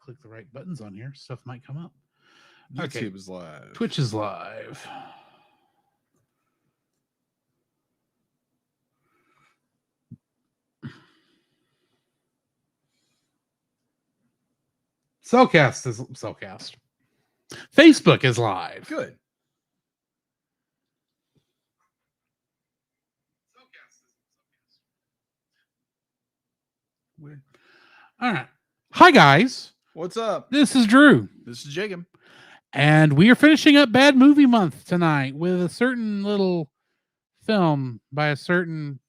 click the right buttons on here, stuff might come up. YouTube is live. Twitch is live. Cel Cast is Cel Cast. Facebook is live. Good. Weird. All right. Hi, guys. What's up? This is Drew. This is Jacob. And we are finishing up Bad Movie Month tonight with a certain little film by a certain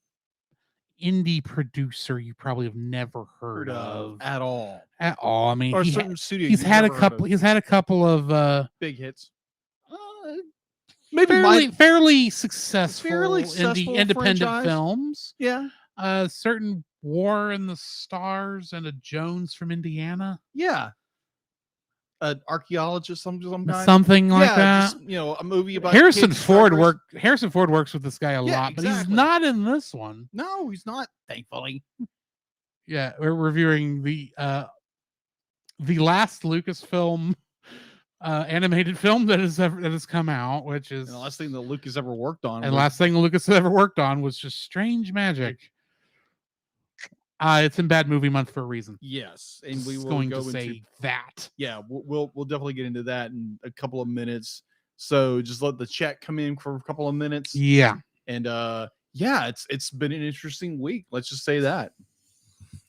indie producer you probably have never heard of at all. At all. I mean, Or certain studio. he's had a couple. He's had a couple of big hits. Maybe fairly successful, successful independent franchise. Films. Yeah. Certain War in the Stars and a Jones from Indiana. Yeah. An archaeologist, some kind. Something like that. Just, a movie about Harrison Ford works with this guy a lot, but he's exactly. not in this one. No, he's not. Thankfully. Yeah, we're reviewing the last Lucasfilm animated film that has come out, which is the last thing that Lucas ever worked on. And last thing Lucas ever worked on was just Strange Magic. It's in Bad Movie Month for a reason. Yes, and we will going go to say that. Yeah, we'll definitely get into that in a couple of minutes. So just let the chat come in for a couple of minutes. Yeah, and it's been an interesting week. Let's just say that.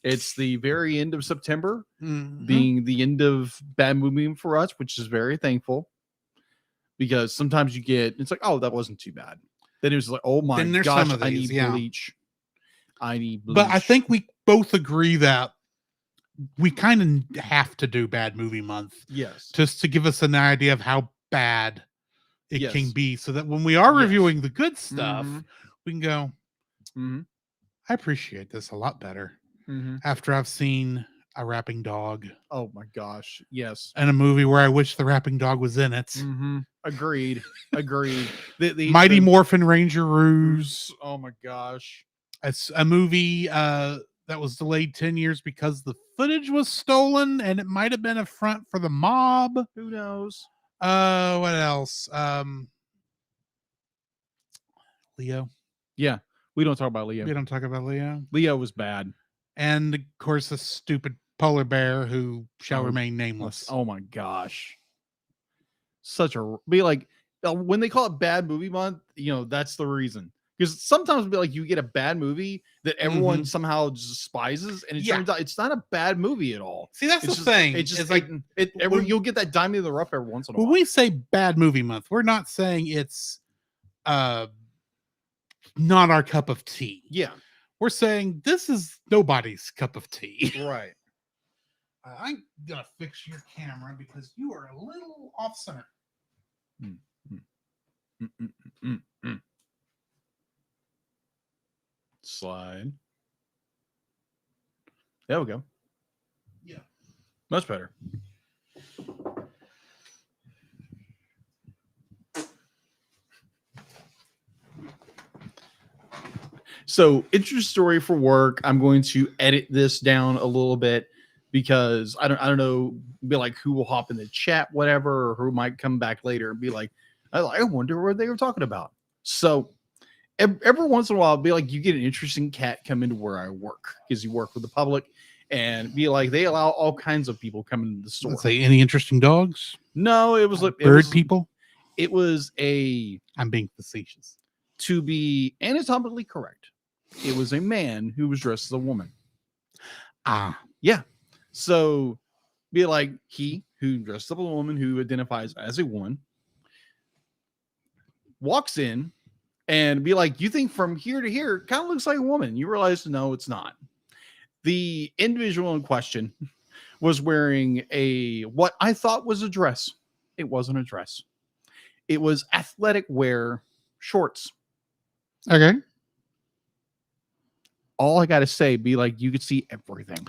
It's the very end of September, being the end of Bad Movie for us, which is very thankful. Because sometimes it's like, oh, that wasn't too bad. Then it was like, oh my gosh, I need bleach. But I think we both agree that we kind of have to do Bad Movie Month. Yes. Just to give us an idea of how bad it can be, so that when we are reviewing the good stuff, we can go, I appreciate this a lot better after I've seen A Rapping Dog. Oh my gosh. Yes. And a movie where I wish the rapping dog was in it. Agreed. The Mighty Morphin Ranger Ruse. Oh my gosh. It's a movie that was delayed 10 years because the footage was stolen, and it might have been a front for the mob. Who knows? What else? Leo. Yeah, we don't talk about Leo. We don't talk about Leo. Leo was bad. And of course, the stupid polar bear who shall remain nameless. Oh my gosh. When they call it Bad Movie Month, that's the reason. Because sometimes it'll be like you get a bad movie that everyone somehow despises, and it turns out it's not a bad movie at all. See, that's it's the thing. It's just like you'll get that diamond in the rough every once in a while. When we say Bad Movie Month, we're not saying it's not our cup of tea. Yeah. We're saying this is nobody's cup of tea. Right. I'm going to fix your camera because you are a little off center. Slide. There we go. Yeah. Much better. So, interesting story for work. I'm going to edit this down a little bit because I don't know, be like who will hop in the chat, whatever, or who might come back later and be like, I wonder what they were talking about. So every once in a while, it'll be like you get an interesting cat come into where I work because you work with the public, and be like they allow all kinds of people come into the store. Let's say any interesting dogs? No, it was like people. It was I'm being facetious. To be anatomically correct, it was a man who was dressed as a woman. Yeah. So be like he who dressed up as a woman who identifies as a woman walks in. And be like, you think from here to here, kind of looks like a woman. You realize, no, it's not. The individual in question was wearing what I thought was a dress. It wasn't a dress. It was athletic wear shorts. Okay. All I got to say, be like, you could see everything.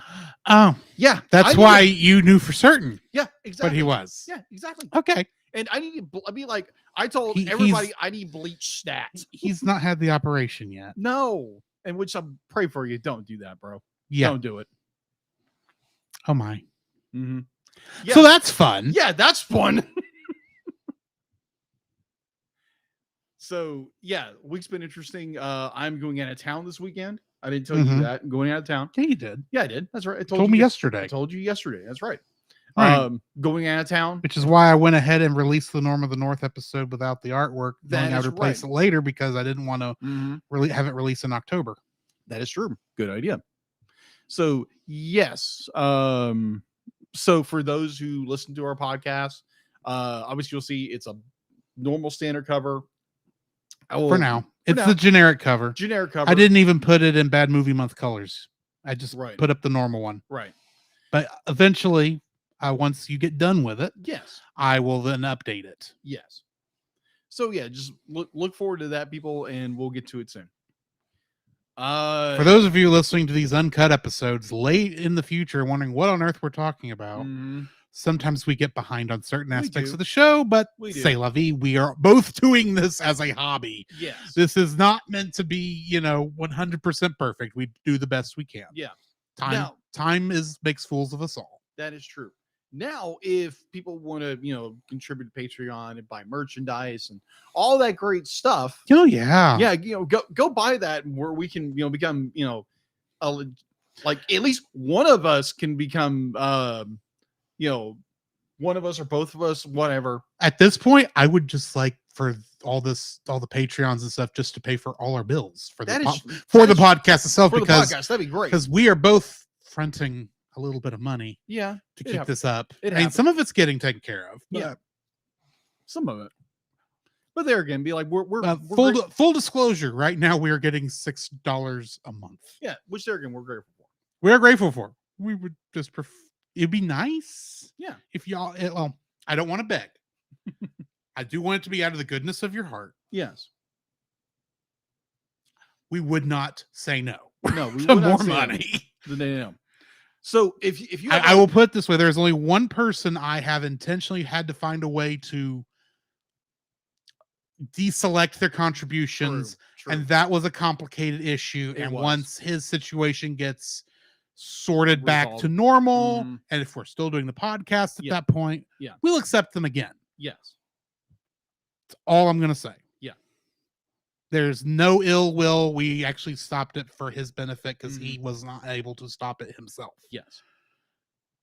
Oh, yeah. That's why you knew for certain. Yeah, exactly. But he was. Yeah, exactly. Okay. And I need to be like, I told everybody I need bleach stats. He's not had the operation yet. No. And which I pray for you. Don't do that, bro. Yeah. Don't do it. Oh my. Yeah. So that's fun. Yeah, that's fun. So yeah, week's been interesting. I'm going out of town this weekend. I didn't tell you that. I'm going out of town. Yeah, you did. Yeah, I did. That's right. I told me yesterday. I told you yesterday. That's right. Right. Going out of town. Which is why I went ahead and released the Norm of the North episode without the artwork. Then I would replace it later because I didn't want to really have it released in October. That is true. Good idea. So yes. So for those who listen to our podcast, obviously you'll see it's a normal standard cover. For now. It's the generic cover. Generic cover. I didn't even put it in Bad Movie Month colors. I just put up the normal one. Right. But eventually, once you get done with it, yes, I will then update it. Yes. So yeah, just look forward to that, people, and we'll get to it soon. For those of you listening to these uncut episodes late in the future, wondering what on earth we're talking about, sometimes we get behind on certain aspects of the show, but say la vie, we are both doing this as a hobby. Yes. This is not meant to be, 100% perfect. We do the best we can. Yeah. Time makes fools of us all. That is true. Now, if people want to, contribute to Patreon and buy merchandise and all that great stuff. Oh yeah. Yeah. Go buy that where we can, become, like at least one of us can become, one of us or both of us, whatever. At this point, I would just like for all the Patreons and stuff just to pay for all our bills for the podcast itself, because that'd be great. Because we are both fronting a little bit of money, to keep this up. And some of it's getting taken care of. Yeah, some of it. But there again, be like we're full disclosure. Right now, we are getting $6 a month. Yeah, which there again we're grateful for. We are grateful for. We would just prefer. It'd be nice, if y'all. Well, I don't want to beg. I do want it to be out of the goodness of your heart. Yes. We would not say no. No, we to would more not money. No. So if you, I will put it this way: there's only one person I have intentionally had to find a way to deselect their contributions, true. And that was a complicated issue. Once his situation gets sorted back to normal, and if we're still doing the podcast at that point, we'll accept them again. Yes. That's all I'm going to say. Yeah. There's no ill will. We actually stopped it for his benefit because he was not able to stop it himself. Yes.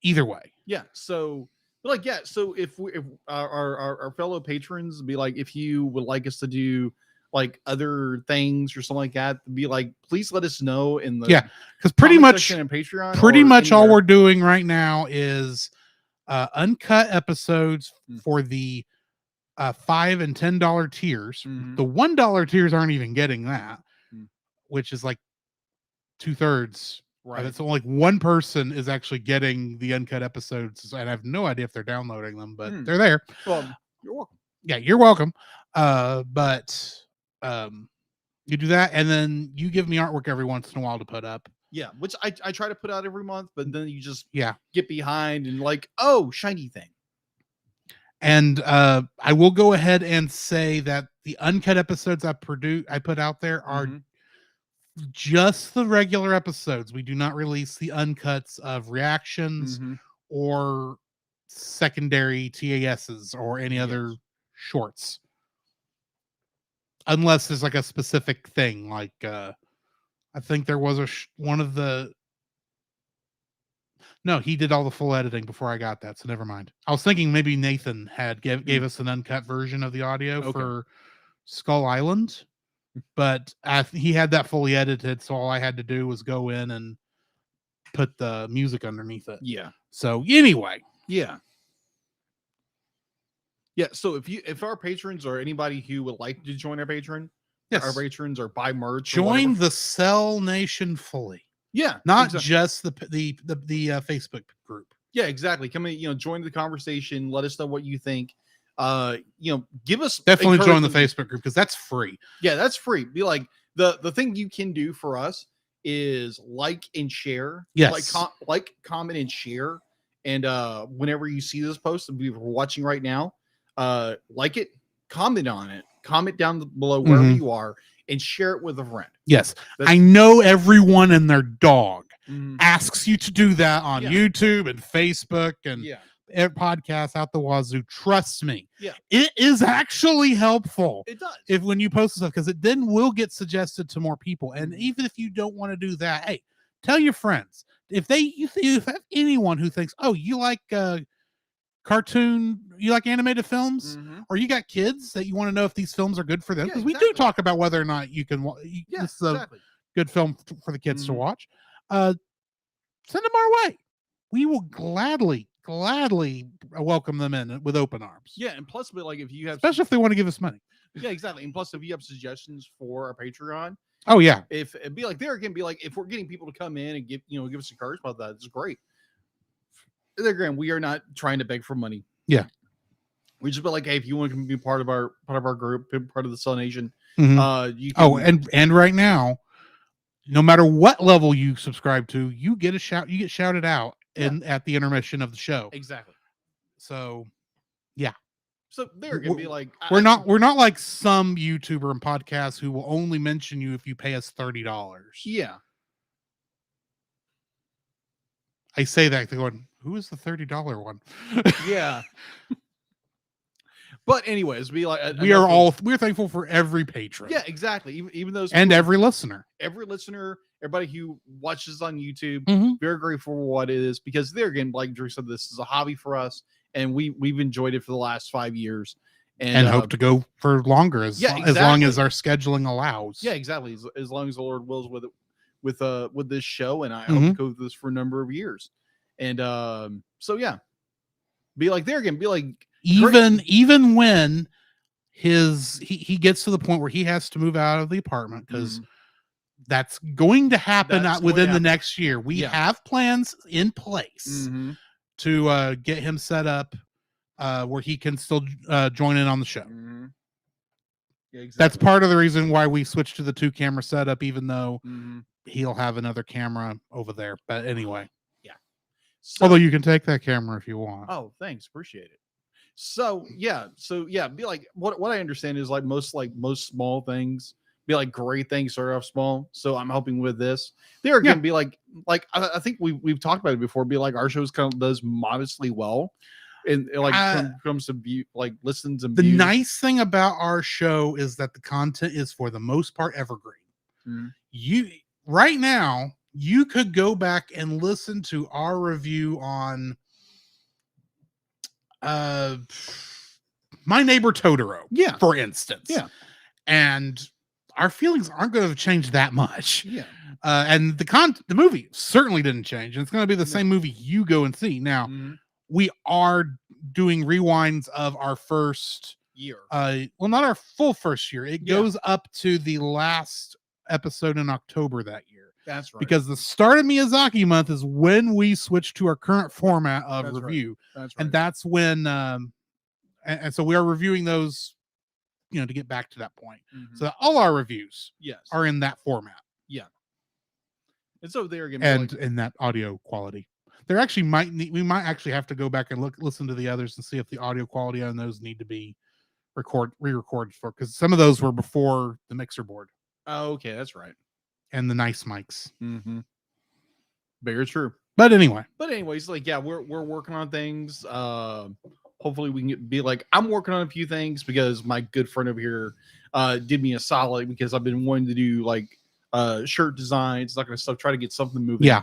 Either way. Yeah. So, so if our fellow patrons be like, if you would like us to do like other things or something like that, be like, please let us know in the because pretty much Patreon. Pretty much all we're doing right now is uncut episodes for the $5 and $10 tiers. The $1 tiers aren't even getting that, which is like 2/3. Right. It's only like one person is actually getting the uncut episodes, and I have no idea if they're downloading them, but they're there. Well, you're welcome. Yeah, you're welcome. But you do that, and then you give me artwork every once in a while to put up. Yeah, which I try to put out every month, but then you just get behind and like, oh, shiny thing. And I will go ahead and say that the uncut episodes I put out there are just the regular episodes. We do not release the uncuts of reactions or secondary TASs or any other shorts. Unless there's like a specific thing, like I think there was one of the. No, he did all the full editing before I got that, so never mind. I was thinking maybe Nathan gave us an uncut version of the audio for Skull Island, but he had that fully edited, so all I had to do was go in and put the music underneath it. Yeah. So anyway. Yeah. Yeah. So if our patrons or anybody who would like to join our patrons or buy merch, join the Cel Nation fully. Yeah, not just the Facebook group. Yeah, exactly. Come in, join the conversation. Let us know what you think. Give us definitely join the Facebook group because that's free. Yeah, that's free. Be like the thing you can do for us is like and share. Yes, like, comment, and share. And whenever you see this post, if you're watching right now, like it, comment on it, comment down below wherever you are, and share it with a friend. Yes. I know everyone and their dog asks you to do that on YouTube and Facebook and podcasts out the wazoo. Trust me, it is actually helpful. It does if when you post stuff, because it then will get suggested to more people. And even if you don't want to do that, hey, tell your friends. If you have anyone who thinks, oh, you like you like animated films, or you got kids that you want to know if these films are good for them, because we do talk about whether or not you can. This is a good film for the kids to watch. Send them our way. We will gladly welcome them in with open arms. Yeah, and plus, but like if you have, especially if they want to give us money. Yeah, exactly. And plus, if you have suggestions for our Patreon, oh yeah, if it'd be like there again, be like if we're getting people to come in and give us encouragement about that, it's great. There again, we are not trying to beg for money. Yeah, we just be like, hey, if you want to be part of our group, part of the Cel Nation, you can, and right now, no matter what level you subscribe to, you get shouted out at the intermission of the show. Exactly. So, yeah. So they're gonna be like, we're not like some YouTuber and podcasts who will only mention you if you pay us $30. Yeah. I say that they're going, who is the $30 one? Yeah. But anyways, we're thankful for every patron. Yeah, exactly. Even those and every listener, everybody who watches on YouTube, very grateful for what it is, because they're again, like Drew said, this is a hobby for us, and we've enjoyed it for the last 5 years, and hope to go for longer as long as our scheduling allows. Yeah, exactly. As long as the Lord wills with this show, and I hope to go through this for a number of years, and so yeah, be like there again, be like. Even when he gets to the point where he has to move out of the apartment, because that's going to happen within the next year. We have plans in place to get him set up where he can still join in on the show. Yeah, exactly. That's part of the reason why we switched to the 2-camera setup, even though he'll have another camera over there. But anyway, although you can take that camera if you want. Oh, thanks, appreciate it. So yeah, be like what I understand is like most small things be like great things start off small. So I'm helping with this. They're gonna be like I think we've talked about it before. Be like our shows kind of does modestly well, and like comes to view like listens and the views. Nice thing about our show is that the content is for the most part evergreen. You right now you could go back and listen to our review on My Neighbor Totoro, for instance, and our feelings aren't going to change that much, and the movie certainly didn't change, and it's going to be the same movie you go and see. Now we are doing rewinds of our first year, well, not our full first year. It goes up to the last episode in October that year. That's right. Because the start of Miyazaki month is when we switch to our current format of review. Right. That's right. And that's when, and so we are reviewing those, to get back to that point. So that all our reviews are in that format. Yeah. And so they're going to in that audio quality. There actually we might actually have to go back and listen to the others and see if the audio quality on those need to be re-recorded for, because some of those were before the mixer board. Oh, okay. That's right. And the nice mics. Very true. But anyways, like, yeah, we're working on things. Hopefully we can be like, I'm working on a few things because my good friend over here did me a solid, because I've been wanting to do like shirt designs, that kind of stuff, try to get something moving. Yeah.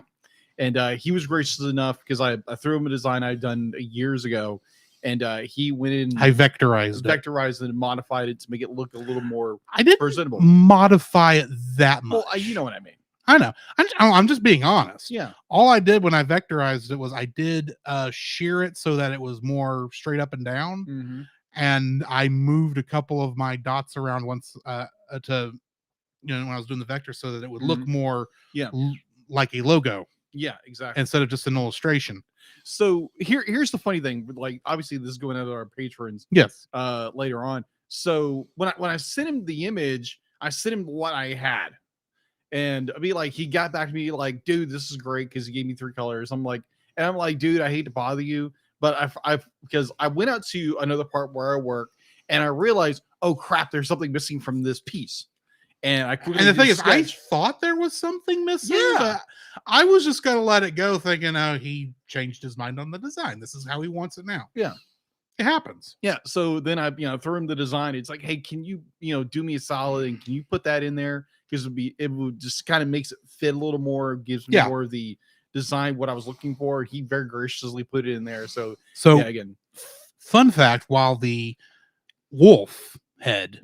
And he was gracious enough, because I threw him a design I'd done years ago. And he went in. I vectorized it and modified it to make it look a little more presentable. Modify it that much. Well, you know what I mean. I know. I'm just being honest. Yeah. All I did when I vectorized it was I did shear it so that it was more straight up and down, and I moved a couple of my dots around once to when I was doing the vector, so that it would look more like a logo. Yeah, exactly. Instead of just an illustration. So here's the funny thing. Like, obviously this is going out to our patrons. Yes. Later on. So when I sent him the image, I sent him what I had, and I'd be like, he got back to me like, dude, this is great, because he gave me 3 colors. I'm like, dude, I hate to bother you, but because I went out to another part where I work, and I realized, oh crap, there's something missing from this piece. And the thing is, I thought there was something missing, but I was just going to let it go thinking, oh, he changed his mind on the design. This is how he wants it now. Yeah. It happens. Yeah. So then I, throw him the design. It's like, hey, can you, do me a solid and can you put that in there? Because it would just kind of makes it fit a little more, gives me more of the design, what I was looking for. He very graciously put it in there. So yeah, again, fun fact, while the wolf head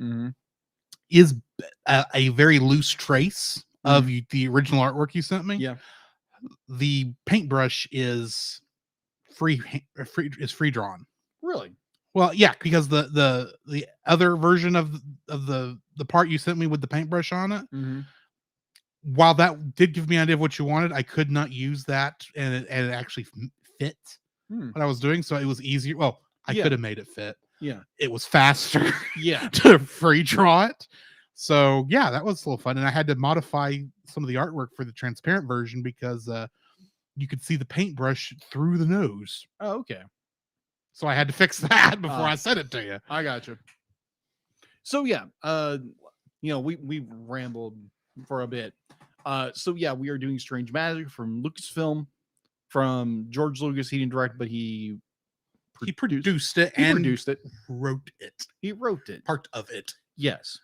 is a very loose trace of the original artwork you sent me. Yeah. The paintbrush is free drawn. Really? Well, yeah, because the other version of the part you sent me with the paintbrush on it, while that did give me an idea of what you wanted, I could not use that and it actually fit what I was doing. So it was easier. Well, I could have made it fit. Yeah. It was faster Yeah. to free draw it. So yeah, that was a little fun. And I had to modify some of the artwork for the transparent version because you could see the paintbrush through the nose. Oh, okay. So I had to fix that before I sent it to you. I got you. So yeah, we rambled for a bit. So yeah, we are doing Strange Magic from Lucasfilm, from George Lucas. He didn't direct, but he produced it. Wrote it. He wrote it. Part of it. Yes.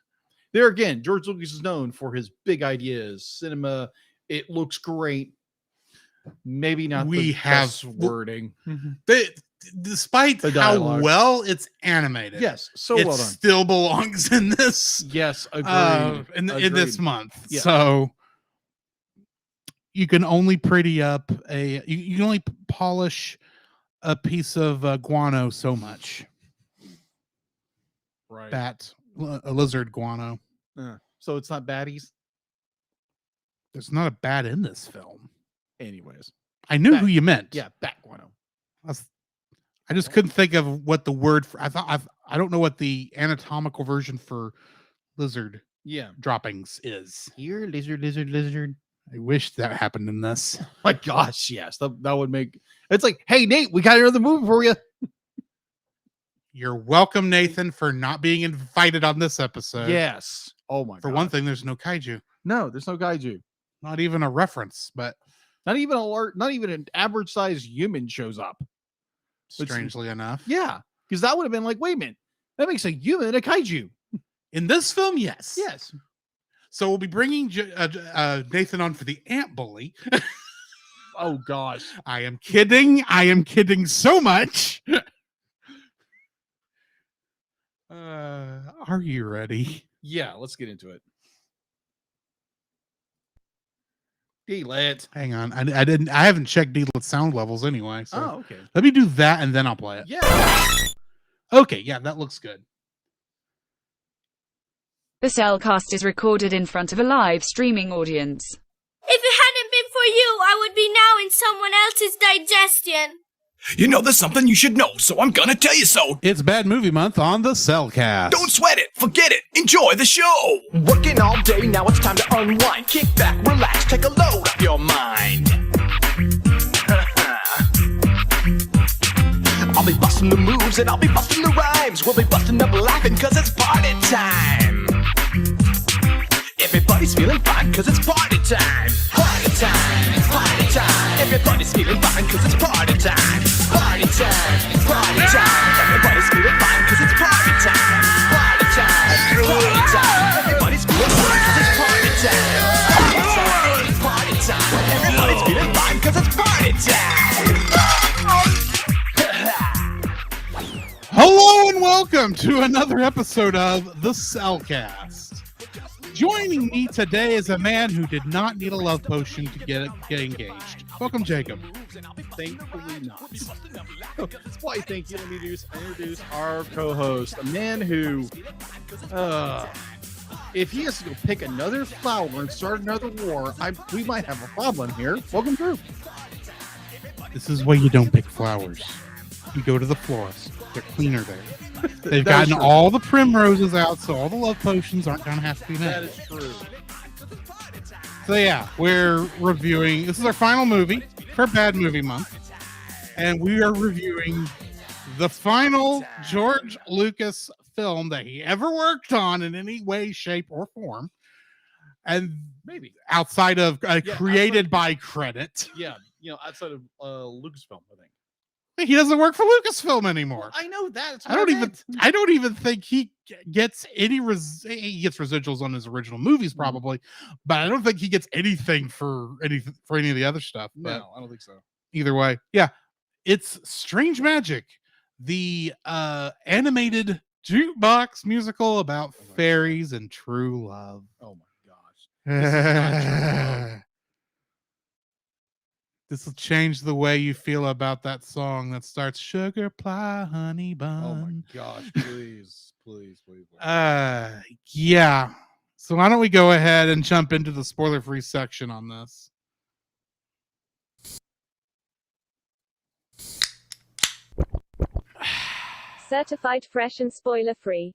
There again, George Lucas is known for his big ideas, cinema. It looks great. Maybe not the best wording. Despite how well it's animated. Yes, so well done. It still belongs in this. Yes, agreed. In this month. Yeah. So you can only pretty up you can only polish a piece of guano so much. Right. A lizard guano. So it's not baddies? There's not a bat in this film. Anyways. I knew who you meant. Yeah, bat guano. I just couldn't think of what the word for. I don't know what the anatomical version for lizard droppings is. Here, lizard. I wish that happened in this. My gosh, yes. That would make it's like, hey Nate, we got another movie for you. You're welcome, Nathan, for not being invited on this episode. Yes. Oh my god. For one thing, there's no kaiju. No, there's no kaiju. Not even a reference, but not even an average sized human shows up. Strangely enough. Yeah. Because that would have been like, wait a minute, that makes a human a kaiju. In this film, yes. Yes. So we'll be bringing Nathan on for the ant bully. Oh gosh. I am kidding. I am kidding so much. Are you ready? Yeah, let's get into it. D-Lit. Hang on. I haven't checked D-Lit sound levels anyway. So oh, okay. Let me do that and then I'll play it. Yeah. Okay, yeah, that looks good. The Cel Cast is recorded in front of a live streaming audience. If it hadn't been for you, I would be now in someone else's digestion. You know, there's something you should know, so I'm gonna tell you so. It's Bad Movie Month on the Cel Cast. Don't sweat it, forget it, enjoy the show. Working all day, now it's time to unwind. Kick back, relax, take a load off your mind. I'll be busting the moves and I'll be busting the rhymes. We'll be busting up laughing cause it's party time. Everybody's feeling fine cause it's party time. Party time, party time. Everybody's feeling fine cause it's party time. Party time, party time. Everybody's feeling fine cause it's party time. Party time, party time. Everybody's feeling fine cause it's party time. Party time, everybody's feeling fine cause it's party time. Hello and welcome to another episode of the Cel Cast. Joining me today is a man who did not need a love potion to get engaged. Welcome, Jacob. Thankfully not. That's why I think you introduce our co-host, a man who, if he has to go pick another flower and start another war, we might have a problem here. Welcome through. This is why you don't pick flowers. You go to the florist. They're cleaner there. They've gotten all the primroses out, so all the love potions aren't going to have to be made. That is true. So yeah, we're reviewing. This is our final movie for Bad Movie Month, and we are reviewing the final George Lucas film that he ever worked on in any way, shape, or form. and maybe outside of created by credit. Yeah, outside of Lucasfilm, I think. He doesn't work for Lucasfilm anymore. Well, I know that. I don't even think he gets any he gets residuals on his original movies probably, but I don't think he gets anything for any of the other stuff. But no, I don't think so. Either way, yeah, it's Strange Magic, the animated jukebox musical about fairies and true love. Oh my gosh, this is not true love. This will change the way you feel about that song that starts sugar pie honey bun. Oh my gosh, please. Yeah. So why don't we go ahead and jump into the spoiler-free section on this? Certified fresh and spoiler-free.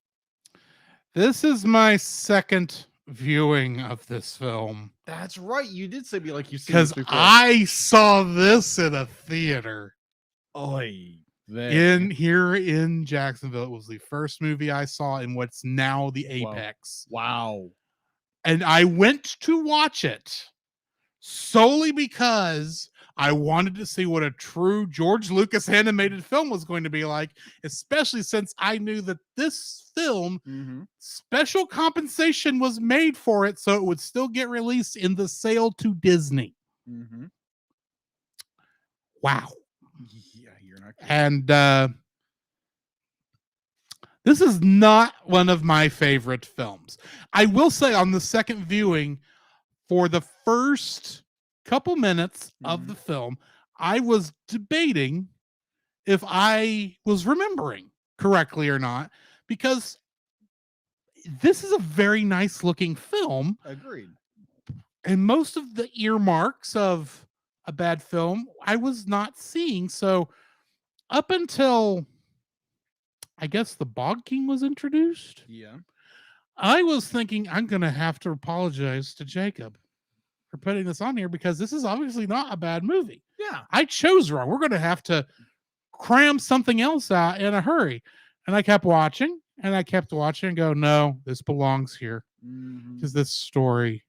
This is my second viewing of this film. That's right. You did say me like you've seen because I saw this in a theater. Here in Jacksonville. It was the first movie I saw in what's now the Apex. Wow. And I went to watch it solely because I wanted to see what a true George Lucas animated film was going to be like, especially since I knew that this film, special compensation was made for it, so it would still get released in the sale to Disney. Wow. Yeah, you're not kidding. And this is not one of my favorite films. I will say on the second viewing, for the first couple minutes of the film, I was debating if I was remembering correctly or not, because this is a very nice looking film. Agreed. And most of the earmarks of a bad film I was not seeing. So up until I guess the Bog King was introduced, I was thinking I'm going to have to apologize to Jacob for putting this on here, because this is obviously not a bad movie. Yeah. I chose wrong. We're going to have to cram something else out in a hurry. And I kept watching and go, no, this belongs here. Because this story.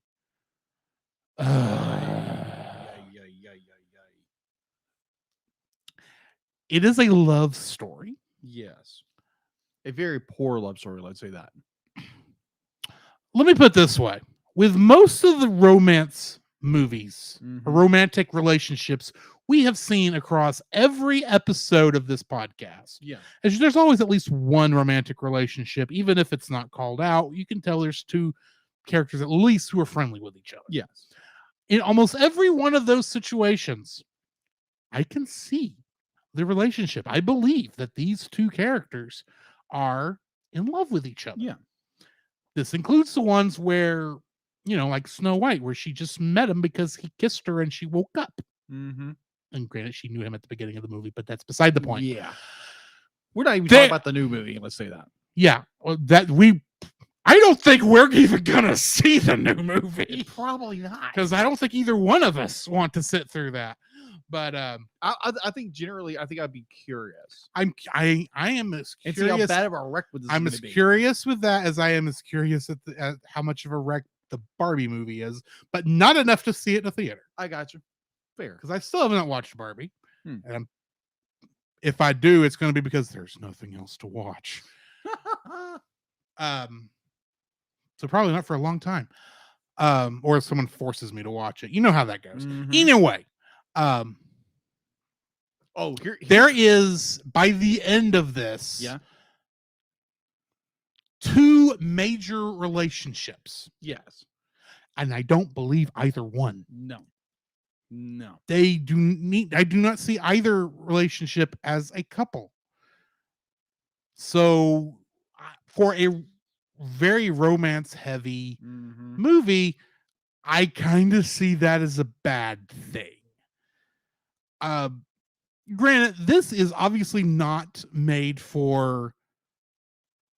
It is a love story. Yes. A very poor love story, let's say that. Let me put it this way. With most of the romance movies, romantic relationships we have seen across every episode of this podcast, there's always at least one romantic relationship, even if it's not called out. You can tell there's two characters at least who are friendly with each other. Yes. In almost every one of those situations, I can see the relationship. I believe that these two characters are in love with each other. Yeah. This includes the ones where, like Snow White, where she just met him because he kissed her and she woke up. And granted, she knew him at the beginning of the movie, but that's beside the point. Yeah. We're not even talking about the new movie. Let's say that. Yeah. I don't think we're even going to see the new movie. Probably not. Because I don't think either one of us want to sit through that. But I think generally, I think I'd be curious. I am as curious. And see how bad of a wreck with this. I'm as curious with that as I am as curious at how much of a wreck the Barbie movie is, but not enough to see it in a theater. I got you. Fair. Because I still haven't watched Barbie. And if I do, it's going to be because there's nothing else to watch. So probably not for a long time. Or if someone forces me to watch it. You know how that goes. Anyway. There is, by the end of this, two major relationships. Yes. And I don't believe either one. No. I do not see either relationship as a couple. So for a very romance heavy movie, I kind of see that as a bad thing. Granted, this is obviously not made for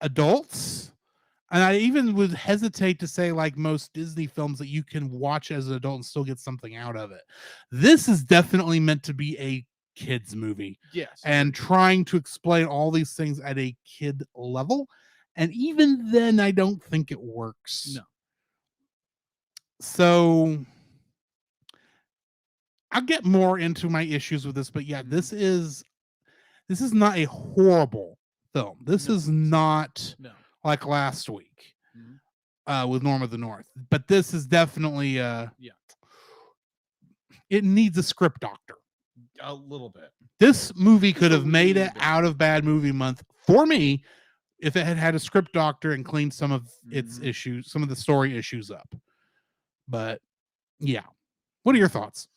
adults. And I even would hesitate to say, like most Disney films, that you can watch as an adult and still get something out of it. This is definitely meant to be a kids movie. Yes. And trying to explain all these things at a kid level. And even then, I don't think it works. No. So I'll get more into my issues with this, but yeah, this is not a horrible film. This is not like last week with Norm of the North, but this is definitely it needs a script doctor. A little bit. This movie could have made it out of bad movie month for me if it had had a script doctor and cleaned some of its issues, some of the story issues up. But yeah, what are your thoughts?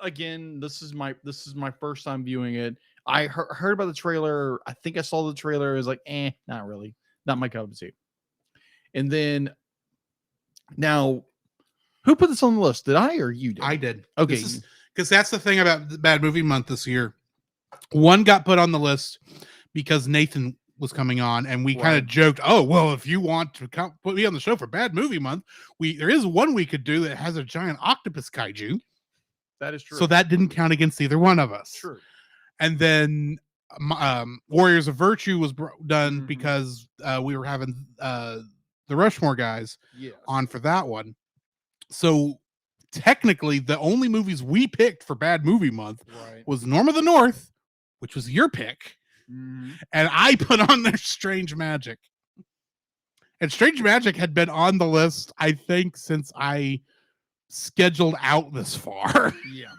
Again, this is my first time viewing it. I heard about the trailer. I think I saw the trailer. It was like, not really, not my cup of tea. And then now, who put this on the list? Did I or you did? I did. Okay, because that's the thing about the bad movie month this year. One got put on the list because Nathan was coming on, and we kind of joked, "Oh, well, if you want to put me on the show for bad movie month, there is one we could do that has a giant octopus kaiju." That is true. So that didn't count against either one of us. True. And then Warriors of Virtue was done because we were having the Rushmore guys on for that one. So technically, the only movies we picked for bad movie month was Norm of the North, which was your pick, and I put on there Strange Magic. And Strange Magic had been on the list, I think, since I scheduled out this far. Yeah.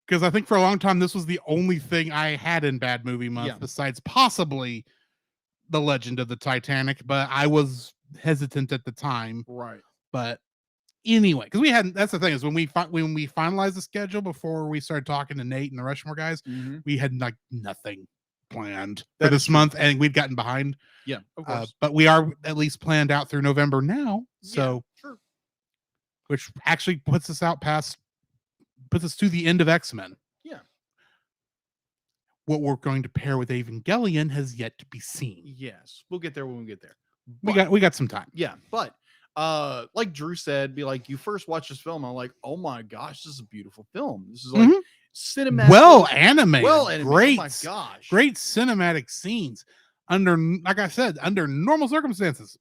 Because I think for a long time, this was the only thing I had in bad movie month, besides possibly The Legend of the Titanic, but I was hesitant at the time. Right. But anyway, because we hadn't, that's the thing, is when we finalized the schedule before we started talking to Nate and the Rushmore guys, we had like nothing planned for this month, and we'd gotten behind. Yeah, of course. But we are at least planned out through November now. So sure. Which actually puts us to the end of X-Men. Yeah. What we're going to pair with Evangelion has yet to be seen. Yes, we'll get there when we get there. But, we got some time. Yeah, but like Drew said, be like, you first watch this film, I'm like, oh my gosh, this is a beautiful film. This is like cinematic, well animated, great, oh my gosh, great cinematic scenes. Like I said, under normal circumstances,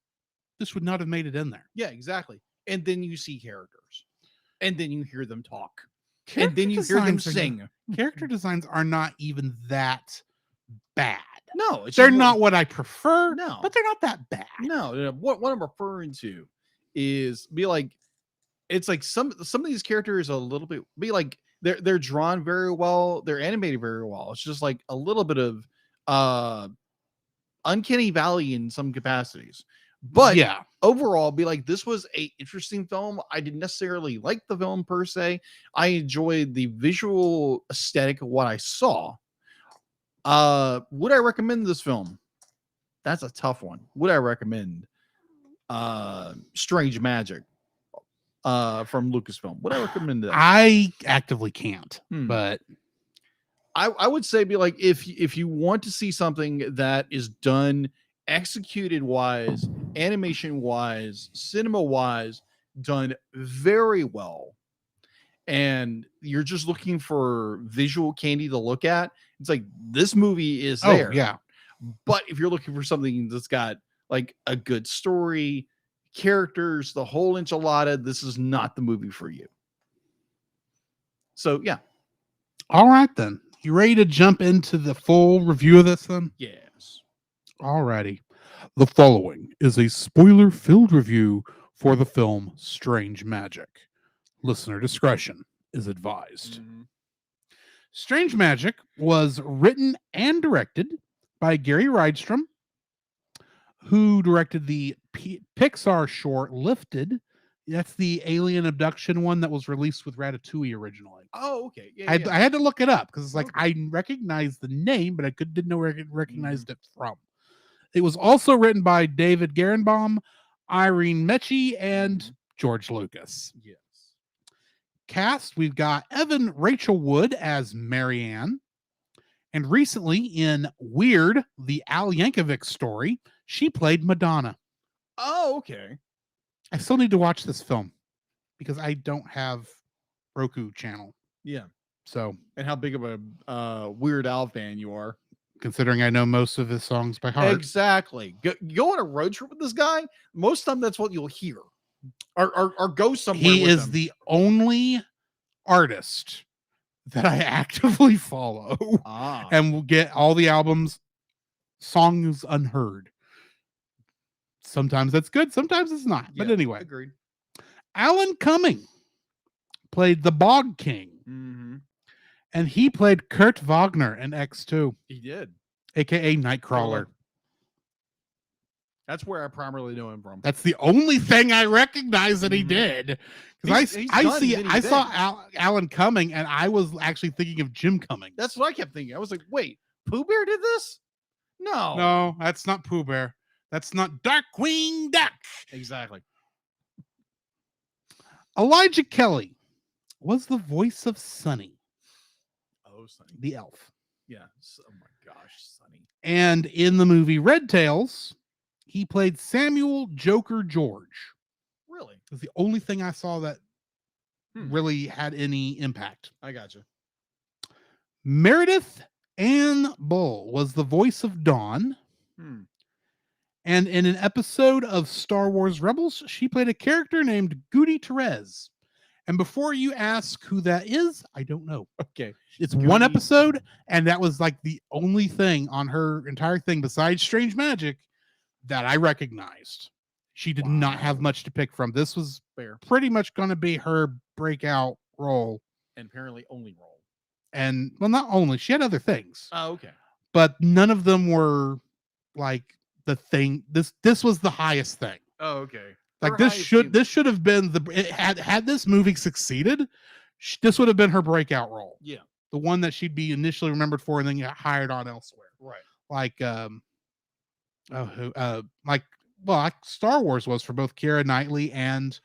this would not have made it in there. Yeah, exactly. And then you see characters, and then you hear them talk, and then you hear them sing. Character designs are not even that bad. No, they're not what I prefer. No, but they're not that bad. No, what I'm referring to is be like, it's like some of these characters a little bit be like they're drawn very well, they're animated very well. It's just like a little bit of uncanny valley in some capacities. But yeah, overall, be like, this was a interesting film. I didn't necessarily like the film per se. I enjoyed the visual aesthetic of what I saw. Would I recommend this film? That's a tough one. Would I recommend Strange Magic from Lucasfilm? Would I recommend that? I actively can't, but I would say be like, if you want to see something that is done executed wise, animation wise, cinema wise, done very well, and you're just looking for visual candy to look at, it's like this movie is there. Oh, yeah. But if you're looking for something that's got like a good story, characters, the whole enchilada, this is not the movie for you. So yeah. All right then. You ready to jump into the full review of this then? Yes. Alrighty. The following is a spoiler-filled review for the film Strange Magic. Listener discretion is advised. Strange Magic was written and directed by Gary Rydstrom, who directed the Pixar short Lifted. That's the alien abduction one that was released with Ratatouille originally. Oh, okay. I had to look it up because it's like I recognized the name, but I didn't know where I recognized it from. It was also written by David Gerenbaum, Irene Mecci, and George Lucas. Yes. Cast, we've got Evan Rachel Wood as Marianne. And recently in Weird, the Al Yankovic story, she played Madonna. Oh, okay. I still need to watch this film because I don't have Roku channel. Yeah. So, and how big of a Weird Al fan you are, considering I know most of his songs by heart. Exactly. Go on a road trip with this guy. Most of the time, that's what you'll hear. or go somewhere. He with is them. the only artist that I actively follow and will get all the albums, songs unheard. Sometimes that's good, sometimes it's not. But anyway, agreed. Alan Cumming played the Bog King, and he played Kurt Wagner in X2. He did, aka Nightcrawler. That's where I primarily know him from. That's the only thing I recognize that he did. Because I saw Alan Cumming, and I was actually thinking of Jim Cummings. That's what I kept thinking. I was like, wait, Pooh Bear did this? No, that's not Pooh Bear. That's not Darkwing Duck. Exactly. Elijah Kelly was the voice of Sonny. Oh, Sonny. The elf. Yeah. Oh my gosh, Sonny. And in the movie Red Tails, he played Samuel Joker George. Really? It was the only thing I saw that really had any impact. I gotcha. Meredith Ann Bull was the voice of Dawn. And in an episode of Star Wars Rebels, she played a character named Goody Therese. And before you ask who that is, I don't know. Okay. It's one episode, and that was like the only thing on her entire thing besides Strange Magic that I recognized. She did not have much to pick from. This was pretty much going to be her breakout role. And apparently only role. And, well, not only. She had other things. Oh, okay. But none of them were like the thing. This was the highest thing. Oh, okay. Like this should have been had this movie succeeded, this would have been her breakout role. Yeah. The one that she'd be initially remembered for and then got hired on elsewhere. Right. Like like Star Wars was for both Keira Knightley and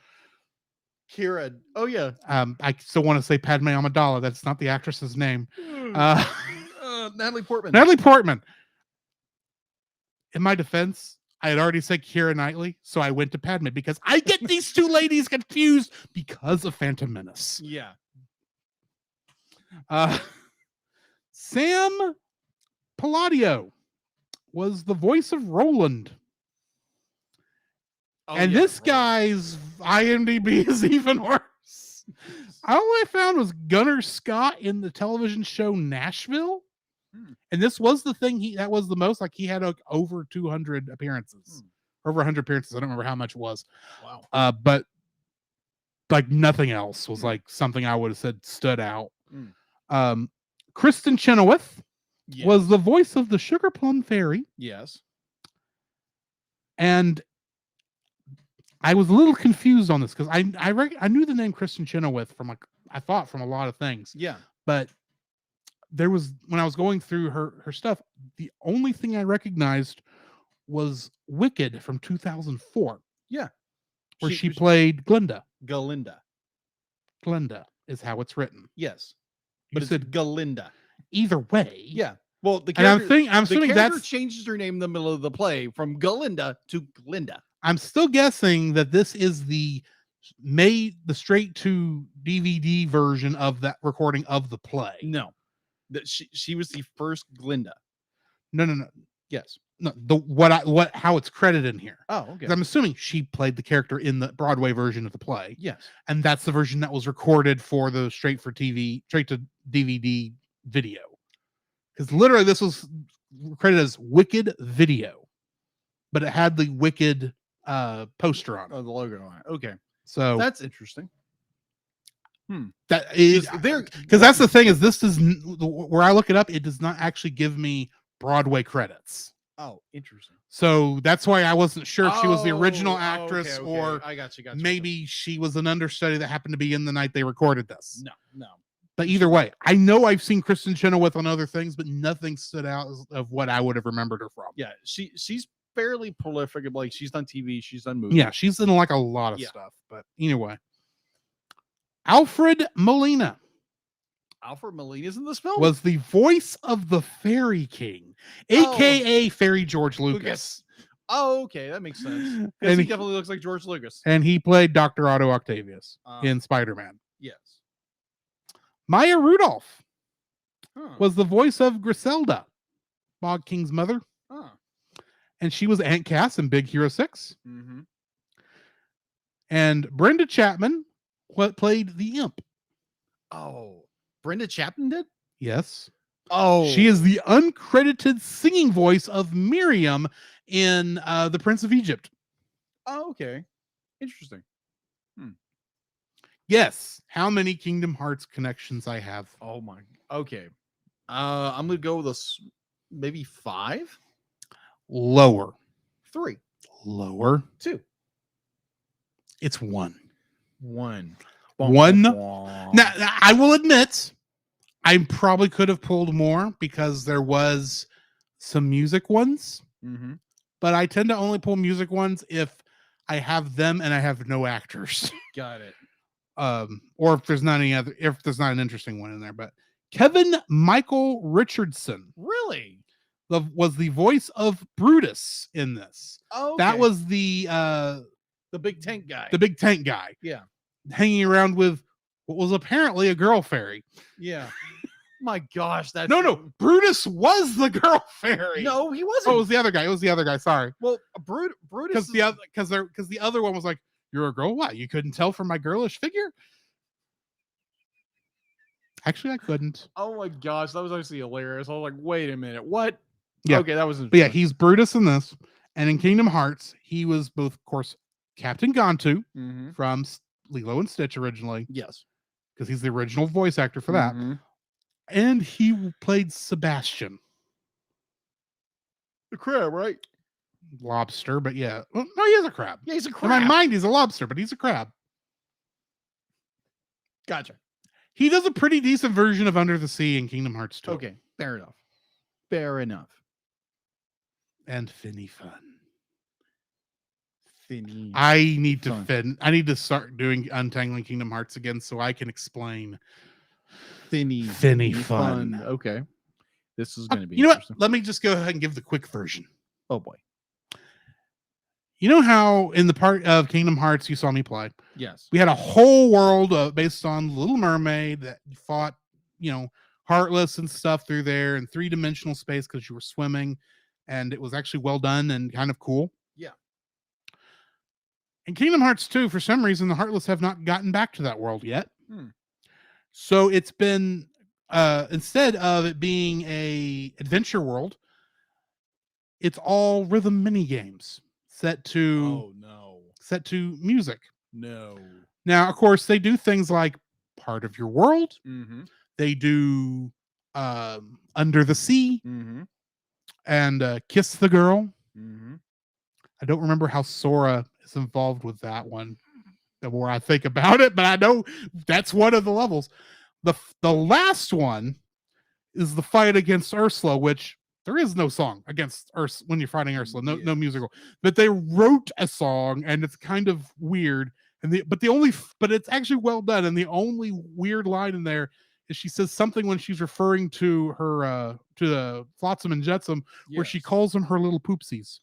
Kira. Oh yeah. I still want to say Padme Amidala. That's not the actress's name. Natalie Portman. Natalie Portman. In my defense, I had already said Keira Knightley, so I went to Padme because I get these two ladies confused because of Phantom Menace. Yeah. Sam Palladio was the voice of Roland. And this guy's IMDb is even worse. All I found was Gunnar Scott in the television show Nashville. And this was the thing that was the most, like he had over 200 appearances, over 100 appearances. I don't remember how much it was. Wow. But like nothing else was like something I would have said stood out. Kristen Chenoweth was the voice of the Sugar Plum Fairy. Yes. And I was a little confused on this because I knew the name Kristen Chenoweth from from a lot of things. Yeah. But there was, when I was going through her stuff, the only thing I recognized was Wicked from 2004. Yeah. Where she played Glinda. Galinda. Glinda is how it's written. Yes. But it said Galinda. Either way. Yeah. Well, the character, I'm assuming that changes her name in the middle of the play from Galinda to Glinda. I'm still guessing that this is the straight to DVD version of that recording of the play. No. That she was the first Glinda. No. Yes. No, how it's credited in here. Oh, okay. I'm assuming she played the character in the Broadway version of the play. Yes. And that's the version that was recorded for the straight to DVD video. Because literally this was credited as Wicked Video. But it had the Wicked poster on it. Oh, the logo on it. Okay. So that's interesting. That is there, because that's the thing is this does, where I look it up, it does not actually give me Broadway credits. Oh, interesting. So that's why I wasn't sure if she was the original actress okay. or I got you. Maybe she was an understudy that happened to be in the night they recorded this. No. But either way, I know I've seen Kristen Chenoweth on other things, but nothing stood out of what I would have remembered her from. Yeah, she's fairly prolific. Like she's done TV, she's done movies. Yeah, she's in like a lot of stuff. But anyway. Alfred Molina. Alfred Molina's in this film? Was the voice of the Fairy King, aka Fairy George Lucas. Oh, okay, that makes sense. Because he definitely looks like George Lucas. And he played Dr. Otto Octavius in Spider-Man. Yes. Maya Rudolph was the voice of Griselda, Bog King's mother. And she was Aunt Cass in Big Hero 6. And Brenda Chapman played the imp. Oh, Brenda Chapman did? Yes. Oh. She is the uncredited singing voice of Miriam in The Prince of Egypt. Oh, okay. Interesting. Yes. How many Kingdom Hearts connections I have? Oh my. Okay. I'm gonna go with maybe 5, Lower. 3, Lower. 2, It's 1. 1. Now, I will admit, I probably could have pulled more because there was some music ones, but I tend to only pull music ones if I have them and I have no actors. Got it. Or if there's not an interesting one in there. But Kevin Michael Richardson Really? was the voice of Brutus in this. Oh, okay. That was the big tank guy. The big tank guy. Yeah. Hanging around with what was apparently a girl fairy. Yeah. My gosh, that's no. Brutus was the girl fairy. No, he wasn't. Oh, it was the other guy. It was the other guy. Sorry. Well, Brutus because the other one was like, "You're a girl. What? You couldn't tell from my girlish figure?" Actually, I couldn't. Oh my gosh, that was actually hilarious. I was like, "Wait a minute, what?" Yeah. Okay, that was. But yeah, he's Brutus in this, and in Kingdom Hearts, he was both, of course, Captain Gantu from Lilo and Stitch originally. Yes, because he's the original voice actor for that. And he played Sebastian. The crab, right? Lobster, but yeah. Well, no, he is a crab. Yeah, he's a crab. In my mind, he's a lobster, but he's a crab. Gotcha. He does a pretty decent version of Under the Sea in Kingdom Hearts 2. Okay, fair enough. Fair enough. And Finny Fun. Finny. I need to start doing Untangling Kingdom Hearts again so I can explain Finny Fun. Okay. This is going to be You know what? Let me just go ahead and give the quick version. Oh boy. You know how in the part of Kingdom Hearts you saw me play? Yes. We had a whole world based on Little Mermaid that fought, Heartless and stuff through there in 3-dimensional space because you were swimming, and it was actually well done and kind of cool. Yeah. In Kingdom Hearts 2, for some reason, the Heartless have not gotten back to that world yet. So it's been, instead of it being a adventure world, it's all rhythm mini games set to music. No. Now, of course, they do things like Part of Your World. They do Under the Sea and Kiss the Girl. I don't remember how Sora is involved with that one the more I think about it, but I know that's one of the levels. The last one is the fight against Ursula, which there is no song against Ursula when you're fighting Ursula, no musical. But they wrote a song, and it's kind of weird. But it's actually well done. And the only weird line in there is she says something when she's referring to her to the Flotsam and Jetsam, where she calls them her little poopsies.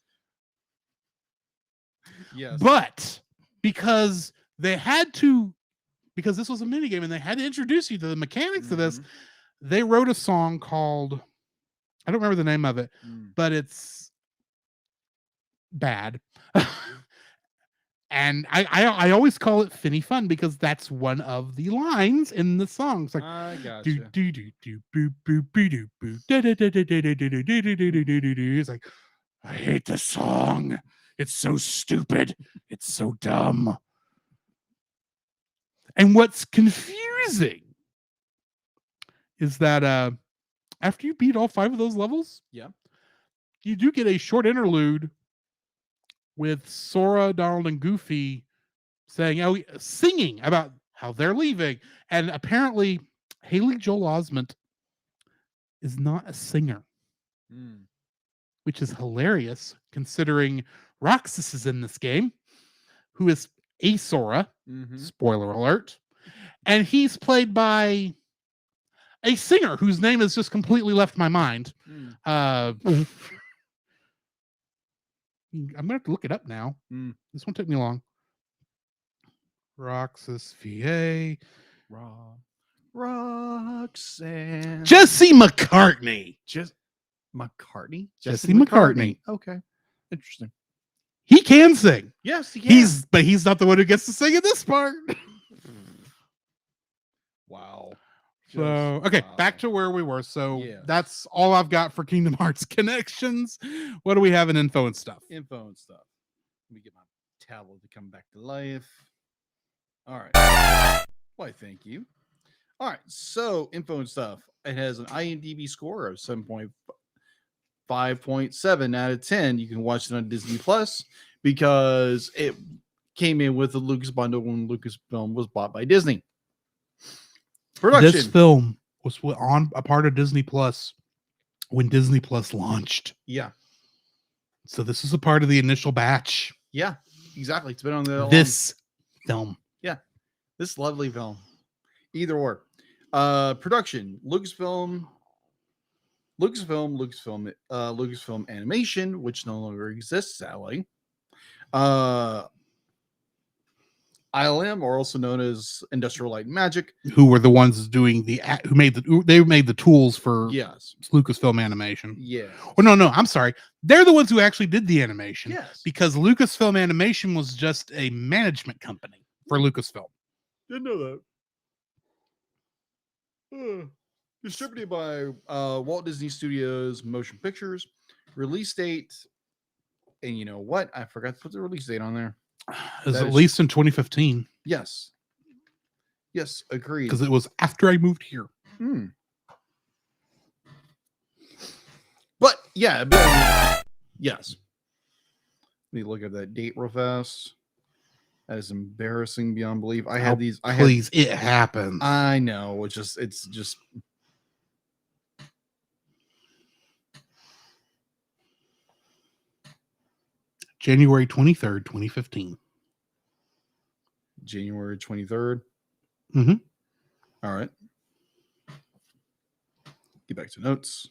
Yes. But because this was a minigame and they had to introduce you to the mechanics of this, they wrote a song called, I don't remember the name of it, but it's bad. And I always call it Finny Fun because that's one of the lines in the song. It's like, I gotcha. It's like, I hate the song. It's so stupid. It's so dumb. And what's confusing is that after you beat all 5 of those levels, you do get a short interlude with Sora, Donald, and Goofy singing about how they're leaving. And apparently, Haley Joel Osment is not a singer, which is hilarious considering Roxas is in this game, who is a Sora. Spoiler alert. And he's played by a singer whose name has just completely left my mind. I'm going to have to look it up now. This won't take me long. Roxas VA. Roxanne. Jesse McCartney. McCartney? Jesse McCartney. Okay. Interesting. He can sing. Yes, he can. But he's not the one who gets to sing in this part. Wow. So, okay, back to where we were. So that's all I've got for Kingdom Hearts connections. What do we have in info and stuff? Info and stuff. Let me get my tablet to come back to life. All right. Why, thank you. All right. So, info and stuff. It has an IMDb score of 7.5.7 out of 10. You can watch it on Disney Plus because it came in with the Lucas bundle when Lucasfilm was bought by Disney. Production. This film was on a part of Disney Plus when Disney Plus launched. Yeah. So this is a part of the initial batch. Yeah, exactly. It's been on the film. Yeah, this lovely film. Either or. Production: Lucasfilm Animation, which no longer exists, sadly. ILM, or also known as Industrial Light and Magic, who were the ones doing who made the tools for Lucasfilm Animation. Yeah. Oh no, I'm sorry. They're the ones who actually did the animation. Yes. Because Lucasfilm Animation was just a management company for Lucasfilm. Didn't know that. Distributed by Walt Disney Studios Motion Pictures. Release date, and you know what? I forgot to put the release date on there. It was at least in 2015. Yes. Yes, agreed. Because it was after I moved here. But yeah, yes. Let me look at that date real fast. That is embarrassing beyond belief. I had these. It happens. I know. It's just. January 23rd, 2015. January 23rd. Mm-hmm. All right. Get back to notes.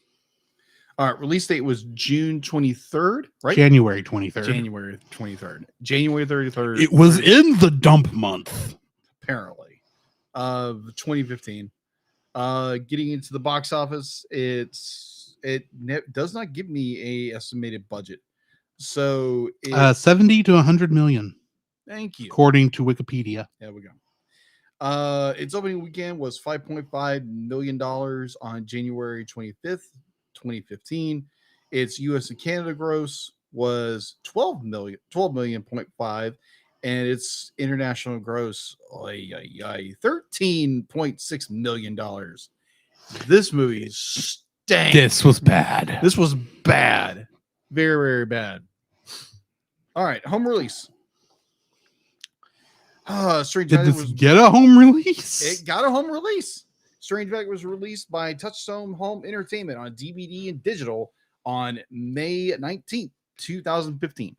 All right. Release date was June 23rd, right? January 23rd. January 23rd. January 33rd. It was in the dump month. Apparently. Of 2015. Getting into the box office, it does not give me a estimated budget. So 70 to 100 million. Thank you. According to Wikipedia. There we go. Its opening weekend was $5.5 million on January 25th, 2015. Its US and Canada gross was 12 million, 12.5, and its international gross $13.6 million. This movie stank. This was bad. This was bad. Very, very bad. All right, home release. Strange Did Valley this get a home release? It got a home release. Strange Valley was released by Touchstone Home Entertainment on DVD and digital on May 19th, 2015.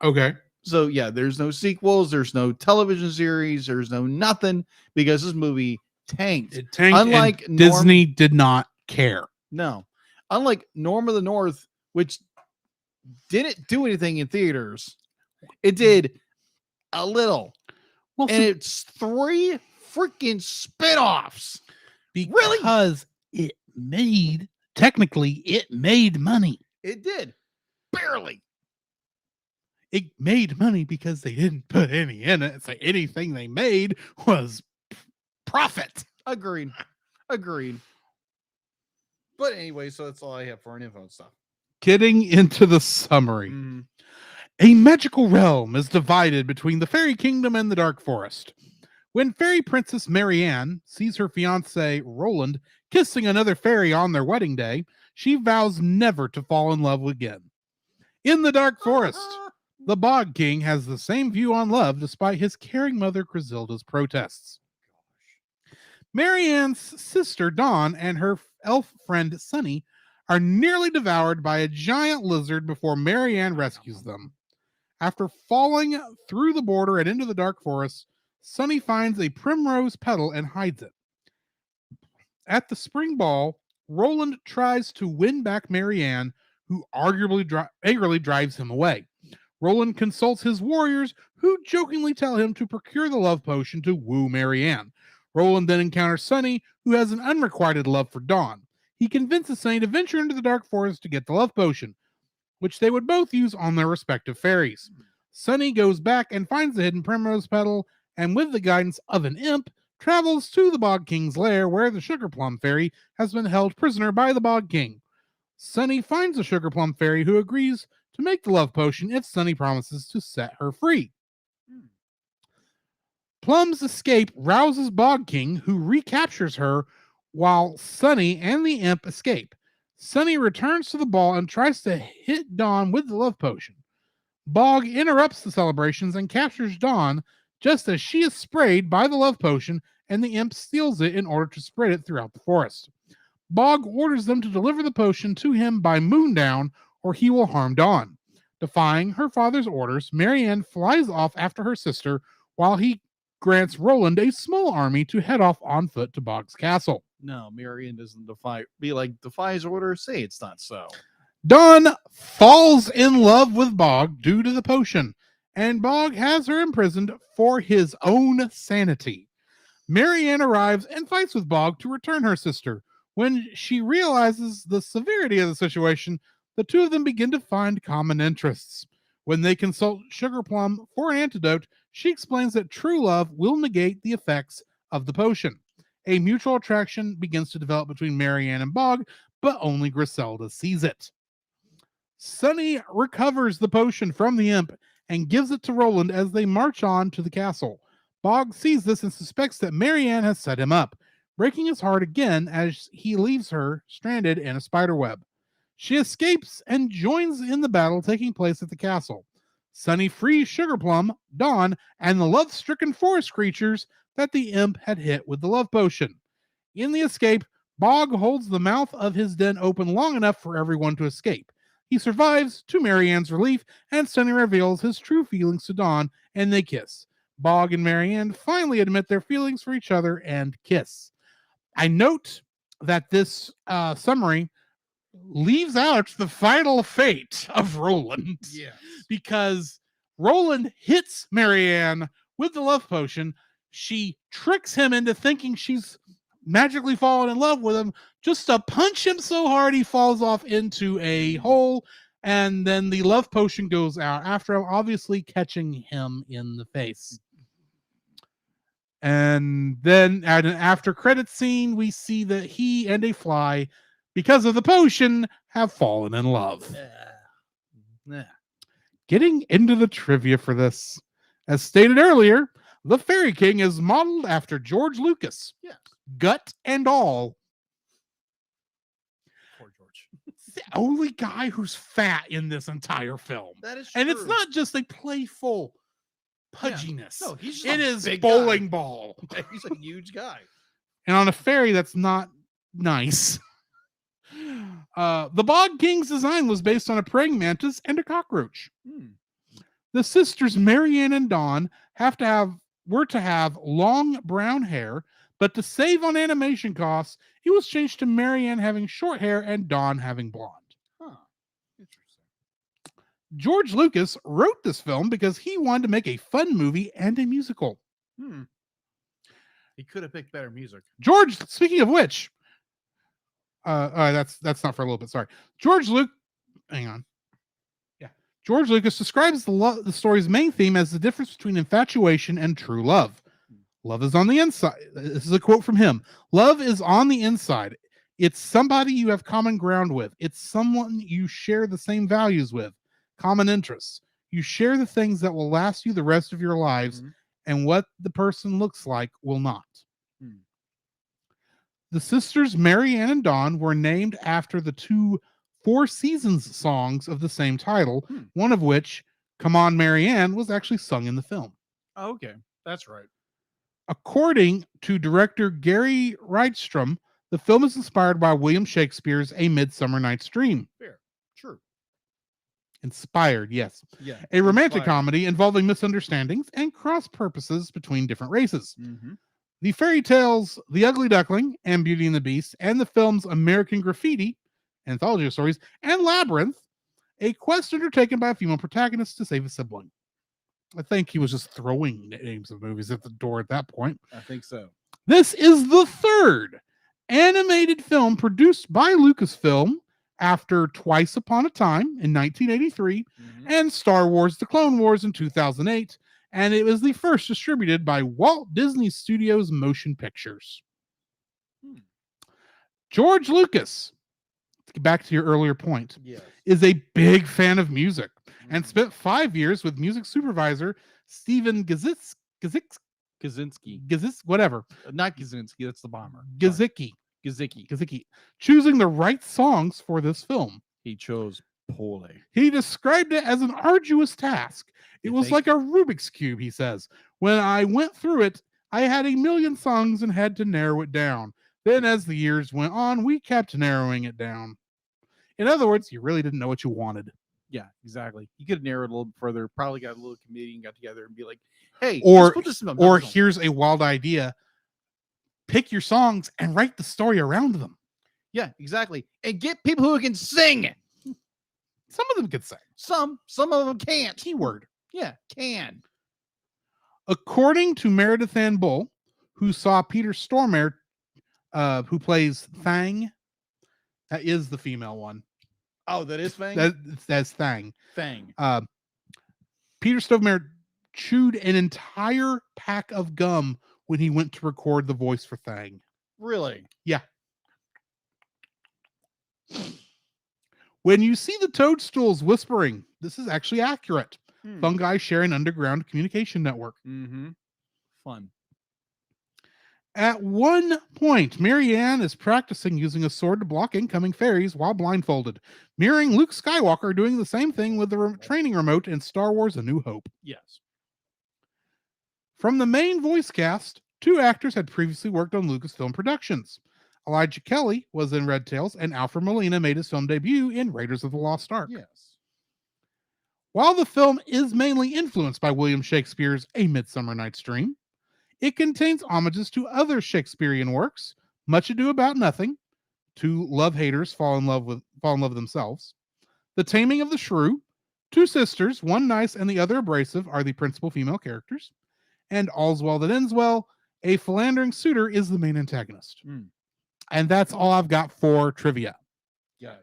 Okay. So yeah, there's no sequels, there's no television series, there's no nothing because this movie tanked. It tanked. Unlike Disney did not care. No. Unlike Norm of the North, which didn't do anything in theaters, it did a little. Well, and it's 3 freaking spinoffs. Because it made money. It did. Barely. It made money because they didn't put any in it. So anything they made was profit. Agreed. But anyway, so that's all I have for an info and stuff. Getting into the summary. A magical realm is divided between the fairy kingdom and the dark forest. When fairy princess Marianne sees her fiancé Roland kissing another fairy on their wedding day, she vows never to fall in love again. In the dark forest, the Bog King has the same view on love despite his caring mother Griselda's protests. Marianne's sister Dawn and her elf friend Sunny are nearly devoured by a giant lizard before Marianne rescues them. After falling through the border and into the dark forest, Sunny finds a primrose petal and hides it. At the spring ball, Roland tries to win back Marianne, who arguably angrily drives him away. Roland consults his warriors, who jokingly tell him to procure the love potion to woo Marianne. Roland then encounters Sunny, who has an unrequited love for Dawn. He convinces Sunny to venture into the dark forest to get the love potion. which they would both use on their respective ferries. Sunny goes back and finds the hidden primrose petal, and with the guidance of an imp, travels to the Bog King's lair where the Sugar Plum Fairy has been held prisoner by the Bog King. Sunny finds the Sugar Plum Fairy, who agrees to make the love potion if Sunny promises to set her free. Plum's escape rouses Bog King, who recaptures her while Sunny and the imp escape. Sunny returns to the ball and tries to hit Dawn with the love potion. Bog interrupts the celebrations and captures Dawn just as she is sprayed by the love potion, and the imp steals it in order to spread it throughout the forest. Bog orders them to deliver the potion to him by moondown, or he will harm Dawn. Defying her father's orders, Marianne flies off after her sister while he grants Roland a small army to head off on foot to Bog's castle. No, Marianne doesn't defy his order. Say it's not so. Dawn falls in love with Bog due to the potion, and Bog has her imprisoned for his own sanity. Marianne arrives and fights with Bog to return her sister. When she realizes the severity of the situation, the two of them begin to find common interests. When they consult Sugar Plum for an antidote, she explains that true love will negate the effects of the potion. A mutual attraction begins to develop between Marianne and Bog, but only Griselda sees it. Sunny recovers the potion from the imp and gives it to Roland as they march on to the castle. Bog sees this and suspects that Marianne has set him up, breaking his heart again as he leaves her stranded in a spider web. She escapes and joins in the battle taking place at the castle. Sunny frees Sugar Plum, Dawn, and the love-stricken forest creatures that the imp had hit with the love potion. In the escape, Bog holds the mouth of his den open long enough for everyone to escape. He survives to Marianne's relief, and Sunny reveals his true feelings to Dawn, and they kiss. Bog and Marianne finally admit their feelings for each other and kiss. I note that this summary leaves out the final fate of Roland. Yes. Because Roland hits Marianne with the love potion. She tricks him into thinking she's magically fallen in love with him, just to punch him so hard he falls off into a hole, and then the love potion goes out after him, obviously catching him in the face. And then at an after credit scene, we see that he and a fly, because of the potion, have fallen in love. Getting into the trivia for this. As stated earlier, the Fairy King is modeled after George Lucas. Yes. Gut and all. Poor George. It's the only guy who's fat in this entire film. That is true. And it's not just a playful pudginess. No, he's it a is big bowling guy. ball. He's a huge guy. And on a ferry, that's not nice. The Bog King's design was based on a praying mantis and a cockroach. The sisters Marianne and Dawn were to have long brown hair, but to save on animation costs, it was changed to Marianne having short hair and Dawn having blonde. Interesting. George Lucas wrote this film because he wanted to make a fun movie and a musical. He could have picked better music. George, speaking of which, that's not for a little bit. Sorry, hang on. Yeah, George Lucas describes the story's main theme as the difference between infatuation and true love. Love is on the inside. This is a quote from him. Love is on the inside. It's somebody you have common ground with. It's someone you share the same values with, common interests. You share the things that will last you the rest of your lives, and what the person looks like will not. The sisters Marianne and Dawn were named after the two Four Seasons songs of the same title, one of which, Come On Marianne, was actually sung in the film. Oh, okay. That's right. According to director Gary Rydstrom, the film is inspired by William Shakespeare's A Midsummer Night's Dream. Fair. True. Inspired, yes. Yeah. A romantic comedy involving misunderstandings and cross purposes between different races. The fairy tales The Ugly Duckling and Beauty and the Beast, and the films American Graffiti, anthology of stories, and Labyrinth, a quest undertaken by a female protagonist to save a sibling. I think he was just throwing names of movies at the door at that point. I think so. This is the third animated film produced by Lucasfilm after Twice Upon a Time in 1983 and Star Wars The Clone Wars in 2008, and it was the first distributed by Walt Disney Studios Motion Pictures. George Lucas, to get back to your earlier point, is a big fan of music and spent 5 years with music supervisor Steven Kaczynski. Whatever. Not Kaczynski, that's the bomber. Gizicki, Gizicki. choosing the right songs for this film. He chose poorly. He described it as an arduous task. It was like a Rubik's Cube, he says. When I went through it, I had a million songs and had to narrow it down. Then as the years went on, we kept narrowing it down. In other words, you really didn't know what you wanted. Yeah, exactly. You could have narrowed a little bit further, probably got a little committee and got together and be like, hey, or let's put this in here's a wild idea. Pick your songs and write the story around them. Yeah, exactly. And get people who can sing. Some of them can sing. Some of them can't. Keyword. Yeah, can. According to Meredith Ann Bull, who saw Peter Stormare, who plays Thang, that is the female one. Oh, that is Fang? That's Thang. Fang. Peter Stormare chewed an entire pack of gum when he went to record the voice for Thang. Really? Yeah. When you see the toadstools whispering, this is actually accurate. Fungi share an underground communication network. Fun. At one point, Marianne is practicing using a sword to block incoming fairies while blindfolded, mirroring Luke Skywalker doing the same thing with the training remote in Star Wars A New Hope. Yes. From the main voice cast, 2 actors had previously worked on Lucasfilm Productions. Elijah Kelly was in Red Tails, and Alfred Molina made his film debut in Raiders of the Lost Ark. Yes. While the film is mainly influenced by William Shakespeare's A Midsummer Night's Dream, it contains homages to other Shakespearean works, Much Ado About Nothing, Two Love-Haters Fall in Love Themselves, The Taming of the Shrew, Two Sisters, One Nice and the Other Abrasive are the principal female characters, and All's Well That Ends Well, a philandering suitor is the main antagonist. And that's all I've got for trivia. Got it.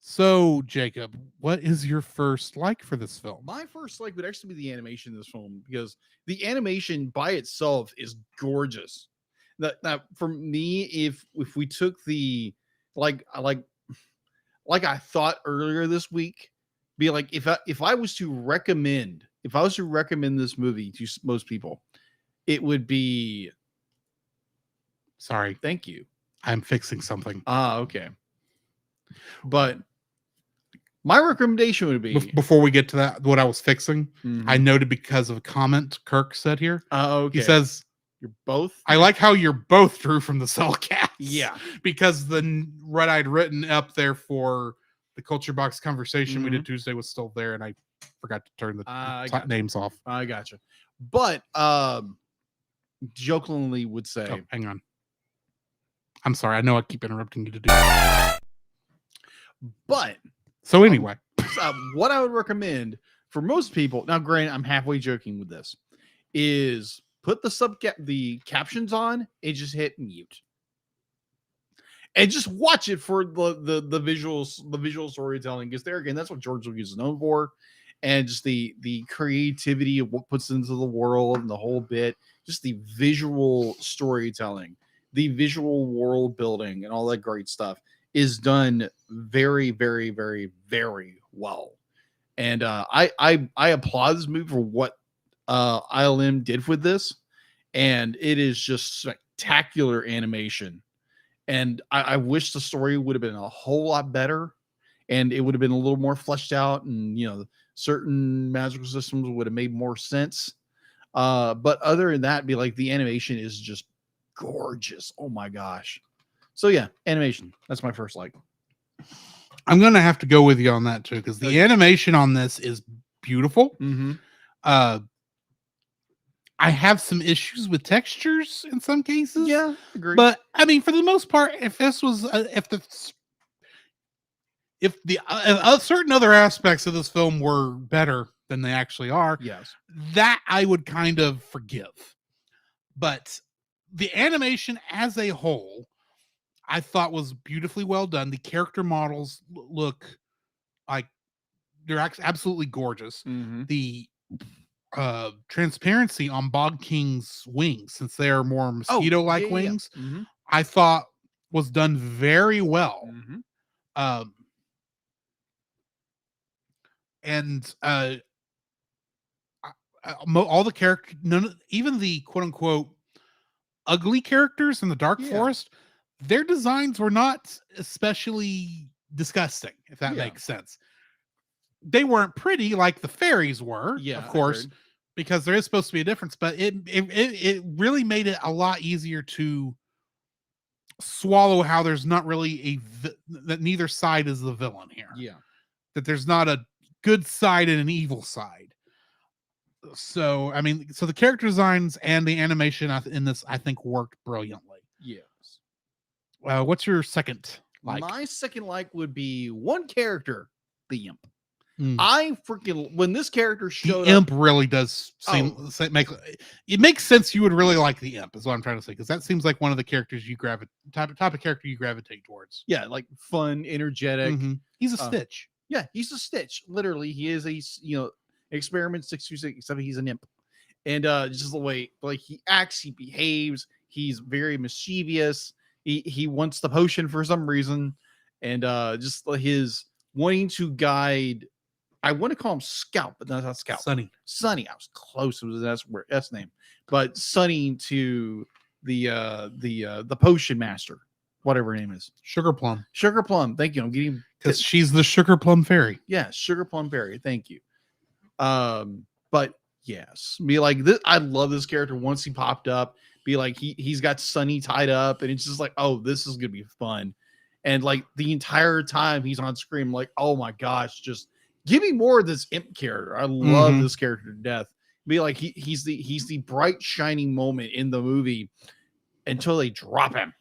So, Jacob, what is your first like for this film? My first like would actually be the animation in this film, because the animation by itself is gorgeous. Now for me, if we took the like I thought earlier this week, be like if I was to recommend this movie to most people, it would be. Sorry. Thank you. I'm fixing something. Okay. But my recommendation would be before we get to that, what I was fixing, I noted because of a comment Kirk said here. Okay. He says, "You're both." I like how you're both Drew from the Cel Cast. Yeah, because what I'd written up there for the Culture Box conversation we did Tuesday was still there, and I forgot to turn the names off. I gotcha. But jokingly would say, oh, hang on. I'm sorry. I know I keep interrupting you to do that. But so anyway, what I would recommend for most people, now granted, I'm halfway joking with this, is put the captions on and just hit mute. And just watch it for the visual storytelling, because there again, that's what George Lucas is known for. And just the creativity of what puts into the world and the whole bit, just the visual storytelling, the visual world building, and all that great stuff is done very, very, very, very well. And I applaud this movie for what ILM did with this, and it is just spectacular animation. And I wish the story would have been a whole lot better, and it would have been a little more fleshed out, and certain magical systems would have made more sense. But other than that, be like the animation is just gorgeous. Oh my gosh. So yeah, animation. That's my first like. I'm gonna have to go with you on that too, because the animation on this is beautiful. I have some issues with textures in some cases. Yeah, agree. But I mean, for the most part, if this was if the certain other aspects of this film were better than they actually are, yes, that I would kind of forgive. But the animation as a whole, I thought was beautifully well done. The character models look like they're absolutely gorgeous. The transparency on Bog King's wings, since they are more mosquito-like wings, I thought was done very well. And all the characters, even the quote-unquote ugly characters in the Dark Forest, their designs were not especially disgusting, if that makes sense. They weren't pretty like the fairies were, of course, because there is supposed to be a difference, but it really made it a lot easier to swallow how there's not really that neither side is the villain here. That there's not a good side and an evil side. So, I mean, so the character designs and the animation in this, I think, worked brilliantly. Yes. What's your second like? My second like would be one character, the Imp. I freaking, when this character showed the Imp really does it makes sense you would really like the Imp, is what I'm trying to say, because that seems like one of the characters you type of character you gravitate towards. Yeah, like fun, energetic. He's a Stitch. Yeah, he's a Stitch. Literally, he is a Experiment 626, except he's an Imp. And just the way like he acts, he behaves, he's very mischievous. He wants the potion for some reason, and just his wanting to guide. I want to call him Scout, but that's not Scout. Sunny. I was close. It was an S name, but Sunny to the potion master, whatever her name is. Sugar Plum. Sugar Plum. Thank you. I'm getting, because she's the Sugar Plum Fairy. Yeah, Sugar Plum Fairy. Thank you. But yes, be like this. I love this character. Once he popped up, be like he's got Sunny tied up, and it's just like, oh, this is gonna be fun. And like the entire time he's on screen, I'm like, oh my gosh, just give me more of this Imp character. I love this character to death. Be like he's the bright shining moment in the movie until they drop him.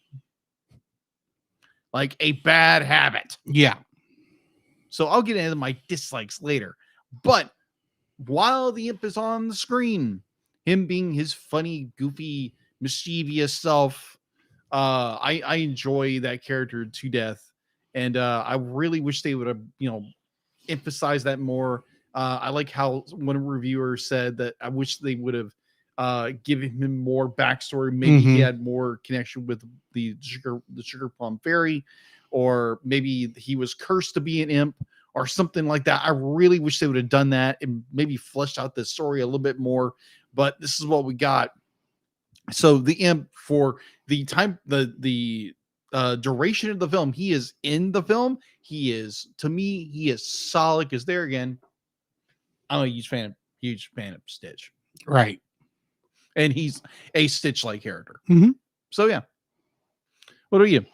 Like a bad habit. Yeah. So I'll get into my dislikes later. But while the Imp is on the screen, him being his funny, goofy, mischievous self, I enjoy that character to death. And I really wish they would have, emphasize that more. I like how one reviewer said that I wish they would have given him more backstory. Maybe he had more connection with the sugar plum fairy, or maybe he was cursed to be an imp or something like that. I really wish they would have done that and maybe fleshed out the story a little bit more, but this is what we got. So the imp, for the time, the duration of the film, he is in the film. He is, to me, he is solid, because there again, I'm a huge fan of Stitch. Right. And he's a Stitch-like character. Mm-hmm. So yeah. What are you?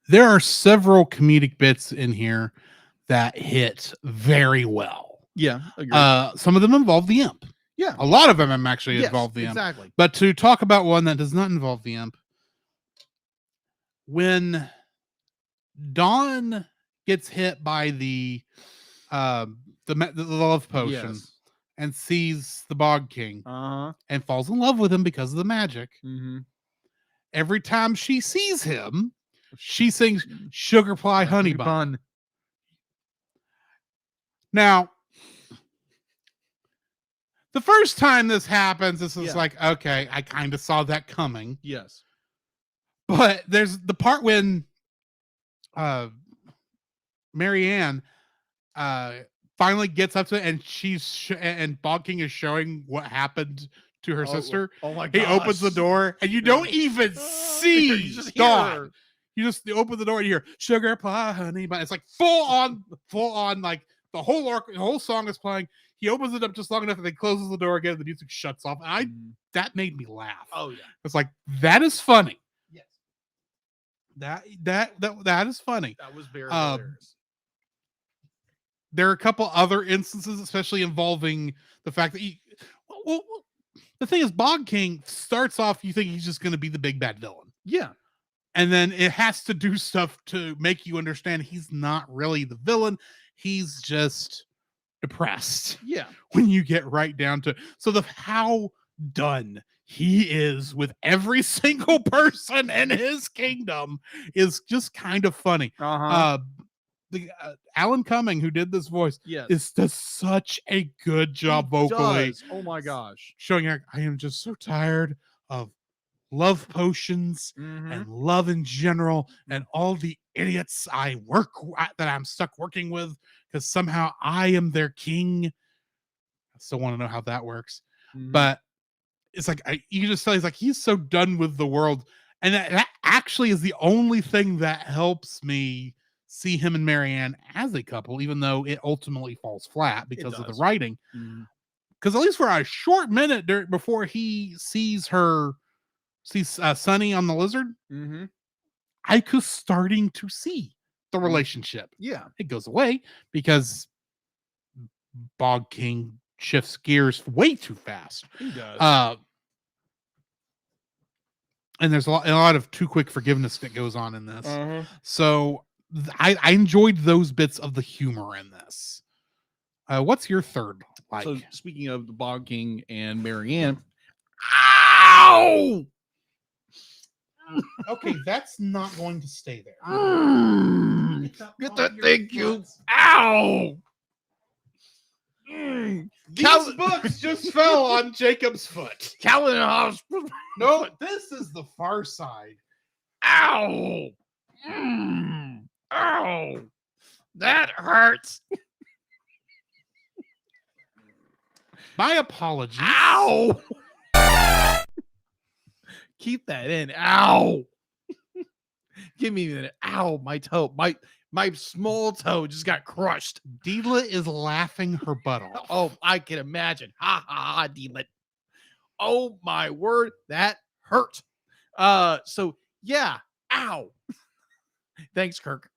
There are several comedic bits in here that hit very well. Yeah. Agreed. Some of them involve the Imp. Yeah. A lot of them actually involve the Imp. Exactly. But to talk about one that does not involve the Imp, when Dawn gets hit by the love potion and sees the Bog King and falls in love with him because of the magic, every time she sees him, she sings Sugar Pie Honey Bun. Now, the first time this happens, this is like, okay, I kind of saw that coming. Yes. But there's the part when Marianne finally gets up to it, and and Bog King is showing what happened to her sister. Oh my god. He opens the door and you don't even see Dawn. You just open the door and you hear Sugar Pie Honey, but it's like full on, like the whole song is playing. He opens it up just long enough and then closes the door again. The music shuts off. And that made me laugh. Oh yeah. It's like, that is funny. Yes. That is funny. That was very hilarious. There are a couple other instances, especially involving the fact that the thing is, Bog King starts off, you think he's just going to be the big bad villain. Yeah. And then it has to do stuff to make you understand he's not really the villain. He's just depressed. Yeah. When you get right down to, so how done he is with every single person in his kingdom is just kind of funny. The Alan Cumming, who did this voice, does such a good job vocally. Oh my gosh, showing I am just so tired of love potions and love in general and all the idiots that I'm stuck working with because somehow I am their king. I still want to know how that works, but it's like you just tell he's so done with the world, and that actually is the only thing that helps me see him and Marianne as a couple, even though it ultimately falls flat because of the writing. Because at least for a short minute before he sees Sunny on the lizard, I was starting to see the relationship. Yeah, it goes away because Bog King shifts gears way too fast. He does. And there's a lot of too quick forgiveness that goes on in this. So I enjoyed those bits of the humor in this. What's your third like? So speaking of the Bog King and Marianne, ow! Okay, that's not going to stay there. Get that thing, you! Ow! These books just fell on Jacob's foot. Calvin Hospital. No, this is the Far Side. Ow! Ow! That hurts. My apologies. Ow! Keep that in. Ow! Give me a minute. Ow! My toe. My small toe just got crushed. Deela is laughing her butt off. Oh, I can imagine. Ha ha ha, Deela. Oh my word, that hurt. So yeah. Ow. Thanks, Kirk.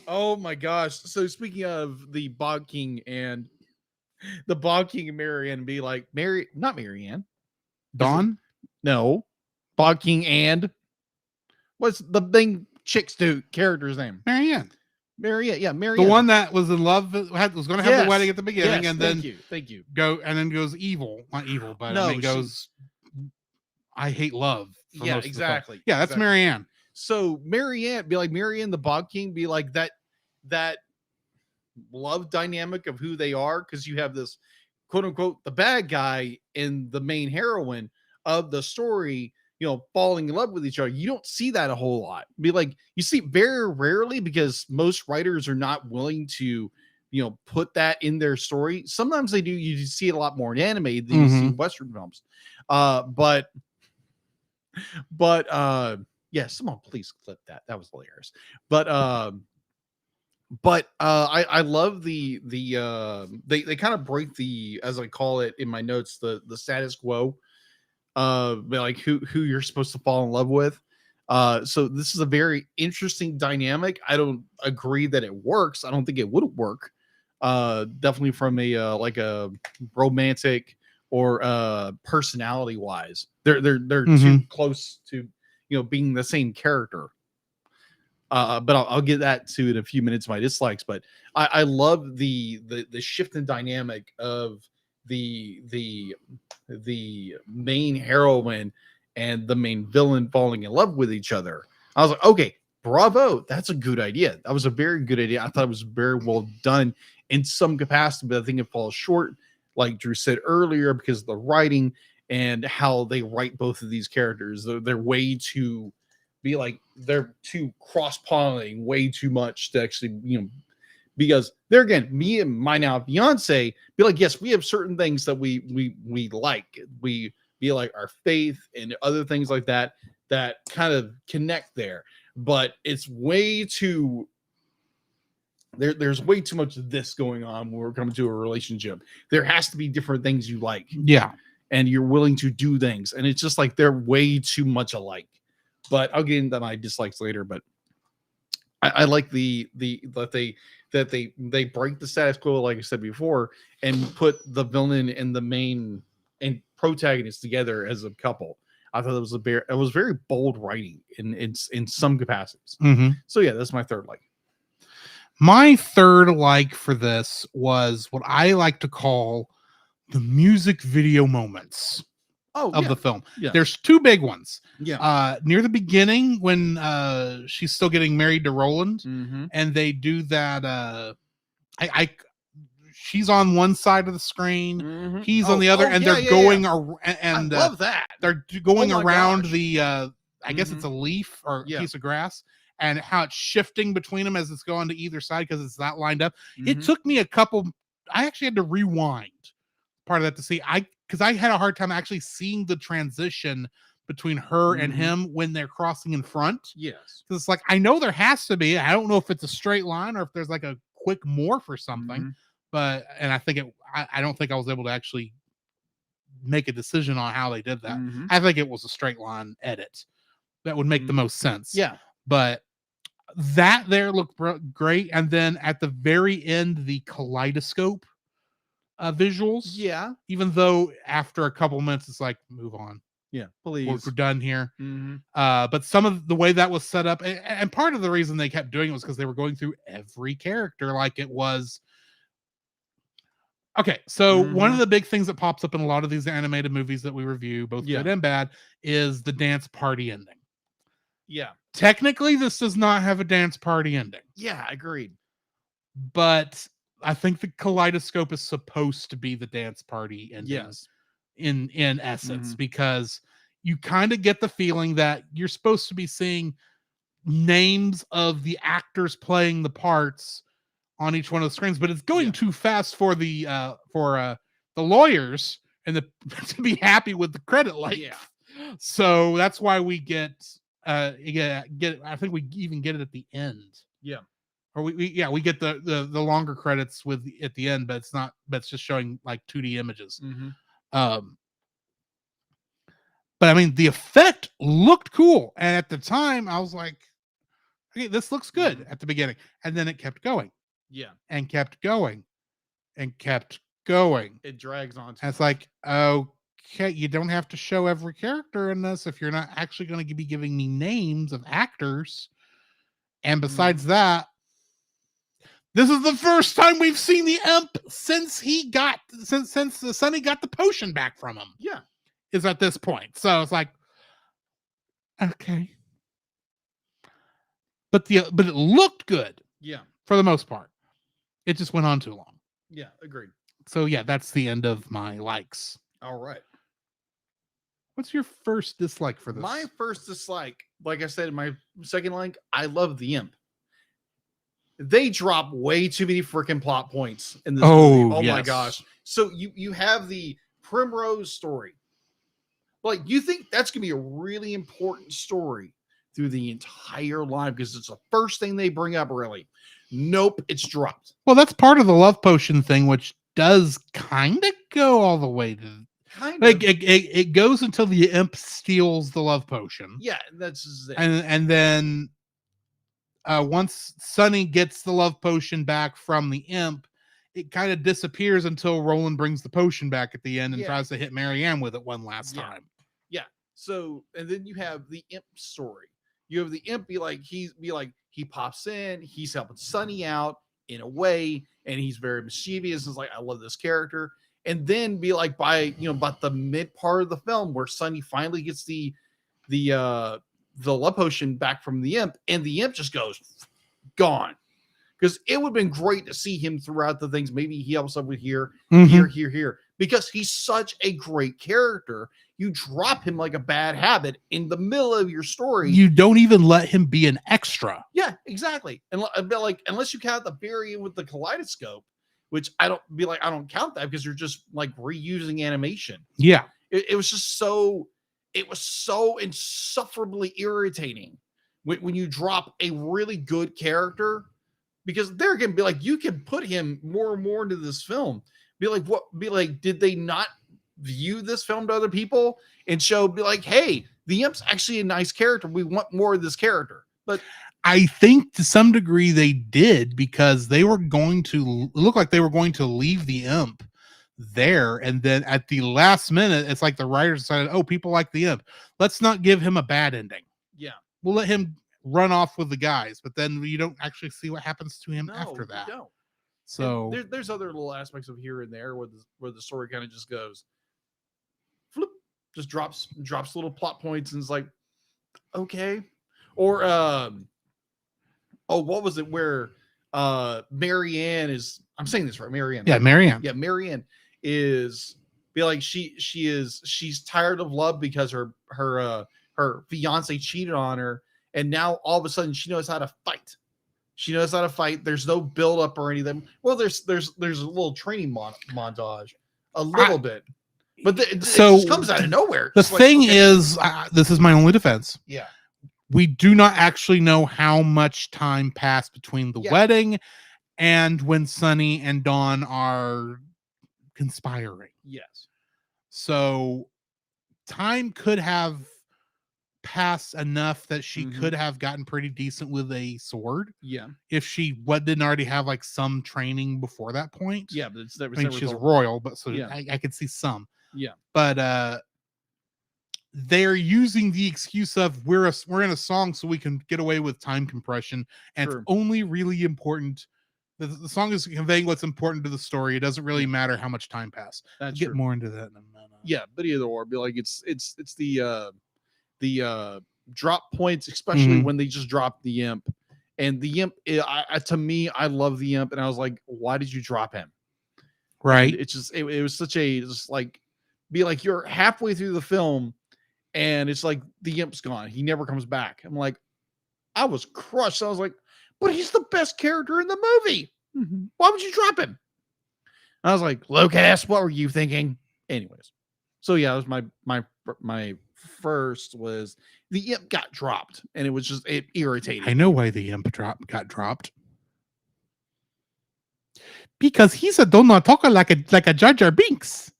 Oh my gosh. So speaking of the Bog King and Marianne, be like not Marianne. Dawn? No. Bog King and what's the thing chicks do character's name? Marianne. Yeah, Marianne. The one that was in love was going to have the wedding at the beginning, and then thank you. Goes evil, not evil, but no, goes. I hate love. Yeah, exactly. Yeah, that's exactly. Marianne. So Marianne, be like Marianne, the Bog King, be like that love dynamic of who they are, because you have this quote unquote the bad guy and the main heroine of the story, falling in love with each other. You don't see that a whole lot. Be like, you see very rarely, because most writers are not willing to, put that in their story. Sometimes they do. You see it a lot more in anime than you see in Western films. But yeah, someone please clip that. That was hilarious. But I love they kind of break the, as I call it in my notes, the status quo, like who you're supposed to fall in love with. So this is a very interesting dynamic. I don't agree that it works. I don't think it would work. Definitely from a like a romantic or personality wise, they're too close to being the same character. But I'll get that to in a few minutes, my dislikes. But I love the shift in dynamic of the main heroine and the main villain falling in love with each other. I was like, okay, bravo, that's a good idea. That was a very good idea. I thought it was very well done in some capacity, but I think it falls short, like Drew said earlier, because of the writing and how they write both of these characters. They're way too they're too cross-pollinating way too much to actually, because there again, me and my now fiance be like, yes, we have certain things that we like. We be like our faith and other things like that kind of connect there. But it's way too there's way too much of this going on when we're coming to a relationship. There has to be different things you like. Yeah. And you're willing to do things. And it's just like they're way too much alike. But I'll get into my dislikes later. But I like that they break the status quo, like I said before, and put the villain and the main and protagonist together as a couple. I thought it was very bold writing in some capacities. So yeah, that's my third like. My third like for this was what I like to call the music video moments of the film. Yeah. There's two big ones. Yeah. Near the beginning when she's still getting married to Roland, and they do that. She's on one side of the screen, he's on the other, and they're going and I love that. they're going around gosh. the I guess it's a leaf or a piece of grass, and how it's shifting between them as it's going to either side because it's not lined up. It took me I actually had to rewind part of that to see because I had a hard time actually seeing the transition between her and him when they're crossing in front. Yes. Because it's like, I know there has to be. I don't know if it's a straight line or if there's like a quick morph or something. But I don't think I was able to actually make a decision on how they did that. I think it was a straight line edit that would make the most sense. Yeah. But that there looked great. And then at the very end, the kaleidoscope visuals. Yeah. Even though after a couple minutes, it's like, move on. Yeah. Please. We're done here. But some of the way that was set up, and part of the reason they kept doing it was because they were going through every character like it was. Okay, so one of the big things that pops up in a lot of these animated movies that we review, both good and bad, is the dance party ending. Yeah. Technically, this does not have a dance party ending. Yeah, agreed. But I think the kaleidoscope is supposed to be the dance party ending. Yes. In essence, because you kind of get the feeling that you're supposed to be seeing names of the actors playing the parts on each one of the screens, but it's going too fast for the lawyers and to be happy with the credit length. Yeah. So that's why we get I think we even get it at the end. Yeah. Or we get the longer credits at the end, but it's just showing like 2D images. But I mean, the effect looked cool, and at the time, I was like, "Okay, this looks good." At the beginning, and then it kept going, and kept going, and kept going. It drags on. And it's like, okay, you don't have to show every character in this if you're not actually going to be giving me names of actors. And besides that, this is the first time we've seen the imp since Sonny got the potion back from him. Yeah. Is at this point. So it's like, okay. But it looked good. Yeah. For the most part. It just went on too long. Yeah, agreed. So yeah, that's the end of my likes. All right. What's your first dislike for this? My first dislike, like I said, my second like, I love the imp. They drop way too many freaking plot points in this movie. Oh my gosh. So you have the Primrose story. Like, you think that's going to be a really important story through the entire line because it's the first thing they bring up, really. Nope, it's dropped. Well, that's part of the love potion thing, which does kind of go all the way to... It goes until the imp steals the love potion. Yeah, that's it. And then once Sonny gets the love potion back from the imp, it kind of disappears until Roland brings the potion back at the end and tries to hit Marianne with it one last time. Yeah. So, and then you have the imp story. You have the imp he pops in, he's helping Sonny out in a way, and he's very mischievous. It's like, I love this character. And then be like by the mid part of the film where Sonny finally gets the love potion back from the imp, and the imp just goes gone. Because it would have been great to see him throughout the things. Maybe he helps up with here. Because he's such a great character. You drop him like a bad habit in the middle of your story. You don't even let him be an extra. Yeah, exactly. And like, unless you count the very end with the kaleidoscope, which I don't count that because you're just like reusing animation. Yeah. It was just so insufferably irritating when you drop a really good character. Because they're going to be like, you can put him more and more into this film. Be like, did they not view this film to other people and be like, hey, the imp's actually a nice character. We want more of this character. But I think to some degree they did, because they were going to look like they were going to leave the imp there. And then at the last minute, it's like the writers decided, oh, people like the imp. Let's not give him a bad ending. Yeah. We'll let him run off with the guys, but then you don't actually see what happens to him after that. You don't. So there's other little aspects of here and there where the story kind of just goes, flip, just drops little plot points, and it's like, okay. Or what was it where Marianne is, I'm saying this right, Marianne. yeah, right? Marianne. Yeah, Marianne is be like she's tired of love because her fiance cheated on her, and now all of a sudden she knows how to fight. She knows how to fight. There's no build up or anything. Well, there's a little training montage, a little bit, but it just comes out of nowhere. The thing is, this is my only defense. Yeah. We do not actually know how much time passed between the wedding and when Sunny and Dawn are conspiring. Yes. So time could have passed enough that she could have gotten pretty decent with a sword. Yeah. If she didn't already have like some training before that point. Yeah, but I mean, she's royal, but so yeah. I could see some. Yeah. But they're using the excuse of we're in a song so we can get away with time compression, and it's only really important. The song is conveying what's important to the story. It doesn't really matter how much time passed. That's Get more into that in a minute. Yeah, but either or, be like it's the drop points, especially when they just drop the imp, and the imp. To me, I love the imp, and I was like, why did you drop him? Right. And it's just it was such a just like be like you're halfway through the film, and it's like the imp's gone. He never comes back. I'm like, I was crushed. I was like, but he's the best character in the movie. Why would you drop him? I was like, Lucas, what were you thinking? Anyways, so yeah, it was my first was the imp got dropped, and it was just it irritated. I know why the imp got dropped. Because he's a donut talker like a Jar Jar Binks.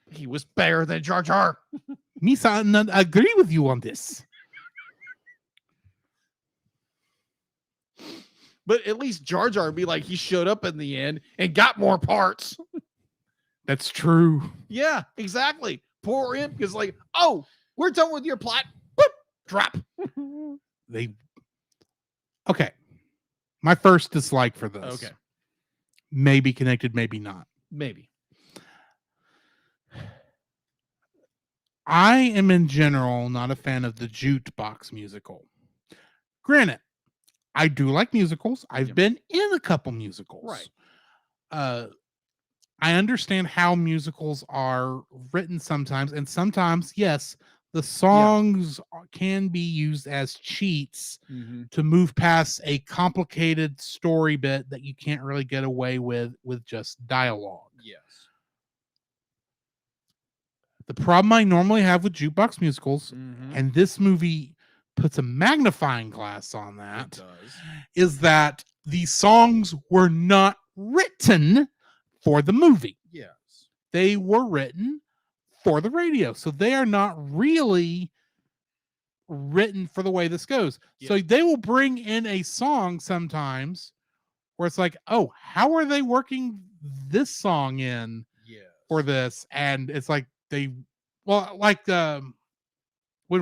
He was better than Jar Jar. Misa, I agree with you on this. But at least Jar Jar be like he showed up in the end and got more parts. That's true. Yeah, exactly. Poor imp is like, oh, we're done with your plot. Boop, drop. Okay. My first dislike for this. Okay. Maybe connected, maybe not. Maybe. I am in general not a fan of the jukebox musical. Granted, I do like musicals. I've been in a couple musicals. Right. I understand how musicals are written sometimes, and sometimes, yes, the songs can be used as cheats to move past a complicated story bit that you can't really get away with just dialogue. Yes. The problem I normally have with jukebox musicals, and this movie puts a magnifying glass on that, is that these songs were not written for the movie. Yes. They were written for the radio. So they are not really written for the way this goes. Yeah. So they will bring in a song sometimes where it's like, oh, how are they working this song in for this? And it's like when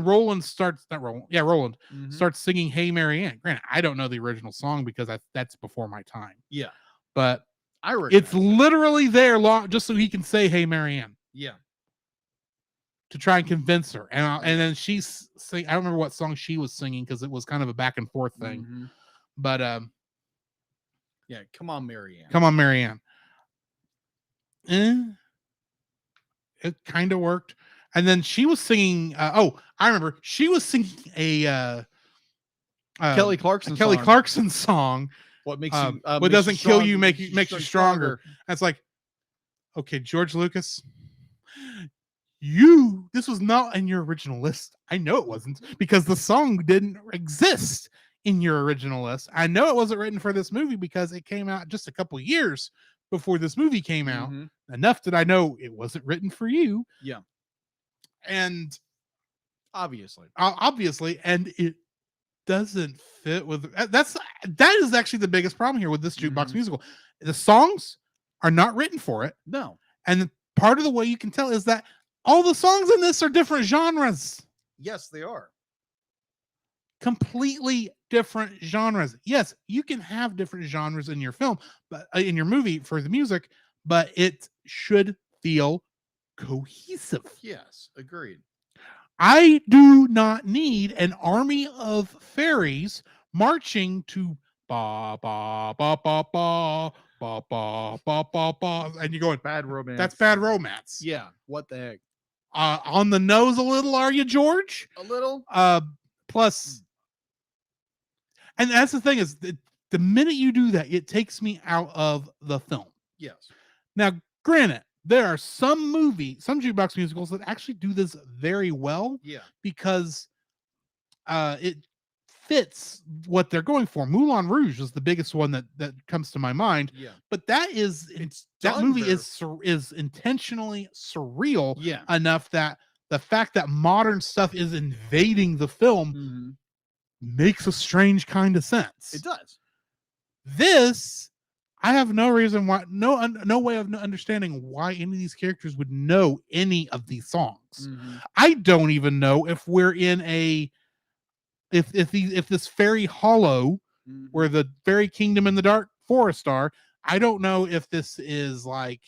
Roland starts, Roland starts singing Hey Marianne. Granted, I don't know the original song because that's before my time. Yeah. But it's literally there just so he can say Hey Marianne. Yeah. To try and convince her. And then she's singing, I don't remember what song she was singing because it was kind of a back and forth thing. But yeah, Come On Marianne. Come On Marianne. It kind of worked. And then she was singing I remember she was singing a Kelly Clarkson song. What makes you what doesn't kill you makes you stronger. That's like, okay, George Lucas, this was not in your original list. I know it wasn't because the song didn't exist in your original list. I know it wasn't written for this movie because it came out just a couple years before this movie came out. Enough that I know it wasn't written for you. Yeah. And obviously, and it doesn't fit with that is actually the biggest problem here with this jukebox musical. The songs are not written for it. No. And part of the way you can tell is that all the songs in this are different genres. Yes, they are. completely different genres. Yes, you can have different genres in your film, but in your movie for the music, but it should feel cohesive. Yes, agreed. I do not need an army of fairies marching to ba ba ba ba ba ba ba ba ba ba, and you're going, Bad romance. that's Bad Romance. Yeah. What the heck? On the nose a little, are you, George? A little. Plus, and that's the thing is, the minute you do that, it takes me out of the film. Yes. Now, granted, there are some jukebox musicals that actually do this very well. Yeah. Because it fits what they're going for. Moulin Rouge is the biggest one that comes to my mind. Yeah. But that movie very... is intentionally surreal yeah. enough that the fact that modern stuff is invading the film makes a strange kind of sense. It does. This, I have no reason why, no way of understanding why any of these characters would know any of these songs. I don't even know if we're in if this fairy hollow where the fairy kingdom in the dark forest are. I don't know if this is like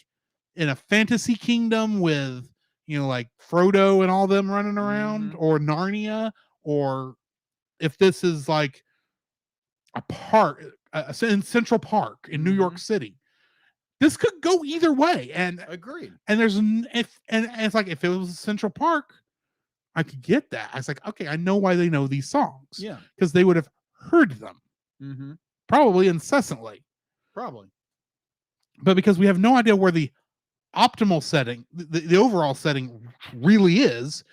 in a fantasy kingdom with, like Frodo and all them running around, or Narnia, or if this is like a park, in Central Park in New York City. This could go either way, and agreed. And there's and it's like, if it was Central Park, I could get that. I was like, okay, I know why they know these songs. Yeah, because they would have heard them, probably incessantly, probably. But because we have no idea where the optimal setting, the overall setting, really is,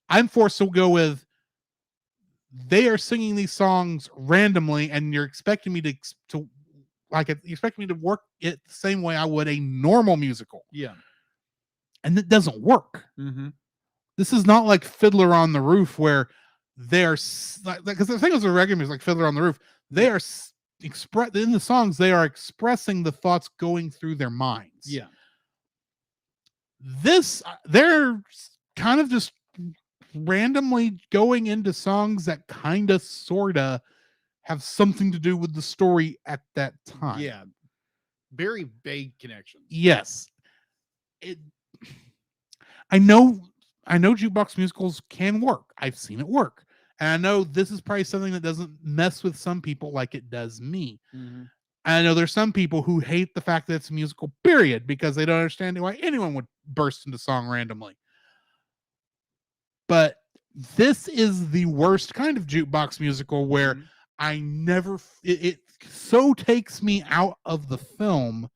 I'm forced to go with, they are singing these songs randomly, and you're expecting me to like it. You expect me to work it the same way I would a normal musical. Yeah, and it doesn't work. This is not like Fiddler on the Roof, where they're because the thing is, with regular music, like Fiddler on the Roof, they are in the songs, they are expressing the thoughts going through their minds. Yeah, this they're kind of just randomly going into songs that kind of sorta have something to do with the story at that time. Yeah, very vague connections. Yes, I know jukebox musicals can work. I've seen it work, and I know this is probably something that doesn't mess with some people like it does me. And I know there's some people who hate the fact that it's a musical, period, because they don't understand why anyone would burst into song randomly. But this is the worst kind of jukebox musical, where I never, it so takes me out of the film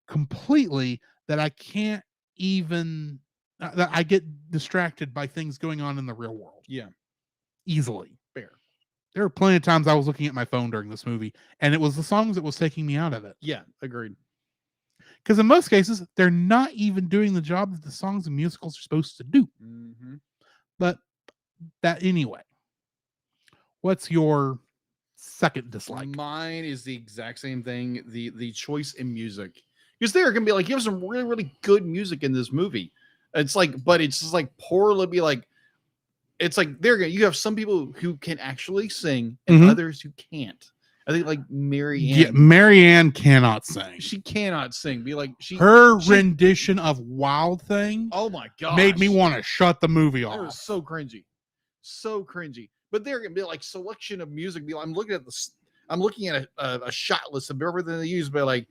completely that I can't even, that I get distracted by things going on in the real world. Yeah. Easily. Fair. There were plenty of times I was looking at my phone during this movie, and it was the songs that was taking me out of it. Yeah, agreed. Because in most cases, they're not even doing the job that the songs and musicals are supposed to do. But that anyway. What's your second dislike? Mine is the exact same thing. The choice in music, because they're gonna be like, you have some really, really good music in this movie. It's like, but it's just like poorly, be like, it's like you have some people who can actually sing and others who can't. I think like Marianne. Yeah, Marianne cannot sing. She cannot sing. Be like her rendition of Wild Thing. Oh my god, made me want to shut the movie off. It was so cringy, so cringy. But they're gonna be like selection of music. I'm looking at a shot list of everything they use. But like,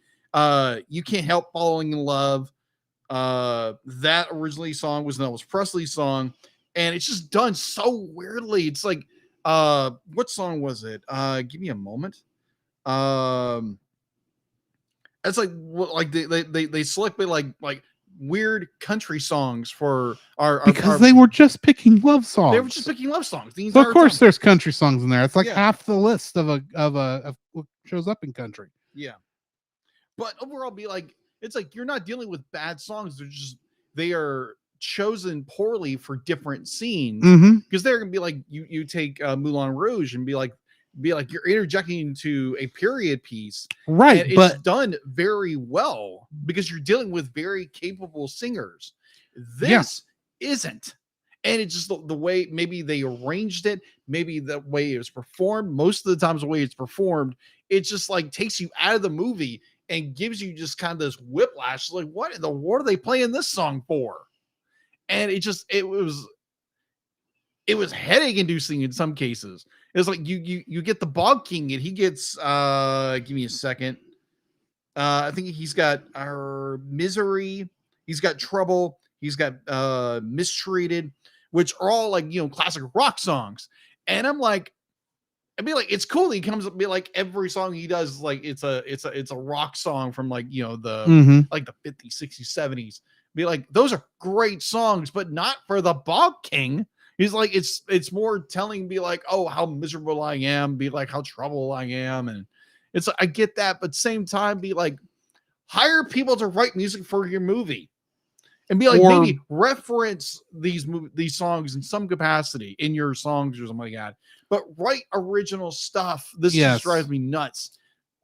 You Can't Help Falling in Love. That originally song was an Elvis Presley song, and it's just done so weirdly. It's like, what song was it? Give me a moment. It's like they select like weird country songs for our because they were just picking love songs. They were just picking love songs. So of course, there's country songs in there. It's like half the list of what shows up in country. Yeah, but overall, be like, it's like you're not dealing with bad songs. They are chosen poorly for different scenes, because they're gonna be like, you take Moulin Rouge and be like you're interjecting into a period piece, right? And it's done very well because you're dealing with very capable singers. This isn't. And it's just the way maybe they arranged it, maybe the way it was performed. Most of the times, the way it's performed, it just like takes you out of the movie and gives you just kind of this whiplash. Like, what in the world are they playing this song for? And it was headache inducing in some cases. It was like you get the Bog King and he gets give me a second. I think he's got our Misery, he's got Trouble, he's got Mistreated, which are all like, classic rock songs. And I'm like, I'd be like, it's cool. He comes up, be like, every song he does, like it's a rock song from like, the like the 50s, 60s, 70s. Be like, those are great songs, but not for the Bog King. He's like, it's more telling, be like, oh, how miserable I am, be like how troubled I am. And it's, I get that, but same time, be like, hire people to write music for your movie. And be like, maybe reference these songs in some capacity in your songs or something like that. But write original stuff. This just drives me nuts.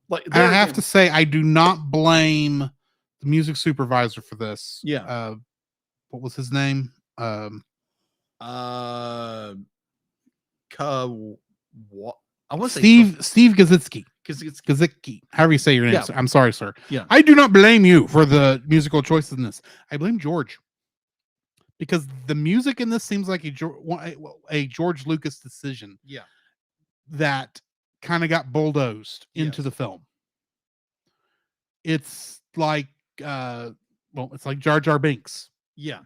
Like, I have to say, I do not blame the music supervisor for this. Yeah. What was his name? I want to say Steve Gazitsky. Gazitsky. However you say your name. Yeah. Sir. I'm sorry, sir. Yeah. I do not blame you for the musical choices in this. I blame George. Because the music in this seems like a George Lucas decision. Yeah. That kind of got bulldozed into the film. It's like it's like Jar Jar Binks. Yeah.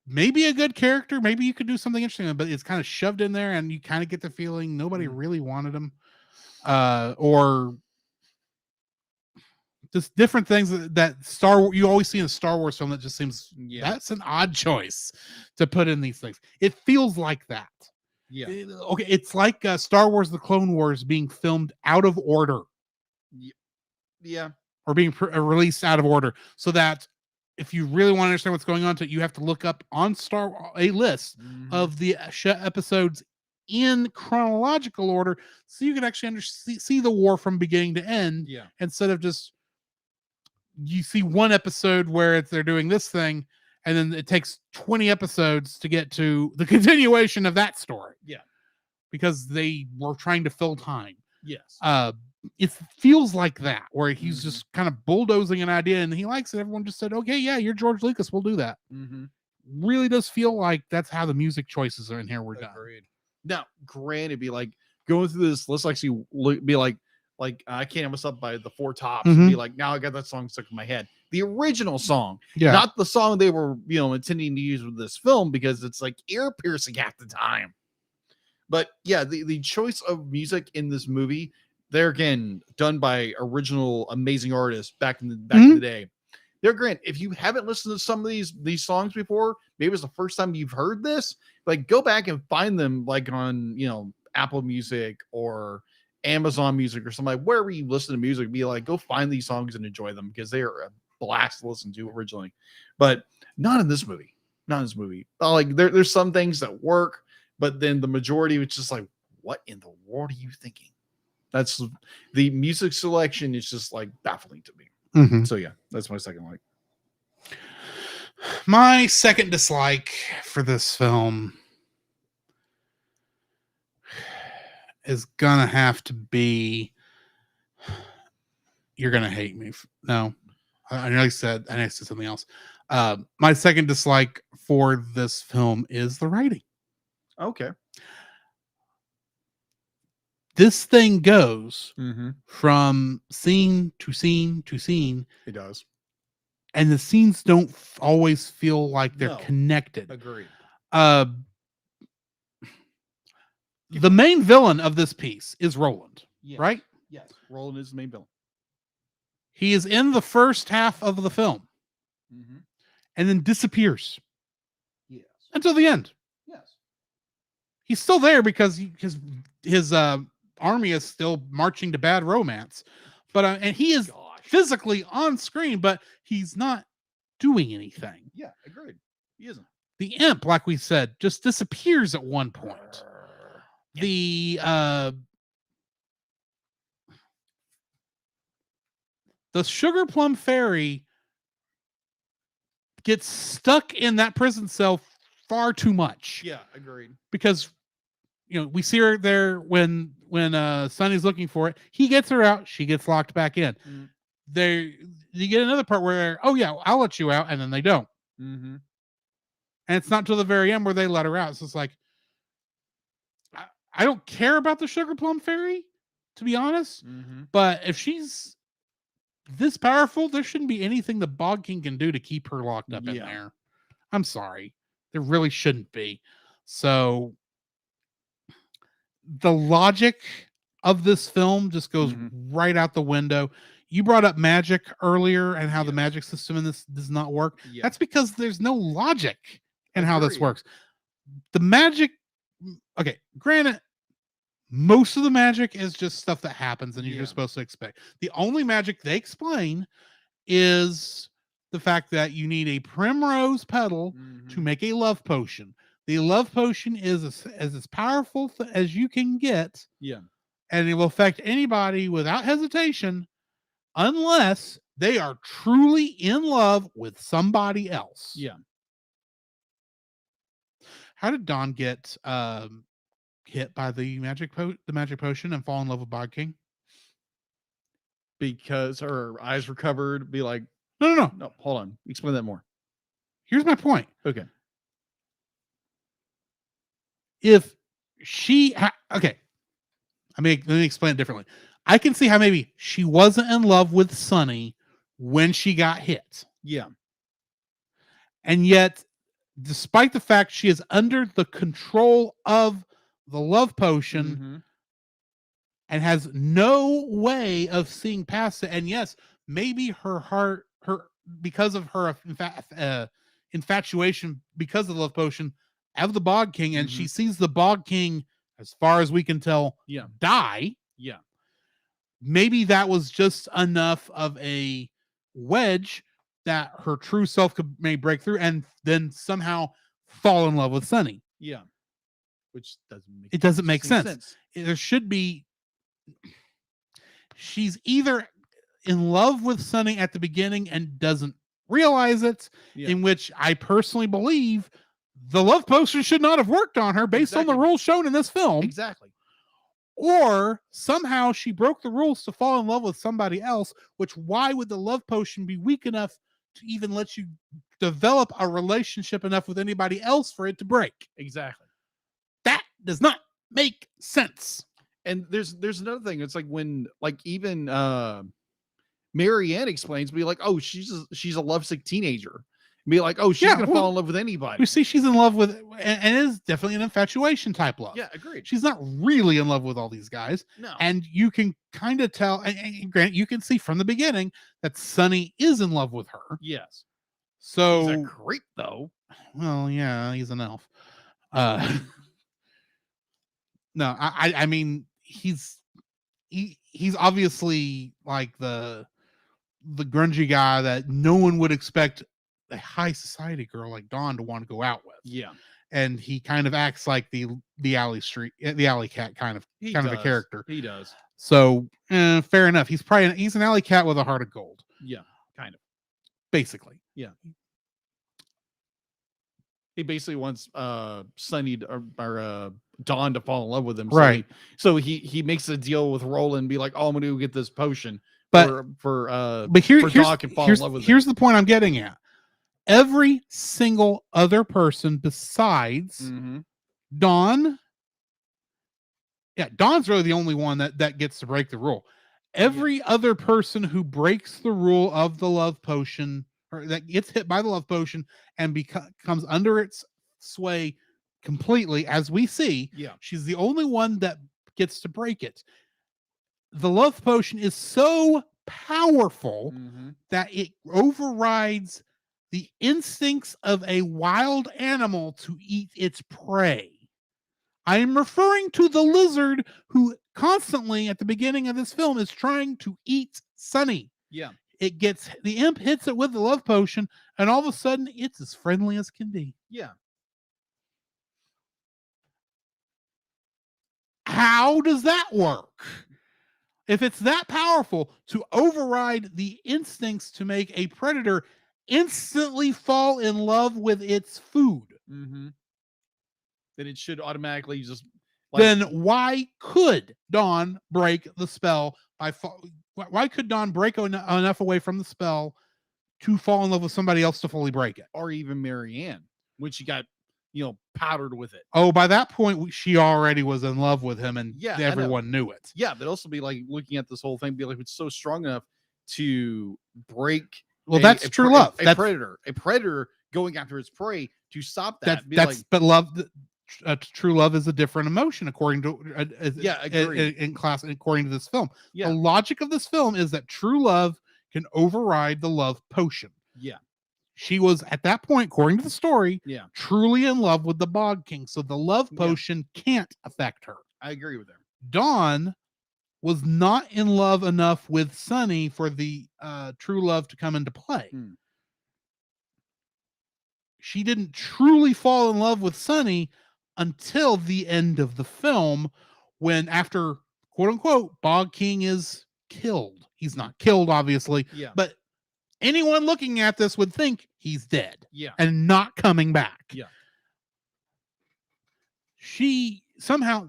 Maybe a good character, maybe you could do something interesting, but it's kind of shoved in there and you kind of get the feeling nobody really wanted him. Or just different things that you always see in a Star Wars film that just seems that's an odd choice to put in these things. It feels like that. Yeah. Okay, it's like Star Wars: The Clone Wars being filmed out of order. Yeah. Or being released out of order, so that if you really want to understand what's going on, you have to look up on a list of the episodes in chronological order, so you can actually see the war from beginning to end. Yeah. Instead of just you see one episode where they're doing this thing, and then it takes 20 episodes to get to the continuation of that story. Yeah. Because they were trying to fill time. Yes. It feels like that, where he's just kind of bulldozing an idea and he likes it. Everyone just said, okay, yeah, you're George Lucas. We'll do that. Really does feel like that's how the music choices are in here were done. Now, granted, be like going through this, let's actually be like I can't almost up by the Four Tops and be like, now I got that song stuck in my head. The original song, not the song they were, intending to use with this film, because it's like ear piercing half the time. But yeah, the choice of music in this movie, they're again done by original amazing artists back in the day. They're great. If you haven't listened to some of these songs before, maybe it's the first time you've heard this, like go back and find them like on, Apple Music or Amazon Music or something, like wherever you listen to music, be like, go find these songs and enjoy them, because they are a blast to listen to originally, but not in this movie. Like there's some things that work, but then the majority, it's just like, what in the world are you thinking? That's the music selection is just like baffling to me. So yeah, that's my second like. My second dislike for this film is gonna have to be, you're gonna hate me. No, I nearly said something else. My second dislike for this film is the writing. Okay. This thing goes from scene to scene to scene. It does. And the scenes don't always feel like they're connected. Agreed. The main villain of this piece is Roland, right? Yes. Roland is the main villain. He is in the first half of the film and then disappears. Yes. Until the end. Yes. He's still there because his army is still marching to Bad Romance, but and he is physically on screen, but he's not doing anything. Yeah, agreed. He isn't. The imp, like we said, just disappears at one point. The Sugar Plum Fairy gets stuck in that prison cell far too much. Yeah, agreed. Because we see her there when Sunny's looking for it. He gets her out. She gets locked back in. You get another part where, oh yeah, I'll let you out, and then they don't. And it's not till the very end where they let her out. So it's like, I don't care about the Sugar Plum Fairy, to be honest. But if she's this powerful, there shouldn't be anything the Bog King can do to keep her locked up in there. I'm sorry. There really shouldn't be. So the logic of this film just goes right out the window. You brought up magic earlier and how the magic system in this does not work. That's because there's no logic in how this works. The magic, okay, granted, most of the magic is just stuff that happens and you're just supposed to expect. The only magic they explain is the fact that you need a primrose petal to make a love potion. The love potion is as powerful as you can get. Yeah. And it will affect anybody without hesitation unless they are truly in love with somebody else. Yeah. How did Dawn get hit by the magic potion and fall in love with Bog King? Because her eyes were covered. Be like, no. Hold on. Explain that more. Here's my point. Okay. If she okay, let me explain it differently. I can see how maybe she wasn't in love with Sunny when she got hit. Yeah. And yet, despite the fact she is under the control of the love potion and has no way of seeing past it, and yes, maybe her heart, because of her infatuation, because of the love potion, of the Bog King, and she sees the Bog King, as far as we can tell, die. Yeah. Maybe that was just enough of a wedge that her true self may break through and then somehow fall in love with Sunny. Yeah. Which doesn't make sense. There should be. She's either in love with Sunny at the beginning and doesn't realize it, in which I personally believe the love potion should not have worked on her based on the rules shown in this film. Exactly. Or somehow she broke the rules to fall in love with somebody else, which why would the love potion be weak enough to even let you develop a relationship enough with anybody else for it to break? Exactly. That does not make sense. And there's another thing. It's like when even Marianne explains, be like, oh, she's a lovesick teenager. Be like, oh, she's gonna fall in love with anybody. We see she's in love with, and it is definitely an infatuation type love. Yeah, agreed. She's not really in love with all these guys. No. And you can kind of tell, and Grant, you can see from the beginning that Sunny is in love with her. Yes. So he's a creep, though. Well, yeah, he's an elf. No, I mean he's obviously like the grungy guy that no one would expect a high society girl like Dawn to want to go out with. Yeah. And he kind of acts like the alley cat kind of a character. He does. So fair enough. He's an alley cat with a heart of gold. Yeah, kind of. Basically. Yeah. He basically wants Sunny or Dawn to fall in love with him. Right. So he makes a deal with Roland and be like, oh, I'm gonna go get this potion. But here's the point I'm getting at. Every single other person besides Dawn, Dawn's really the only one that gets to break the rule. Every other person who breaks the rule of the love potion, or that gets hit by the love potion and comes under its sway completely, as we see, she's the only one that gets to break it. The love potion is so powerful that it overrides the instincts of a wild animal to eat its prey. I am referring to the lizard who constantly at the beginning of this film is trying to eat Sunny. Yeah. The imp hits it with the love potion, and all of a sudden it's as friendly as can be. Yeah. How does that work? If it's that powerful to override the instincts to make a predator instantly fall in love with its food. then it should automatically just. Then why could Dawn break the spell why could Dawn break enough away from the spell to fall in love with somebody else to fully break it? Or even Marianne, when she got, powdered with it. Oh, by that point, she already was in love with him, and everyone knew it. Yeah, but also be like looking at this whole thing, be like, it's so strong enough to break. Well, that's true love. A predator going after its prey to stop that. But love. True love is a different emotion according to in class according to this film. The logic of this film is that true love can override the love potion. She was at that point, according to the story, truly in love with the Bog King, so the love potion can't affect her. I agree with her. Dawn was not in love enough with Sunny for the true love to come into play. She didn't truly fall in love with Sunny until the end of the film, when after quote unquote Bog King is killed. He's not killed, obviously, but anyone looking at this would think he's dead and not coming back. She somehow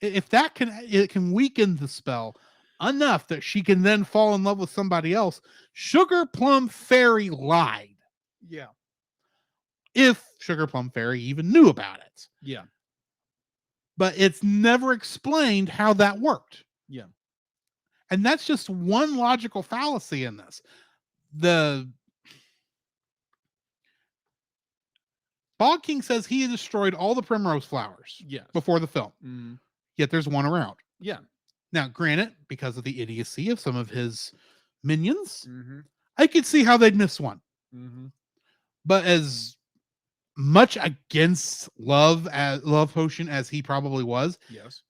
it can weaken the spell enough that she can then fall in love with somebody else. Sugar Plum Fairy lied. If Sugar Plum Fairy even knew about it. But it's never explained how that worked. And that's just one logical fallacy in this. The Bog King says he destroyed all the primrose flowers before the film. Yet there's one around. Now, granted, because of the idiocy of some of his minions, I could see how they'd miss one. But as much against love potion as he probably was,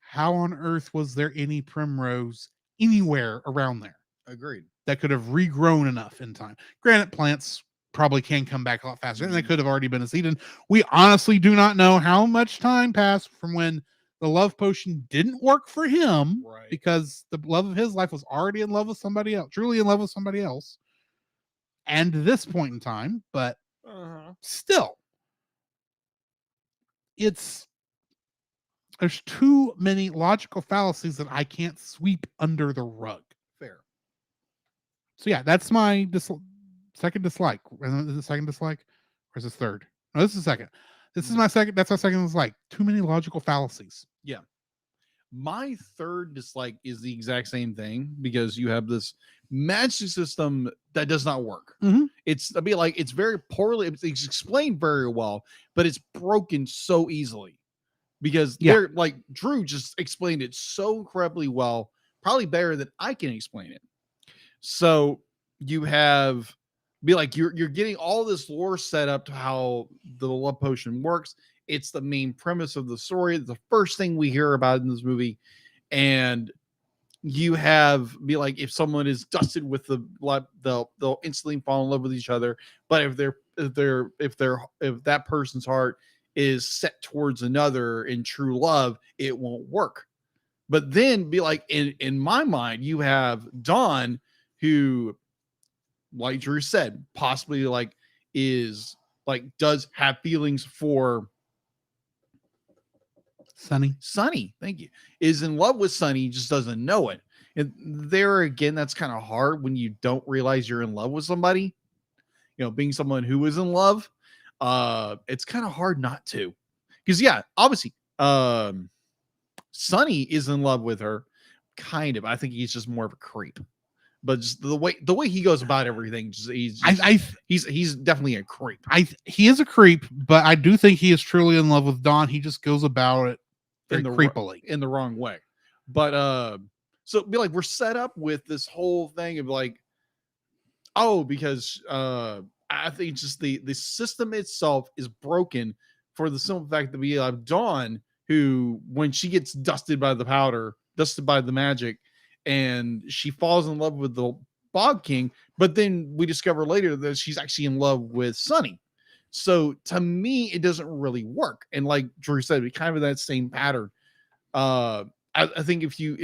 how on earth was there any primrose anywhere around there? Agreed. That could have regrown enough in time. Granted, plants probably can come back a lot faster, and they could have already been a seed. And we honestly do not know how much time passed from when the love potion didn't work for him, because the love of his life was already in love with somebody else, truly in love with somebody else, and this point in time. But still, there's too many logical fallacies that I can't sweep under the rug. Fair. So yeah, that's my second dislike. Is it second dislike? Or is this third? No, this is second. This is my second. That's my second dislike. Too many logical fallacies. My third dislike is the exact same thing, because you have this magic system that does not work. It's very poorly, it's explained very well, but it's broken so easily, because they're like, Drew just explained it so incredibly well, probably better than I can explain it. So you have you're getting all this lore set up to how the love potion works. It's the main premise of the story, the first thing we hear about in this movie. And you have if someone is dusted with the blood, they'll instantly fall in love with each other. But if that person's heart is set towards another in true love, it won't work. But then in my mind, you have Dawn, who, like Drew said, possibly does have feelings for Sunny, thank you, is in love with Sunny, just doesn't know it. And there again, that's kind of hard when you don't realize you're in love with somebody. Being someone who is in love, it's kind of hard not to. Because obviously, Sunny is in love with her, kind of. I think he's just more of a creep. But just the way he goes about everything, he's definitely a creep. He is a creep, but I do think he is truly in love with Dawn. He just goes about it very creepily, in the wrong way. But so we're set up with this whole thing of because I think just the system itself is broken, for the simple fact that we have Dawn, who, when she gets dusted by the magic, and she falls in love with the Bog King, but then we discover later that she's actually in love with Sunny. So to me, it doesn't really work. And like Drew said, we kind of that same pattern. I think if you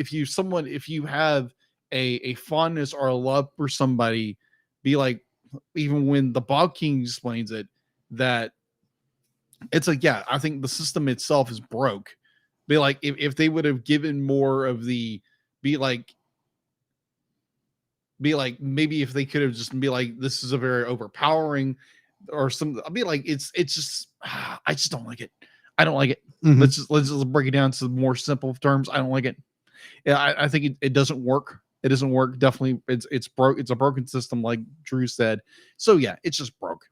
have a fondness or a love for somebody, even when the Bog King explains it, that it's like, yeah, I think the system itself is broke. Be like, if they would have given more of the, be like, maybe if they could have just be like, this is a very overpowering or some, I'll be like, it's just, I just don't like it. I don't like it. Mhm. Let's just break it down to more simple terms. I don't like it. Yeah, I think it doesn't work. It doesn't work. Definitely, it's broke. It's a broken system, like Drew said. So yeah, it's just broke.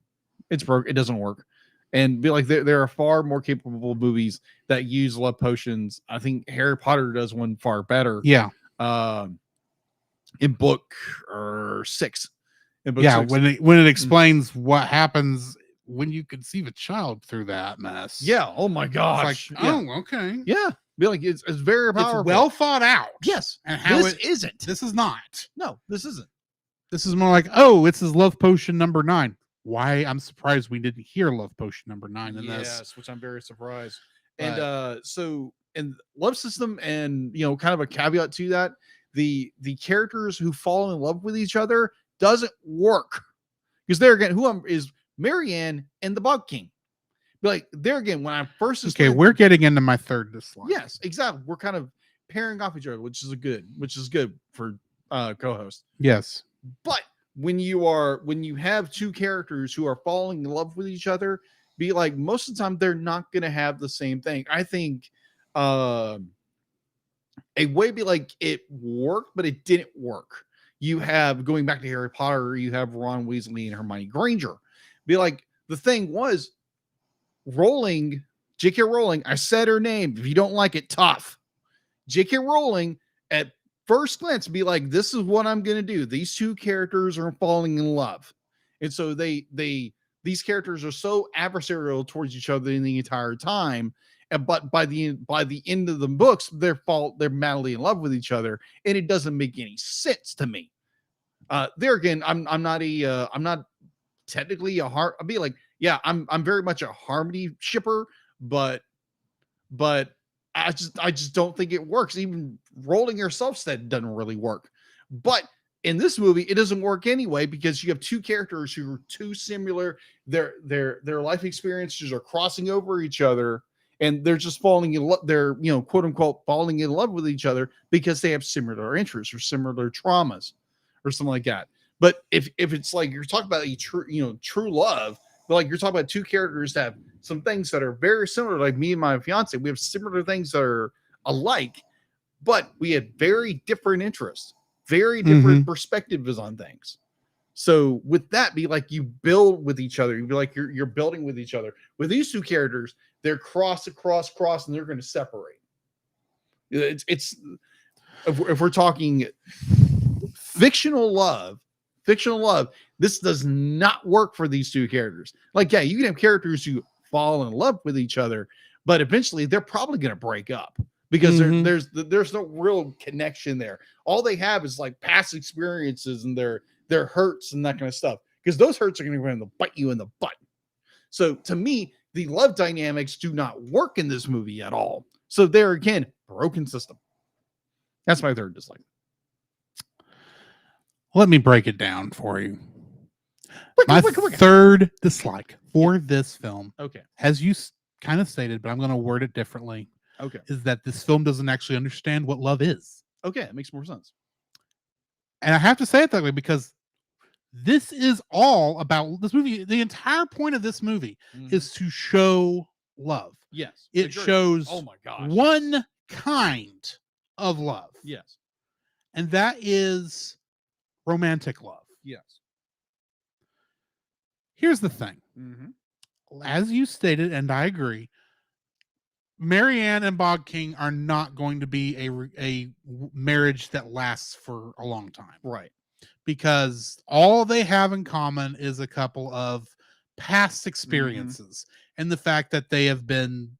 It's broke. It doesn't work. And be like, there are far more capable movies that use love potions. I think Harry Potter does one far better. Yeah. In book or 6. In book Yeah, 6. when it explains what happens when you conceive a child through that mess. Yeah. Oh my gosh. It's like, oh, okay. Yeah. Be like, it's very powerful. It's well thought out. Yes. And how this isn't. This is not. No, this isn't. This is more like, oh, it's his love potion number 9. Why? I'm surprised we didn't hear love potion number 9 in this. Yes, which I'm very surprised. And so in love system, and kind of a caveat to that, the characters who fall in love with each other doesn't work. Because there again, is Marianne and the Bog King. But like there again, when I first we're getting into my third dislike. Yes, exactly. We're kind of pairing off each other, which is good for co-host. Yes. But when you have two characters who are falling in love with each other, be like, most of the time they're not gonna have the same thing. I think a way be like it worked, but it didn't work. You have, going back to Harry Potter, you have Ron Weasley and Hermione Granger. Be like, the thing was, J.K. Rowling, I said her name. If you don't like it, tough. J.K. Rowling, at first glance, be like, this is what I'm going to do. These two characters are falling in love. And so these characters are so adversarial towards each other in the entire time. But by the end of the books, they're madly in love with each other, and it doesn't make any sense to me. There again, I'm not technically a heart. I'll be like, yeah, I'm very much a harmony shipper, but I just don't think it works. Even Rowling herself said it doesn't really work. But in this movie, it doesn't work anyway, because you have two characters who are too similar. Their life experiences are crossing over each other, and they're just falling in love. They're, quote unquote, falling in love with each other because they have similar interests or similar traumas or something like that. But if it's like you're talking about a true love, but like you're talking about two characters that have some things that are very similar, like me and my fiance, we have similar things that are alike, but we had very different interests, very different perspectives on things. So with that, be like, you build with each other. You'd be like, you're building with each other. With these two characters, they're cross, and they're going to separate. It's if we're talking fictional love, this does not work for these two characters. Like, yeah, you can have characters who fall in love with each other, but eventually they're probably going to break up because there's no real connection there. All they have is like past experiences and their hurts and that kind of stuff, because those hurts are going to bite you in the butt. So to me, the love dynamics do not work in this movie at all. So there again, broken system. That's my third dislike. Let me break it down for you. My third dislike for this film, okay, as you kind of stated, but I'm going to word it differently. Okay, is that this film doesn't actually understand what love is. Okay, it makes more sense. And I have to say it that way because this is all about this movie. The entire point of this movie is to show love. Yes, it shows. Oh my gosh, one kind of love. Yes, and that is romantic love. Yes. Here's the thing. As you stated, and I agree, Marianne and Bog King are not going to be a marriage that lasts for a long time. Right. Because all they have in common is a couple of past experiences and the fact that they have been,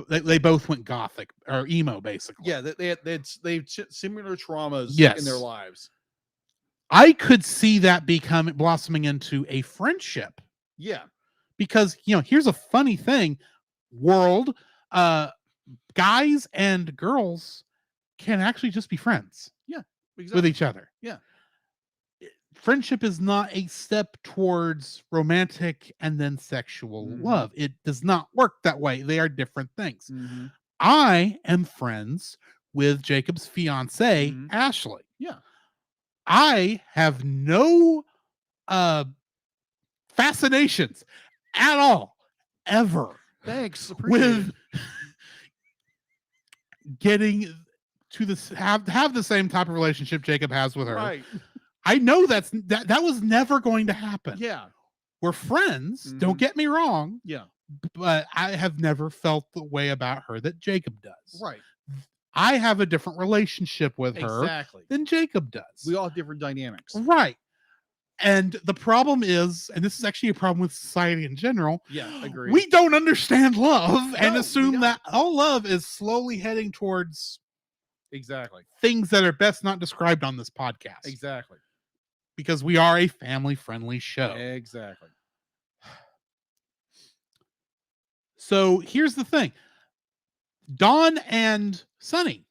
they both went gothic or emo, basically. Yeah, they had similar traumas in their lives. I could see that blossoming into a friendship. Yeah. Because, here's a funny thing. World, guys and girls can actually just be friends. Yeah, exactly. With each other. Yeah. friendship is not a step towards romantic and then sexual love. It does not work that way. They are different things. I am friends with Jacob's fiance, Ashley. Yeah. I have no fascinations at all, ever. Thanks. Appreciate With getting to this have the same type of relationship Jacob has with her. Right. I know that was never going to happen. Yeah. We're friends, don't get me wrong. Yeah. But I have never felt the way about her that Jacob does. Right. I have a different relationship with her than Jacob does. We all have different dynamics. Right. And the problem is, and this is actually a problem with society in general. Yeah, agree. We don't understand love and assume that all love is slowly heading towards things that are best not described on this podcast. Exactly. Because we are a family-friendly show. Exactly. So here's the thing. Dawn and Sunny,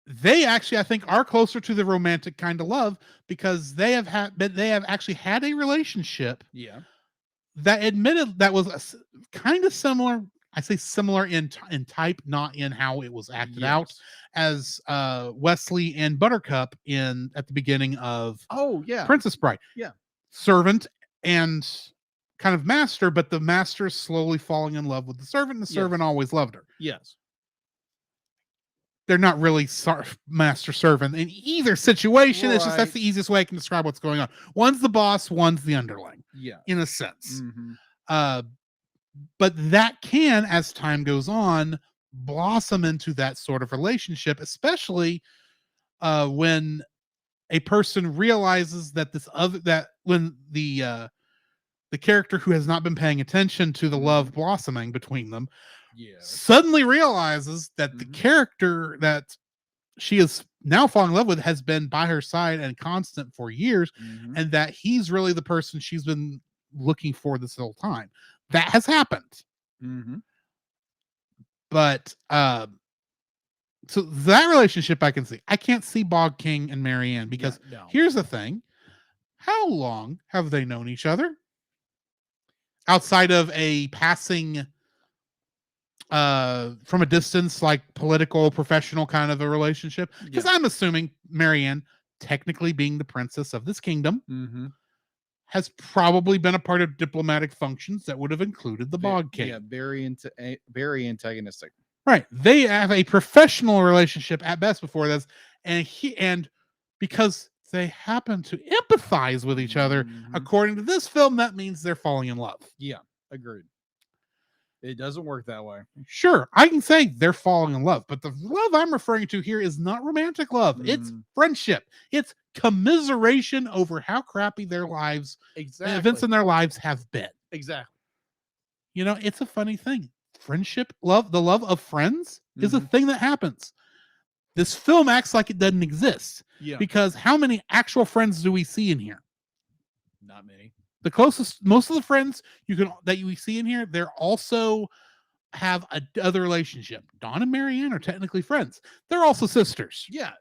they actually, I think, are closer to the romantic kind of love because they have actually had a relationship. Yeah. That was kind of similar. I say similar in type, not in how it was acted out, as Wesley and Buttercup at the beginning of Princess Bride. Yeah. Servant and kind of master, but the master slowly falling in love with the servant, and the servant always loved her. Yes. They're not really master servant in either situation. It's just that's the easiest way I can describe what's going on. One's the boss, one's the underling. Yeah. In a sense. But that can, as time goes on, blossom into that sort of relationship, especially when a person realizes that when the character who has not been paying attention to the love blossoming between them suddenly realizes that the character that she is now falling in love with has been by her side and constant for years, and that he's really the person she's been looking for this whole time. That has happened. But so that relationship I can see. I can't see Bog King and Marianne because here's the thing. How long have they known each other? Outside of a passing from a distance, like political, professional kind of a relationship. Because I'm assuming Marianne, technically being the princess of this kingdom, has probably been a part of diplomatic functions that would have included the Bog King. Yeah, very antagonistic. Right. They have a professional relationship at best before this, and because they happen to empathize with each other, according to this film, that means they're falling in love. Yeah, agreed. It doesn't work that way. Sure, I can say they're falling in love, but the love I'm referring to here is not romantic love. It's friendship. It's commiseration over how crappy their lives, events in their lives have been. Exactly. You know, it's a funny thing. Friendship, love, the love of friends is a thing that happens. This film acts like it doesn't exist. Yeah. Because how many actual friends do we see in here? Not many. The closest, most of the friends that you see in here, they're also have other relationship. Dawn and Marianne are technically friends. They're also sisters. Yeah,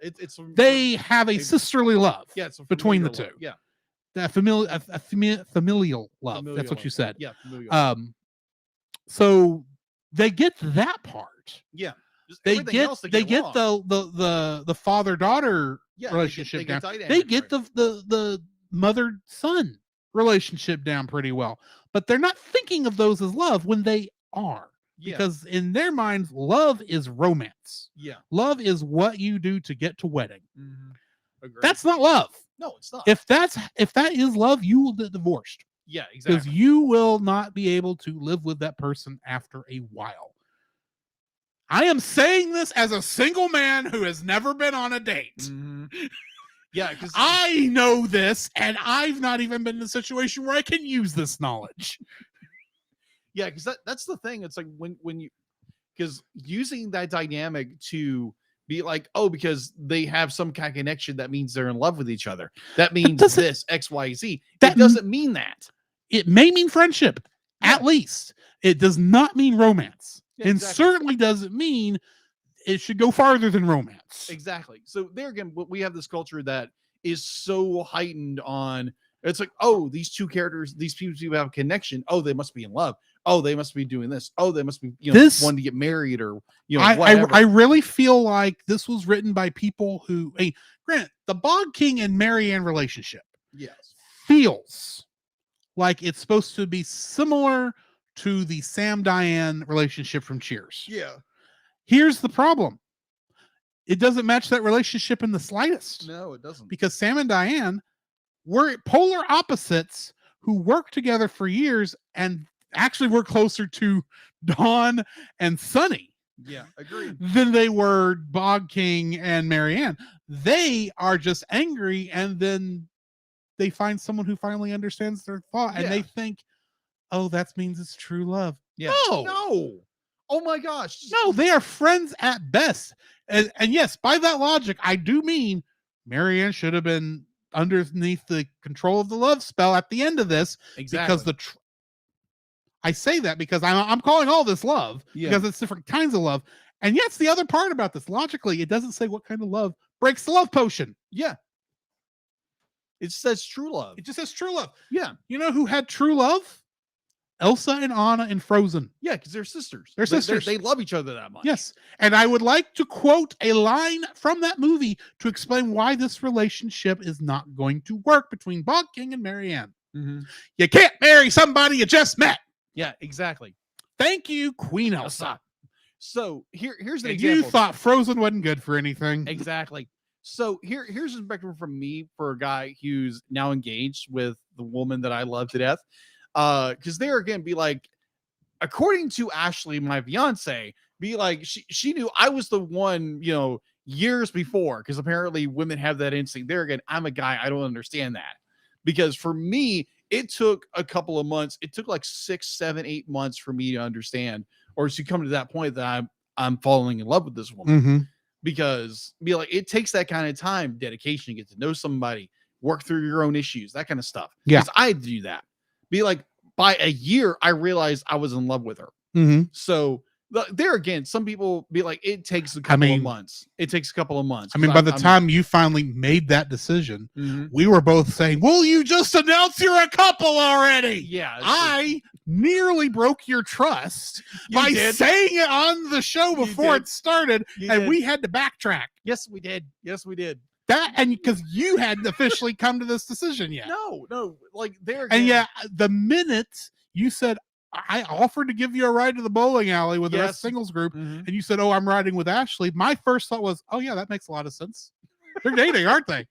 they have a sisterly love. Yeah, it's between the two. Love. Yeah, that familial love. That's what you said. Yeah, familial. So they get that part. Yeah, they get the father-daughter relationship down. They get the mother-son relationship down pretty well, but they're not thinking of those as love when they are. Because in their minds, love is romance. Yeah, love is what you do to get to wedding. Agreed. That's not love. No, it's not. If that is love, you will get divorced. Yeah, exactly. Because you will not be able to live with that person after a while. I am saying this as a single man who has never been on a date. Yeah, because I know this, and I've not even been in a situation where I can use this knowledge. Yeah, because that's the thing. It's like when you, because using that dynamic to be like, oh, because they have some kind of connection, that means they're in love with each other. That means this X, Y, Z. That doesn't mean that. It may mean friendship, at least. It does not mean romance, and certainly doesn't mean it should go farther than romance. Exactly. So there again, we have this culture that is so heightened on. It's like, oh, these two characters, these people have a connection. Oh, they must be in love. Oh, they must be doing this. Oh, they must be, wanting to get married or, whatever. I really feel like this was written by people who, Grant, the Bog King and Marianne relationship, feels like it's supposed to be similar to the Sam Diane relationship from Cheers. Yeah. Here's the problem. It doesn't match that relationship in the slightest. No, it doesn't. Because Sam and Diane were polar opposites who worked together for years and actually were closer to Dawn and Sunny. Yeah, agreed. Than they were Bog King and Marianne. They are just angry, and then they find someone who finally understands their thought, and they think, oh, that means it's true love. Yeah. No. Oh my gosh. No, they are friends at best. And yes, by that logic, I do mean Marianne should have been underneath the control of the love spell at the end of this. Exactly. Because I say that because I'm calling all this love because it's different kinds of love. And yes, the other part about this, logically, it doesn't say what kind of love breaks the love potion. Yeah. It says true love. It just says true love. Yeah. You know who had true love? Elsa and Anna in Frozen. Yeah, because they're sisters. They're sisters. They love each other that much. Yes. And I would like to quote a line from that movie to explain why this relationship is not going to work between Bog King and Marianne. Mm-hmm. You can't marry somebody you just met. Yeah, exactly. Thank you, Queen Elsa. So here's an and example. You thought Frozen wasn't good for anything. Exactly. So here's a spectrum from me for a guy who's now engaged with the woman that I love to death. Because there again, be like, according to Ashley, my fiance, be like, she knew I was the one, years before, because apparently women have that instinct. There again, I'm a guy, I don't understand that. Because for me, it took a couple of months. It took like 6, 7, 8 months for me to understand or to come to that point that I'm falling in love with this woman. Mm-hmm. Because be like, it takes that kind of time, dedication, to get to know somebody, work through your own issues, that kind of stuff. Yeah. Because I had to do that. Be like, by a year, I realized I was in love with her. Mm-hmm. So there again, some people be like, it takes a couple of months. It takes a couple of months. I mean, by the time you finally made that decision, we were both saying, will you just announce you're a couple already? Yeah. I nearly broke your trust by saying it on the show before it started, and we had to backtrack. Yes, we did. Yes, we did. That, and because you hadn't officially come to this decision yet. No, like there again. And yeah, the minute you said, I offered to give you a ride to the bowling alley with the rest singles group, and you said, oh, I'm riding with Ashley, my first thought was, oh yeah, that makes a lot of sense. They're dating, aren't they?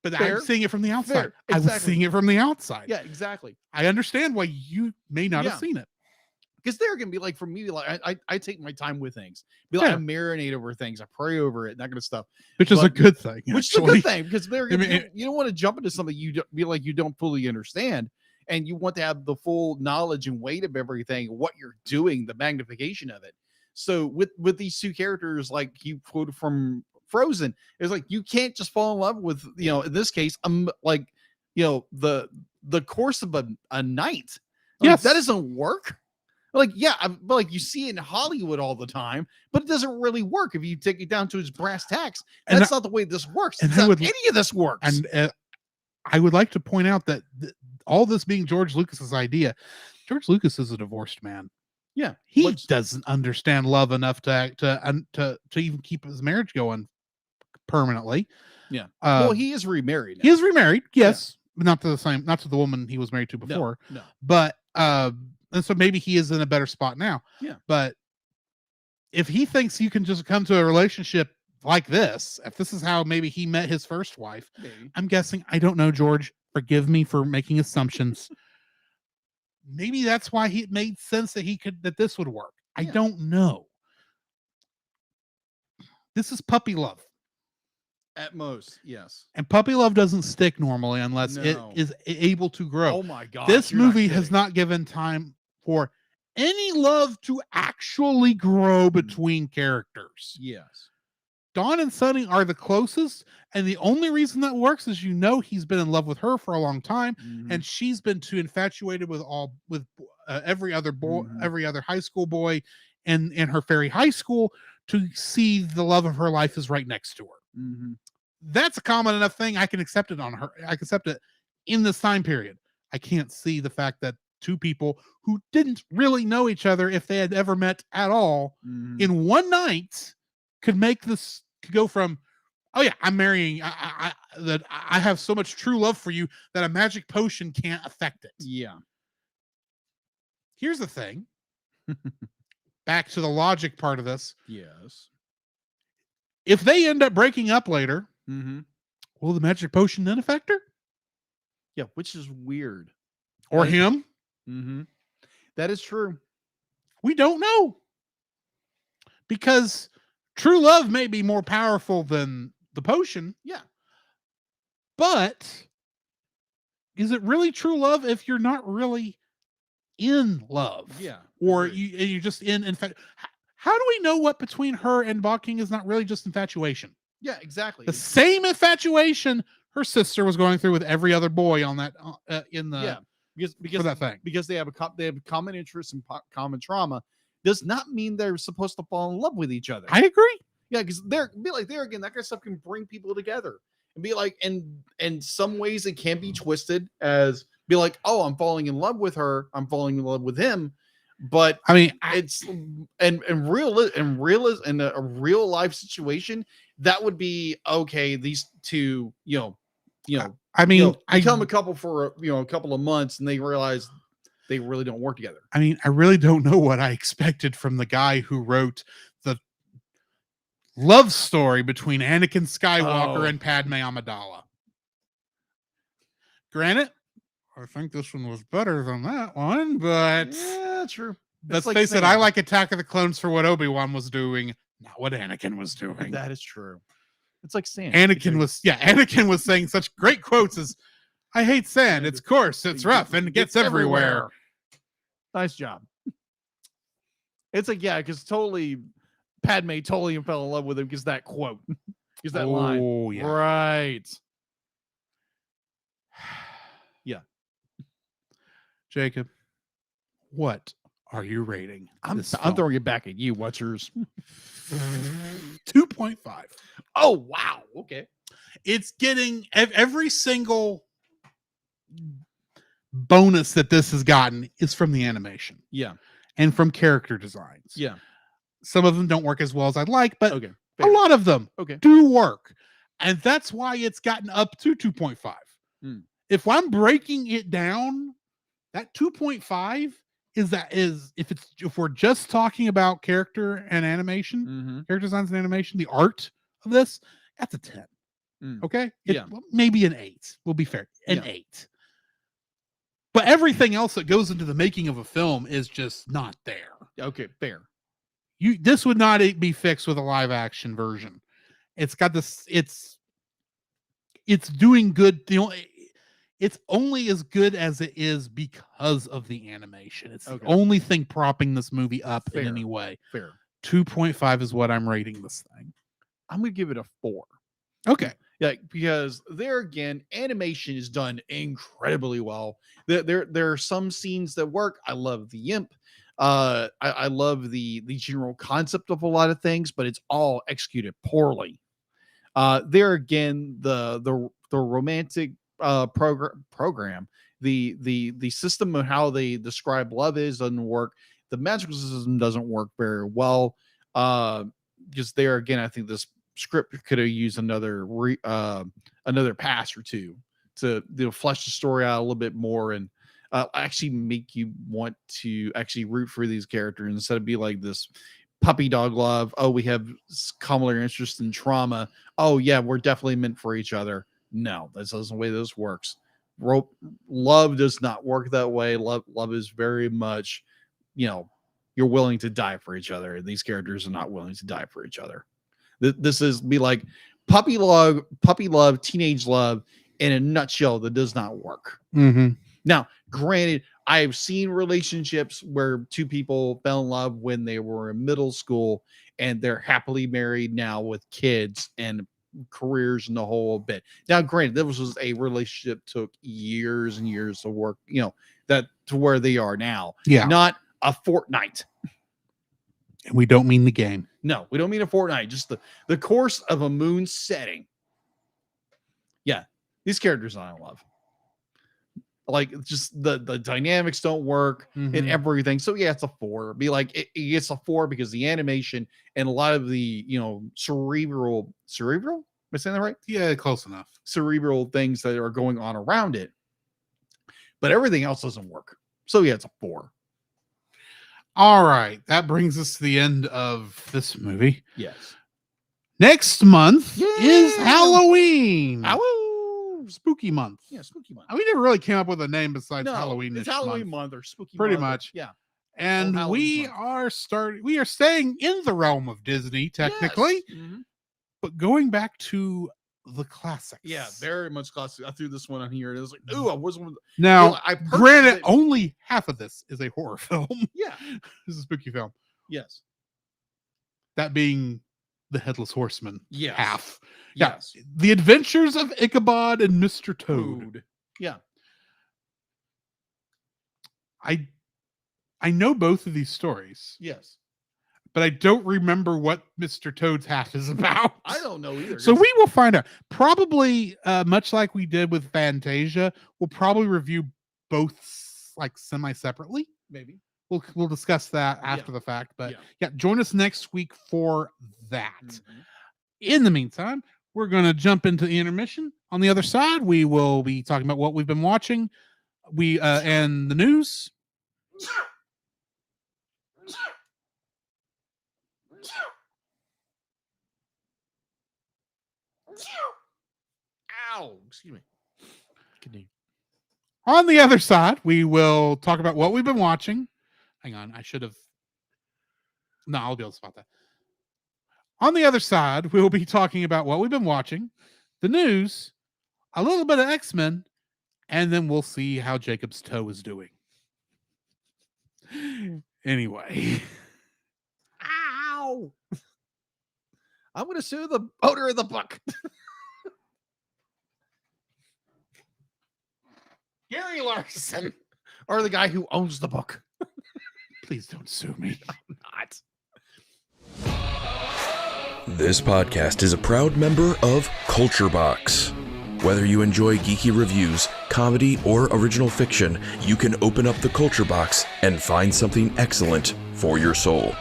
But I'm seeing it from the outside. Exactly. I was seeing it from the outside. Yeah, exactly. I understand why you may not have seen it. Because they're gonna be like, for me, like I take my time with things. Be like, I marinate over things, I pray over it, and that kind of stuff. Which is a good thing. Which is a good thing, because they're gonna you don't want to jump into something you feel like you don't fully understand, and you want to have the full knowledge and weight of everything, what you're doing, the magnification of it. So with these two characters, like you quoted from Frozen, it's like you can't just fall in love with, in this case, the course of a night. Like, that doesn't work. Like, but like you see it in Hollywood all the time, but it doesn't really work if you take it down to its brass tacks. That's not the way this works. It's not any of this works. And I would like to point out that all this being George Lucas's idea, George Lucas is a divorced man. Yeah, he doesn't understand love enough to even keep his marriage going permanently. Yeah. Well, he is remarried now. He is remarried, yes. Yeah. Not to the woman he was married to before. No. But and so maybe he is in a better spot now. Yeah. But if he thinks you can just come to a relationship like this, if this is how maybe he met his first wife, I'm guessing, I don't know, George, forgive me for making assumptions. Maybe that's why it made sense that this would work. I don't know. This is puppy love. At most, yes. And puppy love doesn't stick normally unless it is able to grow. Oh my God. This movie has not given time for any love to actually grow between characters. Yes. Dawn and Sunny are the closest, and the only reason that works is he's been in love with her for a long time, and she's been too infatuated with every other boy, every other high school boy in her fairy high school to see the love of her life is right next to her. That's a common enough thing. I can accept it on her. I can accept it in this time period. I can't see the fact that two people who didn't really know each other, if they had ever met at all, in one night could go from, oh yeah, I'm marrying. I have so much true love for you that a magic potion can't affect it. Yeah. Here's the thing. Back to the logic part of this. Yes. If they end up breaking up later, will the magic potion then affect her? Yeah, which is weird. Or him? That is true. We don't know. Because true love may be more powerful than the potion. Yeah. But is it really true love if you're not really in love? Yeah. Or you're just in fact. How do we know what between her and Bocking is not really just infatuation? Yeah, exactly. The same infatuation her sister was going through with every other boy on that because that thing. Because they have a common interest and common trauma does not mean they're supposed to fall in love with each other. I agree. Yeah, because there again, that kind of stuff can bring people together and be like, and in some ways it can be twisted as be like, oh, I'm falling in love with her, I'm falling in love with him. But I mean, it's in a real life situation, that would be okay. These two, I mean, I become a couple for a couple of months, and they realize they really don't work together. I mean, I really don't know what I expected from the guy who wrote the love story between Anakin Skywalker and Padme Amidala. Granted, I think this one was better than that one, but yeah, true. Let's face it, I like Attack of the Clones for what Obi-Wan was doing, not what Anakin was doing. That is true. It's like sand. Anakin was saying such great quotes as, I hate sand, it's coarse, it's rough, and it gets everywhere. Nice job. It's like, yeah, because Padme totally fell in love with him because that quote. Because that line. Oh, yeah. Right. Yeah. Jacob, what are you rating? I'm throwing it back at you. What's yours? 2.5. Oh, wow. Okay. It's getting every single bonus that this has gotten is from the animation. Yeah. And from character designs. Yeah. Some of them don't work as well as I'd like, but okay. A lot of them do work. And that's why it's gotten up to 2.5. If I'm breaking it down, that 2.5 if we're just talking about character and animation, character designs and animation, the art of this, that's a 10. Okay? Maybe an 8. We'll be fair. An 8. But everything else that goes into the making of a film is just not there. Okay, fair. This would not be fixed with a live action version. It's got this, it's doing good. It's only as good as it is because of the animation. It's the only thing propping this movie up in any way. Fair. 2.5 is what I'm rating this thing. I'm going to give it a 4. Okay. Yeah, because there again, animation is done incredibly well. There are some scenes that work. I love the imp. I love the general concept of a lot of things, but it's all executed poorly. There again, the romantic program, the system of how they describe love doesn't work. The magical system doesn't work very well. Just there again, I think this script could have used another pass or two to flesh the story out a little bit more and actually make you want to actually root for these characters instead of be like this puppy dog love. Oh, we have common interest in trauma. Oh yeah, we're definitely meant for each other. No, that's not the way this works. Love does not work that way. Love is very much, you're willing to die for each other. And these characters are not willing to die for each other. This is be like puppy love, teenage love in a nutshell that does not work. Now, granted, I've seen relationships where two people fell in love when they were in middle school and they're happily married now with kids and careers and the whole bit. Now, granted, this was a relationship took years and years to work, that to where they are now. Yeah. Not a fortnight. And we don't mean the game. No, we don't mean a fortnight. Just the course of a moon setting. Yeah, these characters I don't love. Like, just the dynamics don't work and everything. So yeah, it's a 4. Be like it gets a 4 because the animation and a lot of the cerebral. Am I saying that right? Yeah, close enough. Cerebral things that are going on around it, but everything else doesn't work. So yeah, it's a 4. All right, that brings us to the end of this movie. Yes. Next month is Halloween. Spooky month. Yeah, spooky month. We never really came up with a name besides Halloween. It's Halloween month or spooky pretty month. much. Yeah. And we are staying in the realm of Disney, technically, but going back to the classics. Yeah, very much classic. I threw this one on here and it was like, ooh, I wasn't. Now, granted, only half of this is a horror film. Yeah. This is a spooky film. Yes. That being the Headless Horseman. Yes. Half. Yes. Yeah. The Adventures of Ichabod and Mr. Toad. Yeah. I know both of these stories. Yes. But I don't remember what Mr. Toad's half is about. I don't know either. So we will find out. Probably, much like we did with Fantasia, we'll probably review both like semi-separately. Maybe. We'll discuss that after the fact. But yeah, join us next week for that. In the meantime, we're going to jump into the intermission. On the other side, we will be talking about what we've been watching. And the news. Ow! Excuse me. Continue. On the other side, we will talk about what we've been watching. Hang on, I should have. No, I'll be able to spot that. On the other side, we'll be talking about what we've been watching, the news, a little bit of X-Men, and then we'll see how Jacob's toe is doing. Anyway. Ow! I'm going to sue the owner of the book. Gary Larson. Or the guy who owns the book. Please don't sue me. I'm not. This podcast is a proud member of Culture Box. Whether you enjoy geeky reviews, comedy, or original fiction, you can open up the Culture Box and find something excellent for your soul.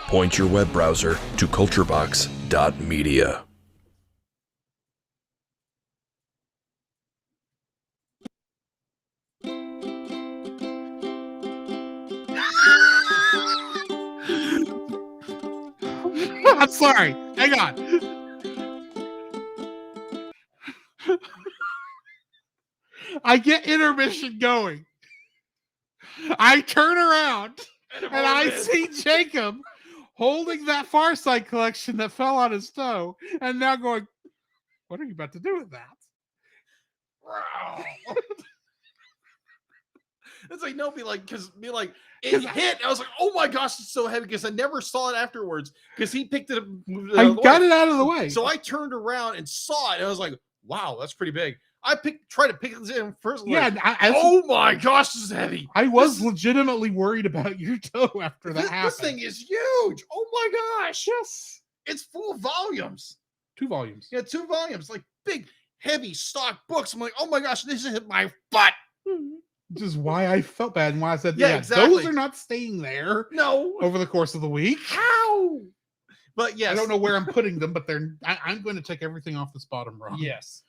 Point your web browser to culturebox.media. I'm sorry. Hang on. I get intermission going. I turn around and I see Jacob holding that Far Side collection that fell on his toe and now going, what are you about to do with that? It's like, no, be like, it hit. I was like, oh my gosh, it's so heavy because I never saw it afterwards because he picked it up. I got it out of the way. So I turned around and saw it. And I was like, wow, that's pretty big. I tried to pick it in first. Yeah. Like, oh my gosh, this is heavy. I was legitimately worried about your toe after that happened. This thing is huge. Oh my gosh. Yes. It's full of volumes. 2 volumes. Yeah, 2 volumes. Like big, heavy stock books. I'm like, oh my gosh, this hit my butt. Which is why I felt bad and why I said, yeah, exactly. Those are not staying there. No. Over the course of the week. How? But yes. I don't know where I'm putting them, but I'm going to take everything off this bottom rung. Yes.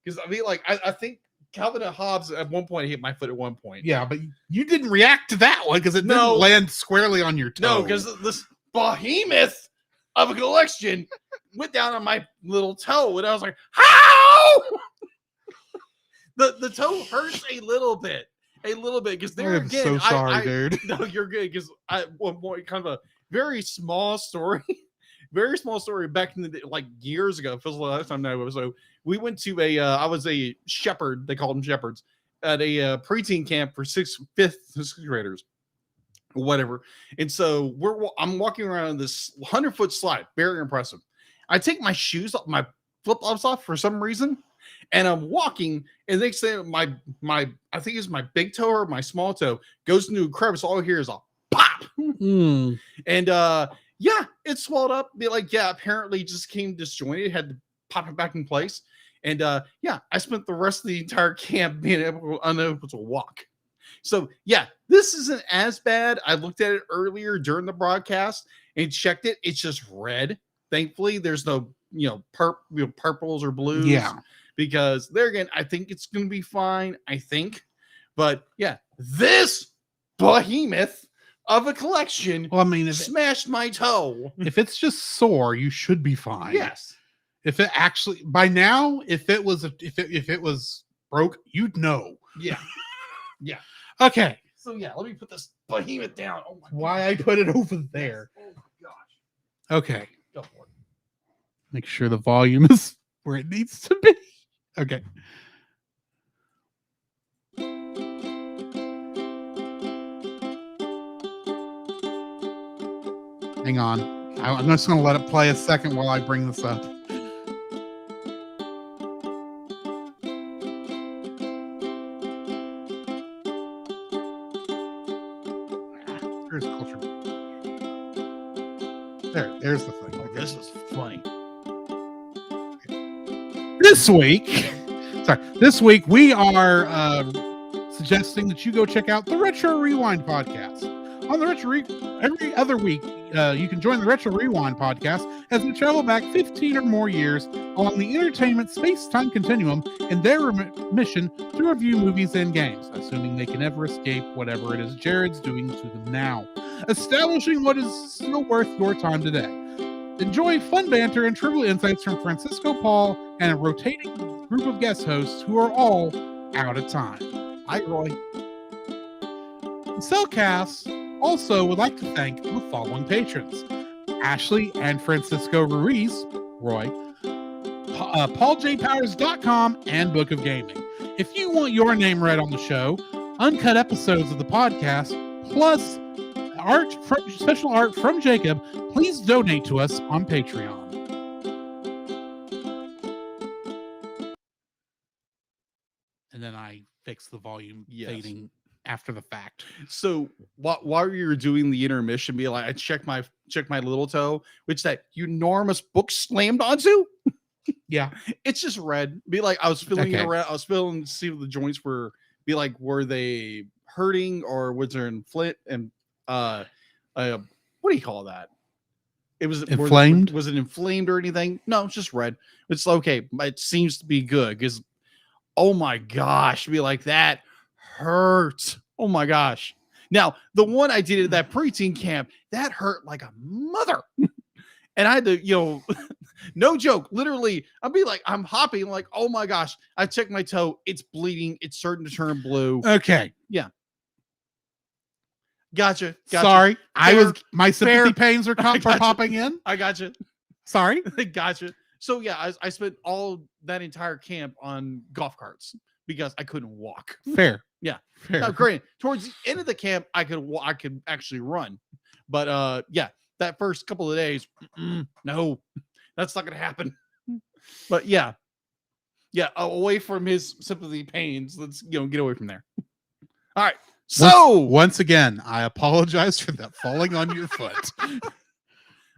Because I mean, like, I think Calvin and Hobbes at one point hit my foot at one point. Yeah, but you didn't react to that one because it didn't land squarely on your toe. No, because this behemoth of a collection went down on my little toe, and I was like, how? The toe hurts a little bit, because there I'm again, so sorry, dude. No, you're good, because at one point, kind of a very small story. Very small story back in the day, like years ago. It feels like last time now. So we went to I was a shepherd. They called them shepherds at a preteen camp for 5th to 6th graders, whatever. And so I'm walking around this 100-foot slide, very impressive. I take my shoes off, my flip flops off for some reason, and I'm walking, and they say my I think it's my big toe or my small toe goes into a crevice. All I hear is a pop. And yeah, it swelled up. Be like, yeah, apparently just came disjointed, had to pop it back in place. And yeah, I spent the rest of the entire camp being unable to walk. So yeah, this isn't as bad. I looked at it earlier during the broadcast and checked it. It's just red. Thankfully, there's no purples or blues. Yeah. Because there again, I think it's going to be fine. I think, but yeah, this behemoth of a collection. Well, I mean, smashed my toe. If it's just sore, you should be fine. Yes. If it actually by now, if it was broke, you'd know. Yeah. Yeah. Okay. So yeah, let me put this behemoth down. Oh my Why I put it over there? Oh my gosh. Okay. Go for it. Make sure the volume is where it needs to be. Okay. Hang on. I'm just going to let it play a second while I bring this up. Here's culture. There's the thing. Oh, this is funny. This week we are suggesting that you go check out the Retro Rewind podcast. On the every other week, you can join the Retro Rewind podcast as we travel back 15 or more years along the entertainment space-time continuum in their mission to review movies and games, assuming they can ever escape whatever it is Jared's doing to them now, establishing what is still worth your time today. Enjoy fun banter and trivial insights from Francisco, Paul, and a rotating group of guest hosts who are all out of time. Hi, Roy. Cel Cast also would like to thank the following patrons: Ashley and Francisco Ruiz, Roy, PaulJPowers.com, and Book of Gaming. If you want your name read on the show, uncut episodes of the podcast, plus special art from Jacob, please donate to us on Patreon. And then I fix the volume fading after the fact. So while you were doing the intermission, be like, I checked my little toe, which that enormous book slammed onto. Yeah, it's just red. Be like, I was feeling it around. I was feeling to see if the joints were. Be like, were they hurting or was there what do you call that? It was inflamed. Was it inflamed or anything? No, it's just red. It's okay. It seems to be good because, oh my gosh, be like that hurt. Oh my gosh. Now the one I did at that preteen camp that hurt like a mother, and I had to, no joke. Literally, I'd be like, I'm hopping, like, oh my gosh. I checked my toe. It's bleeding. It's starting to turn blue. Okay. Yeah. Gotcha. Sorry. My sympathy pains are popping in. I gotcha. Sorry. Gotcha. So yeah, I spent all that entire camp on golf carts because I couldn't walk. Fair. Yeah. Fair. Now, great. Towards the end of the camp, I could actually run. But yeah, that first couple of days, no, that's not gonna happen. But yeah, away from his sympathy pains. Let's get away from there. All right. So once again, I apologize for that falling on your foot.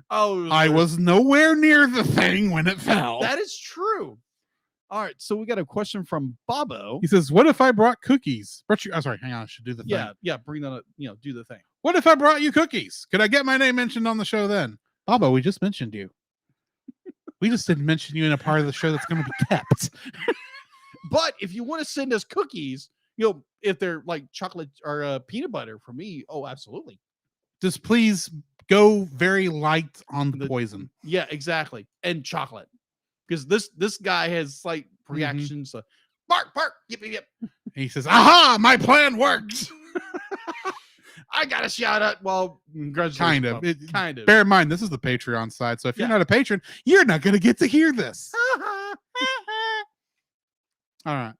I was nowhere near the thing when it fell. That is true. All right, so we got a question from Bobo. He says, "What if I brought cookies?" Sorry, hang on. I should do the thing. Yeah. Bring that up. Do the thing. What if I brought you cookies? Could I get my name mentioned on the show then? Bobo, we just mentioned you. We just didn't mention you in a part of the show that's going to be kept. But if you want to send us cookies, if they're like chocolate or peanut butter for me, oh, absolutely. Just please go very light on the poison. Yeah, exactly. And chocolate. Because this guy has slight reactions. Bark, yip, yip. He says, "Aha, my plan worked." I got a shout out. Well, kind of. Kind of. Bear in mind, this is the Patreon side. So if you're not a patron, you're not going to get to hear this. All right.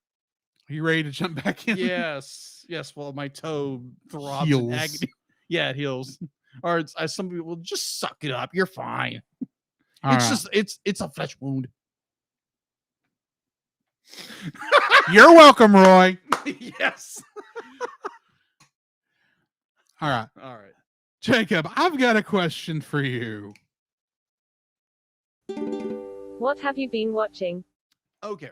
Are you ready to jump back in? Yes. Well, my toe throbs in agony. Yeah, it heals. Or as some people will just suck it up. You're fine. It's a flesh wound. You're welcome, Roy. Yes. All right. Jacob, I've got a question for you. What have you been watching? Okay.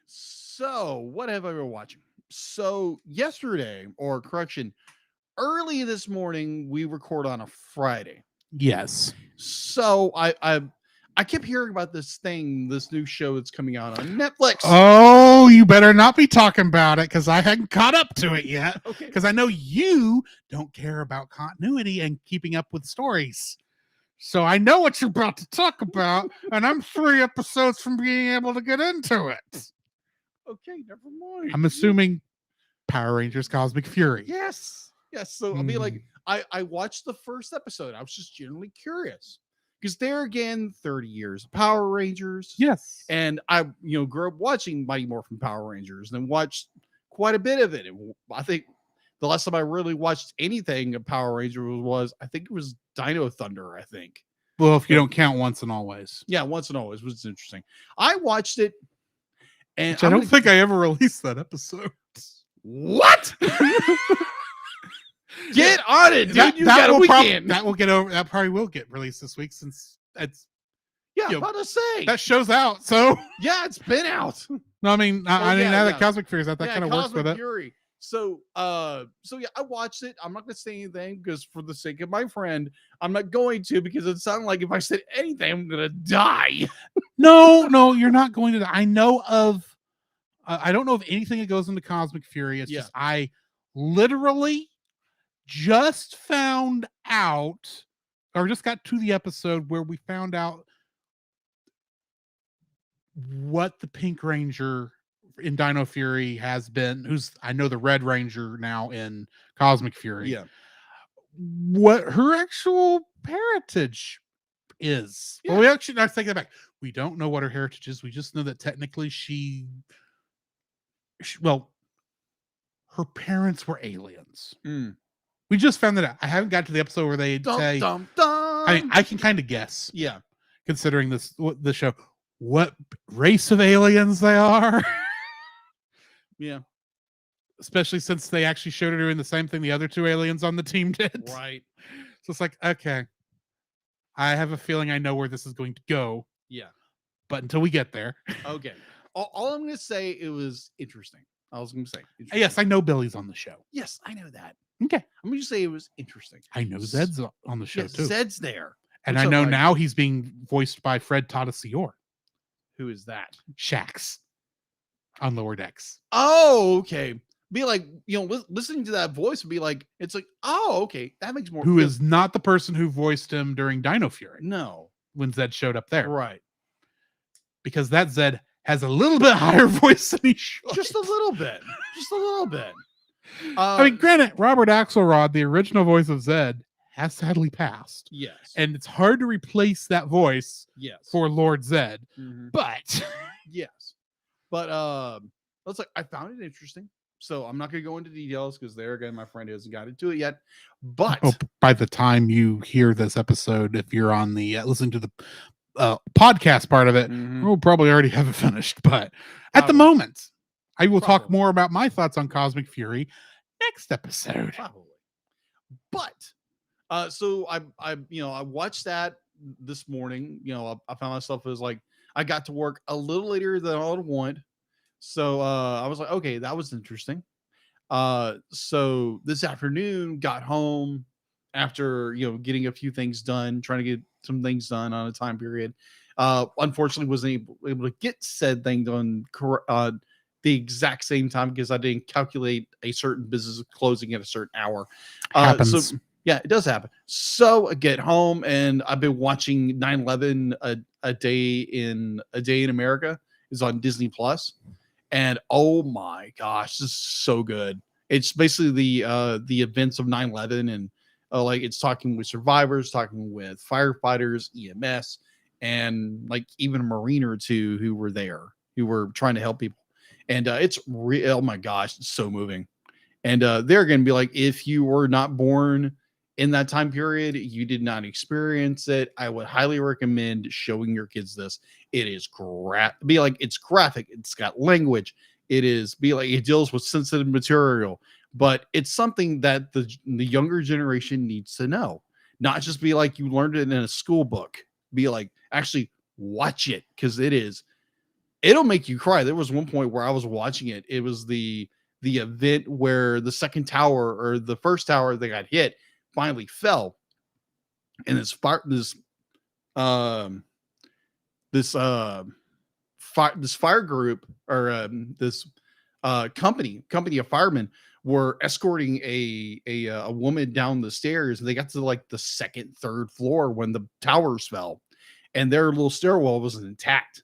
So, what have I been watching? So, yesterday, or correction, early this morning, we record on a Friday. Yes. So, I kept hearing about this new show that's coming out on Netflix. Oh, you better not be talking about it because I hadn't caught up to it yet. Okay. Because I know you don't care about continuity and keeping up with stories. So I know what you're about to talk about, and I'm 3 episodes from being able to get into it. Okay, never mind. I'm assuming Power Rangers Cosmic Fury. Yes. So I'll be like, I watched the first episode. I was just genuinely curious. Because there again, 30 years of Power Rangers. Yes. And I, grew up watching Mighty Morphin Power Rangers and watched quite a bit of it. And I think the last time I really watched anything of Power Rangers was I think it was Dino Thunder, I think. Well, if you don't count Once and Always. Yeah, Once and Always was interesting. I watched it. And I don't think I ever released that episode. What? Get on it, dude. That, you that got a will weekend. that probably will get released this week since it's Yeah, you I'm know, about to say. that show's out. So Yeah, it's been out. no, I mean, I mean, yeah, now yeah. that Cosmic Fury's out, that kind of works Cosmic with it. Fury. So yeah, I watched it. I'm not gonna say anything because for the sake of my friend, I'm not going to because it sounded like if I said anything, I'm gonna die. No, you're not going to. I know of. I don't know of anything that goes into Cosmic Fury. It's just I literally just found out, or just got to the episode where we found out what the Pink Ranger in Dino Fury has been, who's I know the Red Ranger now in Cosmic Fury. Yeah. What her actual heritage is. Yeah. Well, we actually not take that back. We don't know what her heritage is. We just know that technically well, her parents were aliens. We just found that out. I haven't got to the episode where they say. I mean, I can kind of guess. Yeah. Considering the show, what race of aliens they are. Yeah. Especially since they actually showed her doing the same thing the other 2 aliens on the team did. Right. So it's like, okay, I have a feeling I know where this is going to go. Yeah. But until we get there. Okay. All I'm going to say, it was interesting. I was going to say. Yes, I know Billy's on the show. Yes, I know that. Okay. I'm going to say it was interesting. I know Zed's on the show too. Zed's there. And I know now he's being voiced by Fred Tatasciore. Who is that? Shax on Lower Decks. Oh, okay. Be like, listening to that voice would be like, it's like, oh, okay. That makes more Who is not the person who voiced him during Dino Fury. No. When Zed showed up there. Right. Because that Zed has a little bit higher voice than he should. Just a little bit. Just a little bit. I mean, granted, Robert Axelrod, the original voice of Zed, has sadly passed. Yes. And it's hard to replace that voice for Lord Zed. Mm-hmm. But yes. But I found it interesting. So I'm not going to go into details because there again, my friend hasn't got into it yet. But by the time you hear this episode, if you're on the listening to the podcast part of it, we'll probably already have it finished. But at the moment, I will talk more about my thoughts on Cosmic Fury next episode. Probably. But so I watched that this morning. I found myself as like I got to work a little later than I would want. So I was like, okay, that was interesting. So this afternoon, got home after getting a few things done, trying to get some things done on a time period. Unfortunately, wasn't able to get said thing done the exact same time because I didn't calculate a certain business closing at a certain hour. Happens. So yeah, it does happen. So I get home and I've been watching 9/11 a day in America is on Disney Plus. And oh my gosh, this is so good. It's basically the events of 9/11 and like it's talking with survivors, talking with firefighters, EMS, and like even a Marine or 2 who were there, who were trying to help people. And it's real. Oh my gosh, it's so moving. And they're going to be like, if you were not born in that time period, you did not experience it, I would highly recommend showing your kids this. It is it's graphic. It's got language. It deals with sensitive material. but it's something that the younger generation needs to know. Not just be like you learned it in a school book. Be like, actually watch it, because it'll make you cry. There was one point where I was watching it. It was the event where the second tower, or the first tower that got hit, finally fell, and this fire group, or this company of firemen were escorting a woman down the stairs, and they got to like the second, third floor when the towers fell, and their little stairwell wasn't intact.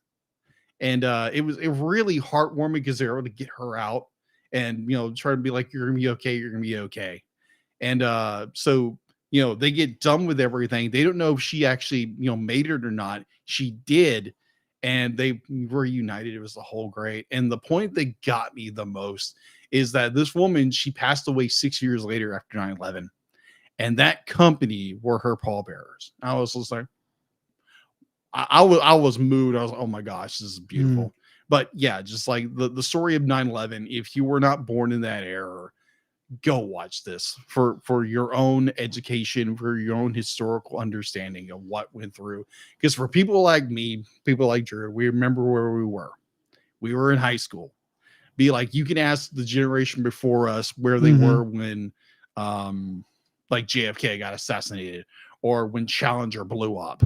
And it really heartwarming, because they were able to get her out and, try to be like, you're gonna be okay, you're gonna be okay. And so they get done with everything. They don't know if she actually made it or not. She did, and they were united. It was the whole great. And the point that got me the most is that this woman, she passed away 6 years later after 9/11, and that company were her pallbearers. I was just like, I was moved. I was like, oh my gosh, this is beautiful. But yeah, just like the story of 9/11, if you were not born in that era, go watch this for your own education, for your own historical understanding of what went through. Because for people like me, people like Drew, we remember where we were. We were in high school. Be like, you can ask the generation before us where they were when like JFK got assassinated, or when Challenger blew up,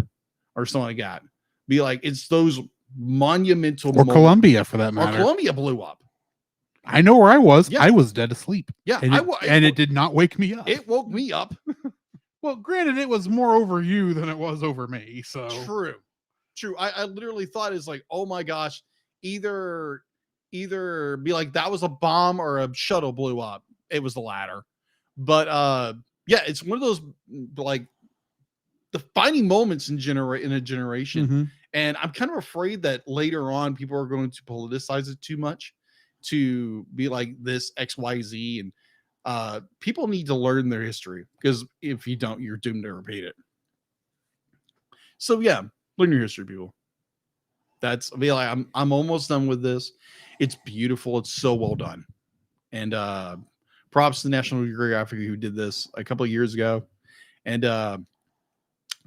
or something like that. Be like, it's those monumental or Columbia, for that matter. Or Columbia blew up. I know where I was. Yeah. I was dead asleep. Yeah, and it did not wake me up. It woke me up. Well, granted, it was more over you than it was over me. So True. I literally thought, it's like, oh my gosh, either be like that was a bomb or a shuttle blew up. It was the latter. But yeah, it's one of those like defining moments in a generation. And I'm kind of afraid that later on people are going to politicize it too much, to be like this XYZ, and people need to learn their history, because if you don't, you're doomed to repeat it. So yeah, learn your history, people. I'm almost done with this. It's beautiful. It's so well done. And props to National Geographic, who did this a couple of years ago. And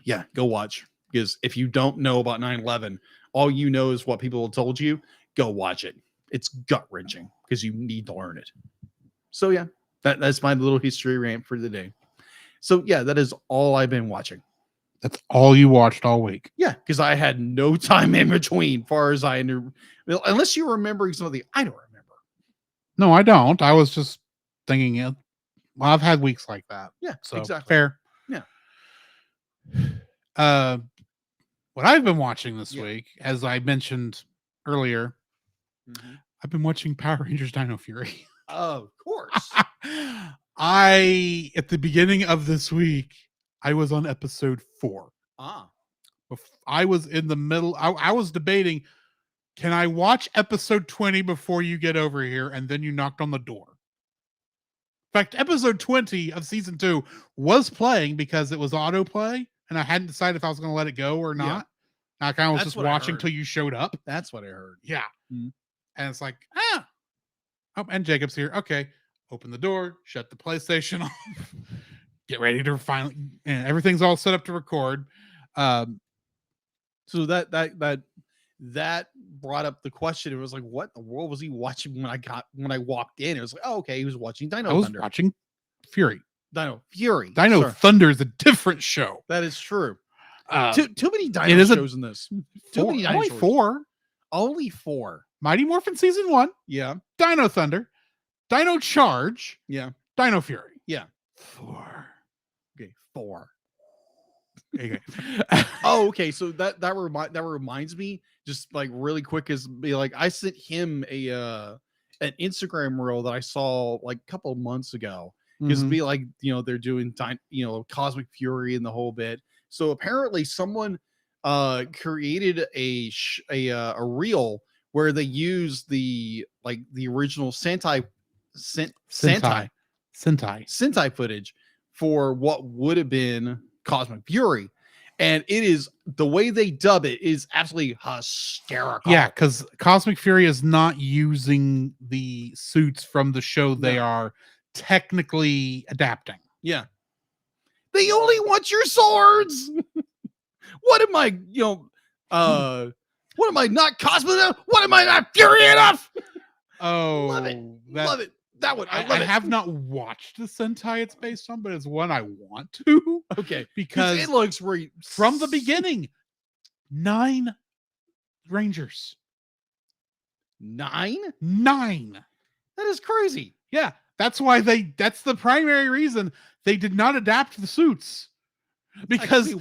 yeah, go watch, because if you don't know about 9/11, all you know is what people have told you. Go watch it. It's gut-wrenching, because you need to learn it. So yeah, that's my little history rant for the day. So yeah, that is all I've been watching. That's all you watched all week? Yeah, because I had no time in between, far as I knew. Unless you're remembering something I don't remember. No, I don't. I was just thinking it. Well, I've had weeks like that. Yeah, so exactly. Fair. Yeah. What I've been watching this week, as I mentioned earlier, I've been watching Power Rangers Dino Fury. Of course. At the beginning of this week, I was on episode 4. I was in the middle. I was debating, can I watch episode 20 before you get over here? And then you knocked on the door. In fact, episode 20 of season 2 was playing because it was autoplay, and I hadn't decided if I was going to let it go or not. Yeah. I kind of was just watching till you showed up. That's what I heard. Yeah. And it's like, oh, and Jacob's here. Okay. Open the door, shut the PlayStation off, get ready to finally, and everything's all set up to record. So that brought up the question. It was like, what in the world was he watching when I walked in? It was like, oh, okay, he was watching Dino Thunder. I was watching Fury. Dino Fury. Dino Thunder is a different show. That is true. Too many Dino shows in this. Too many Dino shows. 4. Only 4. Mighty Morphin season 1. Yeah. Dino Thunder. Dino Charge. Yeah. Dino Fury. Yeah. 4. Okay, 4. Okay. Oh, okay. So that reminds me, just like really quick, is be like, I sent him an Instagram reel that I saw like a couple of months ago. Because be like, they're doing Cosmic Fury and the whole bit. So apparently someone created a reel where they use the original Sentai footage for what would have been Cosmic Fury, and it is, the way they dub it is absolutely hysterical. Yeah, because Cosmic Fury is not using the suits from the show. They are technically adapting. Yeah. They only want your swords. What am I, what am I not cosplay enough? What am I not fury enough? Oh, Love it. Love it. That one. I love it. have not watched the Sentai it's based on, but it's one I want to. Okay. Because it looks great. From the beginning, 9 Rangers. 9? 9. That is crazy. Yeah. That's that's the primary reason they did not adapt the suits. Because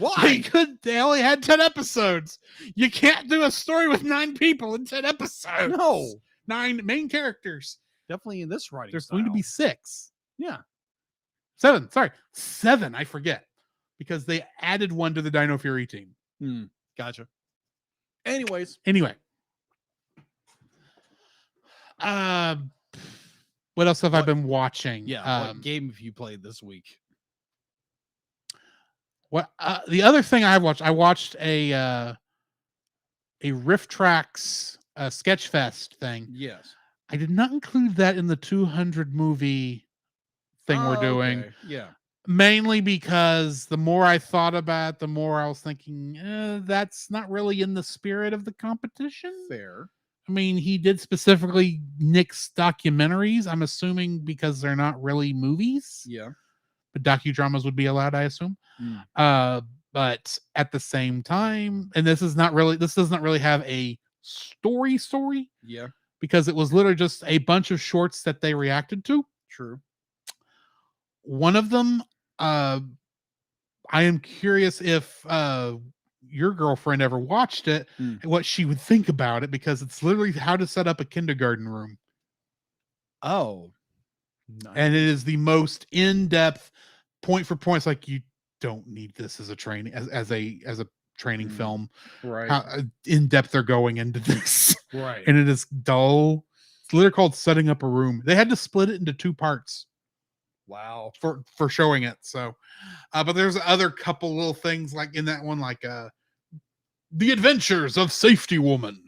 they only had 10 episodes. You can't do a story with 9 people in 10 episodes. No. 9 main characters. Definitely in this writing There's style. going to be 6. Yeah. 7. Sorry. 7. I forget. Because they added one to the Dino Fury team. Gotcha. Anyways. Anyway. What else have I been watching? Yeah. What game have you played this week? What the other thing I watched a Riff Tracks Sketchfest thing. Yes. I did not include that in the 200 movie thing we're doing. Okay. Yeah. Mainly because the more I thought about it, the more I was thinking, that's not really in the spirit of the competition. Fair. I mean, he did specifically nix documentaries. I'm assuming because they're not really movies. Yeah. But docudramas would be allowed, I assume. But at the same time, and this does not really have a story. Yeah. Because it was literally just a bunch of shorts that they reacted to. True. One of them, I am curious if your girlfriend ever watched it, and what she would think about it, because it's literally how to set up a kindergarten room. Oh. Nice. And it is the most in-depth, point for point. It's like, you don't need this as a training, as a training film. Right. How in-depth they're going into this. Right. And it is dull. It's literally called setting up a room. They had to split it into 2 parts. Wow. For showing it. So but there's other couple little things like in that one, like The Adventures of Safety Woman.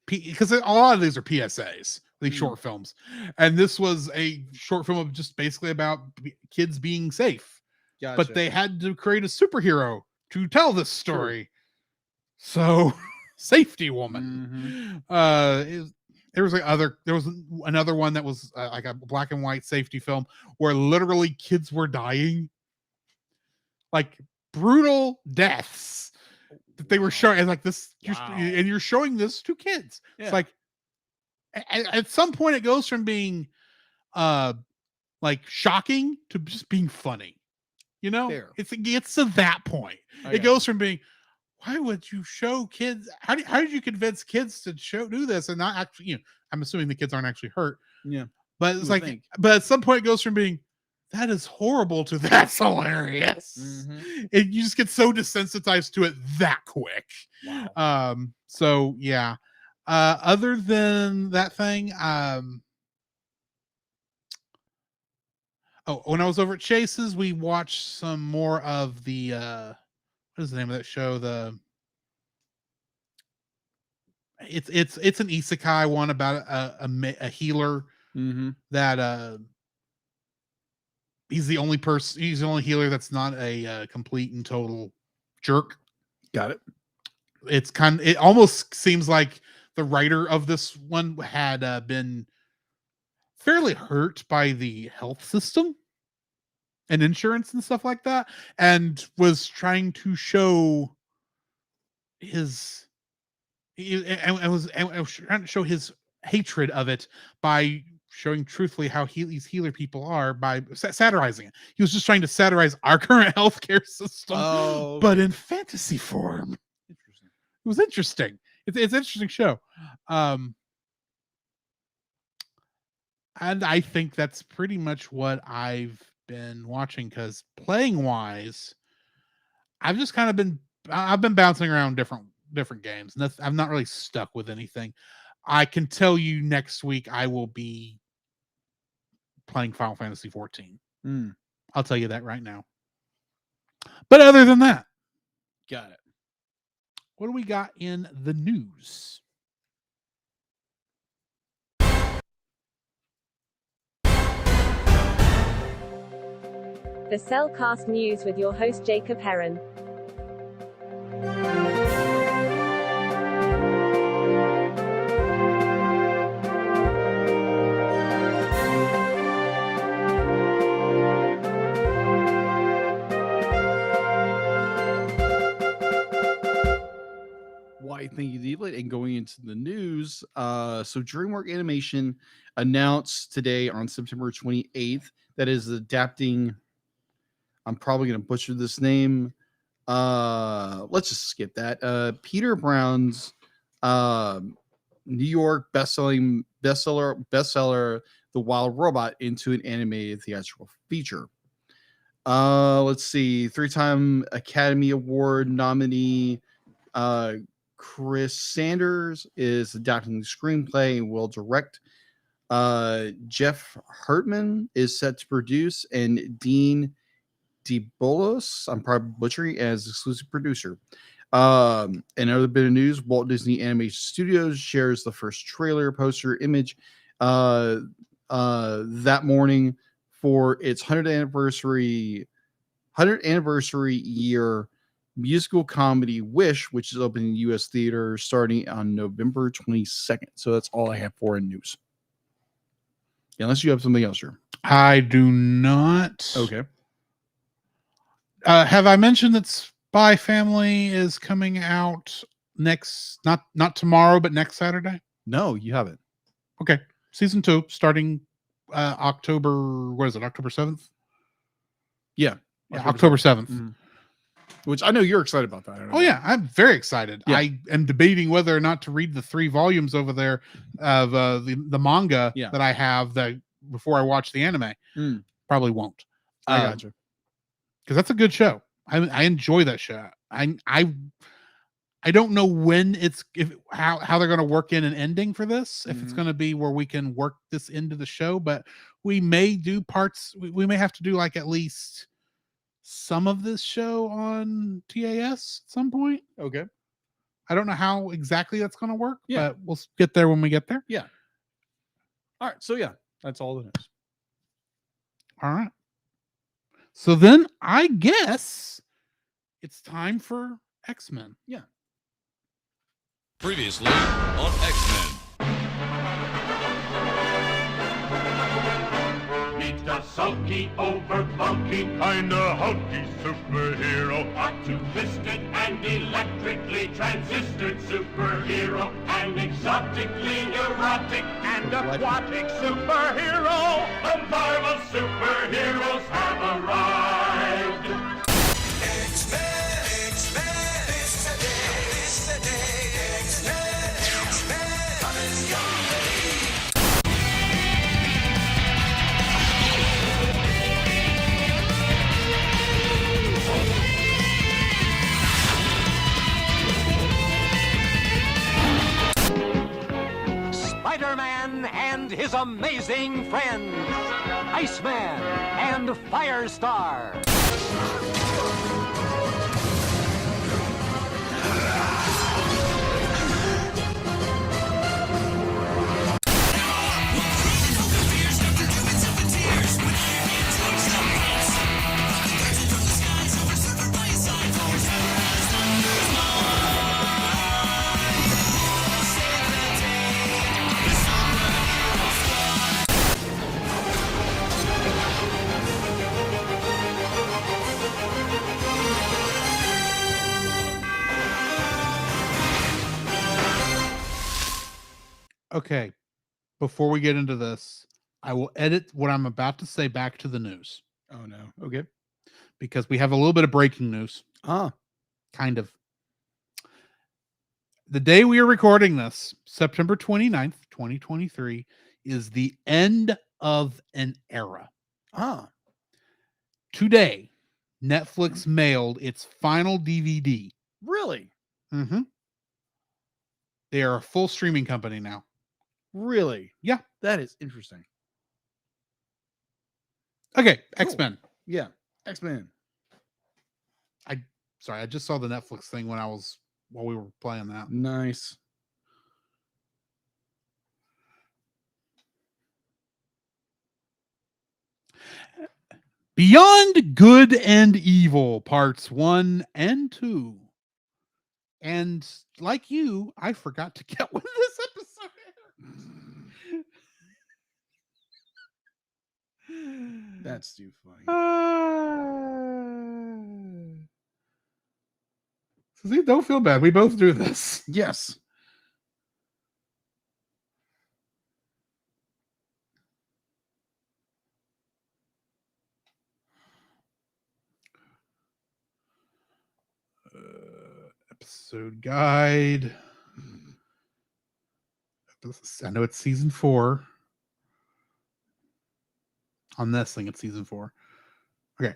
Because a lot of these are PSAs, these short films. And this was a short film of just basically about kids being safe. Gotcha. But they had to create a superhero to tell this story. So Safety Woman. There was another one that was like a black and white safety film where literally kids were dying, like brutal deaths that they were showing. And like this, and you're showing this to kids. Yeah. It's like at some point it goes from being like shocking to just being funny. Fair. It gets to that point. It goes from being, why would you show kids? How did you convince kids to do this and not actually? I'm assuming the kids aren't actually hurt. Yeah, but it's like, but at some point it goes from being that is horrible to that's hilarious. And you just get so desensitized to it that quick. Wow. So yeah. Other than that thing, when I was over at Chase's, we watched some more of the what is the name of that show? It's an isekai one about a healer that he's the only healer that's not a complete and total jerk. Got it. It almost seems like the writer of this one had been fairly hurt by the health system and insurance and stuff like that, and was trying to show his I was trying to show his hatred of it by showing truthfully how these healer people are by satirizing it. He was just trying to satirize our current healthcare system, but in fantasy form. Interesting. It was interesting. It's an interesting show. And I think that's pretty much what I've been watching, because playing wise, I've just kind of been bouncing around different games. I'm not really stuck with anything. I can tell you next week I will be playing Final Fantasy 14. I'll tell you that right now. But other than that, got it. What do we got in the news? The Cel Cast News with your host Jacob Heron. Why, thank you, Deeply. And going into the news, so DreamWorks Animation announced today on September 28th that is adapting. I'm probably going to butcher this name. Let's just skip that. Peter Brown's New York bestseller, The Wild Robot, into an animated theatrical feature. Let's see, 3-time Academy Award nominee Chris Sanders is adapting the screenplay and will direct. Jeff Hartman is set to produce, and Dean DeBolos, I'm probably butchering, as exclusive producer. Another bit of news: Walt Disney Animation Studios shares the first trailer poster image that morning for its 100th anniversary year musical comedy Wish, which is opening in U.S. theaters starting on November 22nd. So that's all I have for in news. Yeah, unless you have something else here. I do not. Okay. Have I mentioned that Spy Family is coming out next, not tomorrow, but next Saturday? No, you haven't. Okay. Season 2 starting October, what is it? October 7th? Yeah. October 7th. Mm-hmm. Which I know you're excited about that. Oh yeah, I'm very excited. Yeah. I am debating whether or not to read the 3 volumes over there of the manga that I have that before I watch the anime. Probably won't. I gotcha. Because that's a good show. I enjoy that show. I don't know when how they're going to work in an ending for this. If it's going to be where we can work this into the show, but we may do parts. We may have to do like at least some of this show on TAS at some point. Okay. I don't know how exactly that's going to work, Yeah. but we'll get there when we get there. Yeah. All right. So yeah, that's all the news. All right. So then I guess it's time for X-Men. Yeah. Previously on X-Men. Meet the sulky, over-bulky, kinda hulky superhero. A two-fisted and electrically transistored superhero. An exotically erotic and aquatic superhero. The Marvel superheroes have arrived. X-Men, X-Men, it's the day, X-Men, X-Men, coming your way. Spider-Man and his amazing friends, Iceman and Firestar. Okay. Before we get into this, I will edit what I'm about to say back to the news. Oh no. Okay. Because we have a little bit of breaking news. Kind of. The day we are recording this, September 29th, 2023, is the end of an era. Today, Netflix mailed its final DVD. Really? Mm-hmm. They are a full streaming company now. Really? Yeah. That is interesting. Okay, Cool. X-Men. Yeah. X-Men. I just saw the Netflix thing while we were playing that. Nice. Beyond Good and Evil, Parts 1 and 2. And like you, I forgot to get when this episode aired. That's too funny. See, don't feel bad. We both do this. Yes. Episode guide. I know it's season 4. On this thing, it's season 4. Okay.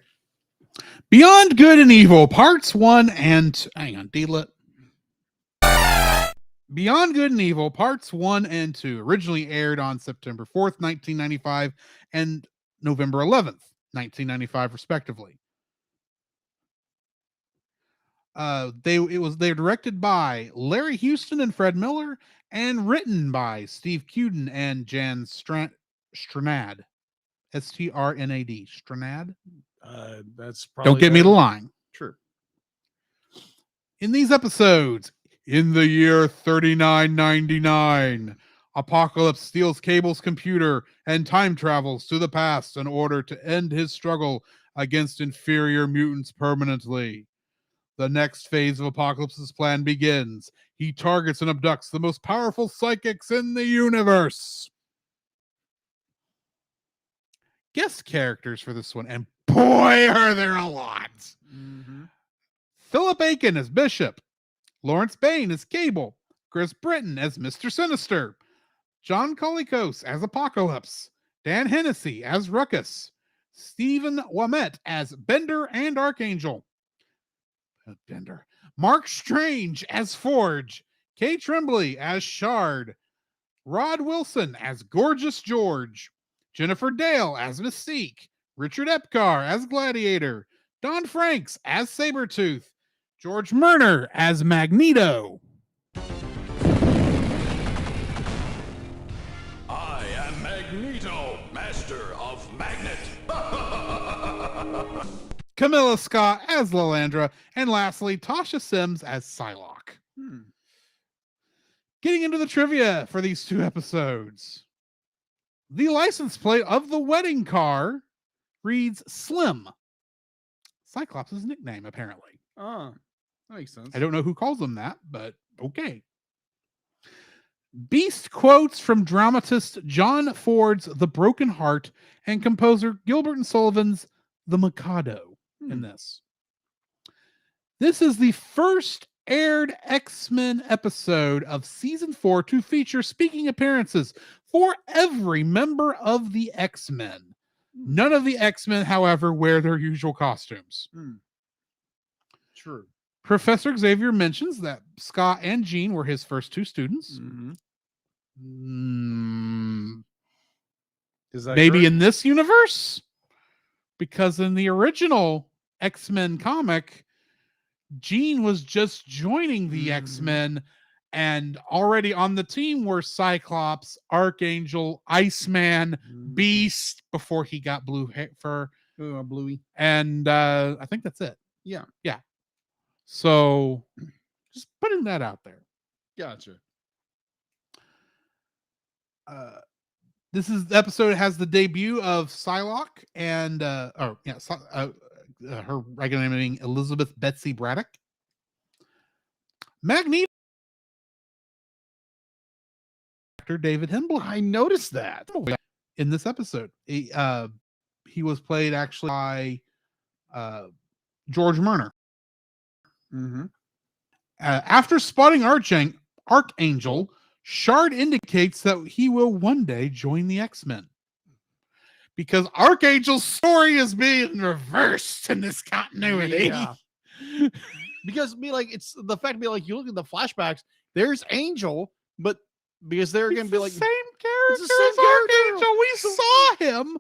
Beyond Good and Evil, Parts 1 and... Hang on, delete. Beyond Good and Evil, Parts 1 and 2, originally aired on September 4th, 1995, and November 11th, 1995, respectively. They're directed by Larry Houston and Fred Miller, and written by Steve Cuden and Jan Strnad. Strnad. Strnad. That's probably Don't get me the line. True. In these episodes, in the year 3999, Apocalypse steals Cable's computer and time travels to the past in order to end his struggle against inferior mutants permanently. The next phase of Apocalypse's plan begins. He targets and abducts the most powerful psychics in the universe. Guest characters for this one, and boy, are there a lot. Mm-hmm. Philip Aiken as Bishop, Lawrence Bain as Cable, Chris Britton as Mr. Sinister, John Colicos as Apocalypse, Dan Hennessy as Ruckus, Stephen Wamette as Bender and Archangel, Mark Strange as Forge, Kay Tremblay as Shard, Rod Wilson as Gorgeous George, Jennifer Dale as Mystique, Richard Epcar as Gladiator, Don Franks as Sabretooth, George Murner as Magneto. I am Magneto, master of magnet. Camilla Scott as Lalandra, and lastly, Tasha Sims as Psylocke. Getting into the trivia for these 2 episodes. The license plate of the wedding car reads Slim. Cyclops' nickname, apparently. Oh, that makes sense. I don't know who calls him that, but okay. Beast quotes from dramatist John Ford's The Broken Heart and composer Gilbert and Sullivan's The Mikado in this. This is the first aired X-Men episode of season 4 to feature speaking appearances for every member of the X-Men. None of the X-Men, however, wear their usual costumes. True. Professor Xavier mentions that Scott and Jean were his first 2 students. Is that maybe correct? in this universe? Because in the original X-Men comic, Jean was just joining the X-Men, and already on the team were Cyclops, Archangel, Iceman, Beast, before he got blue fur. Bluey. And I think that's it. Yeah. Yeah. So just putting that out there. Gotcha. This is the episode has the debut of Psylocke and her regular name being Elizabeth Betsy Braddock. Magneto actor David Himbley. I noticed that in this episode. He was played actually by George Murner. After spotting Archangel, Shard indicates that he will one day join the X-Men. Because Archangel's story is being reversed in this continuity. Yeah. Because it's the fact you look at the flashbacks, there's Angel, but because they're going to be like same character as Archangel. We saw him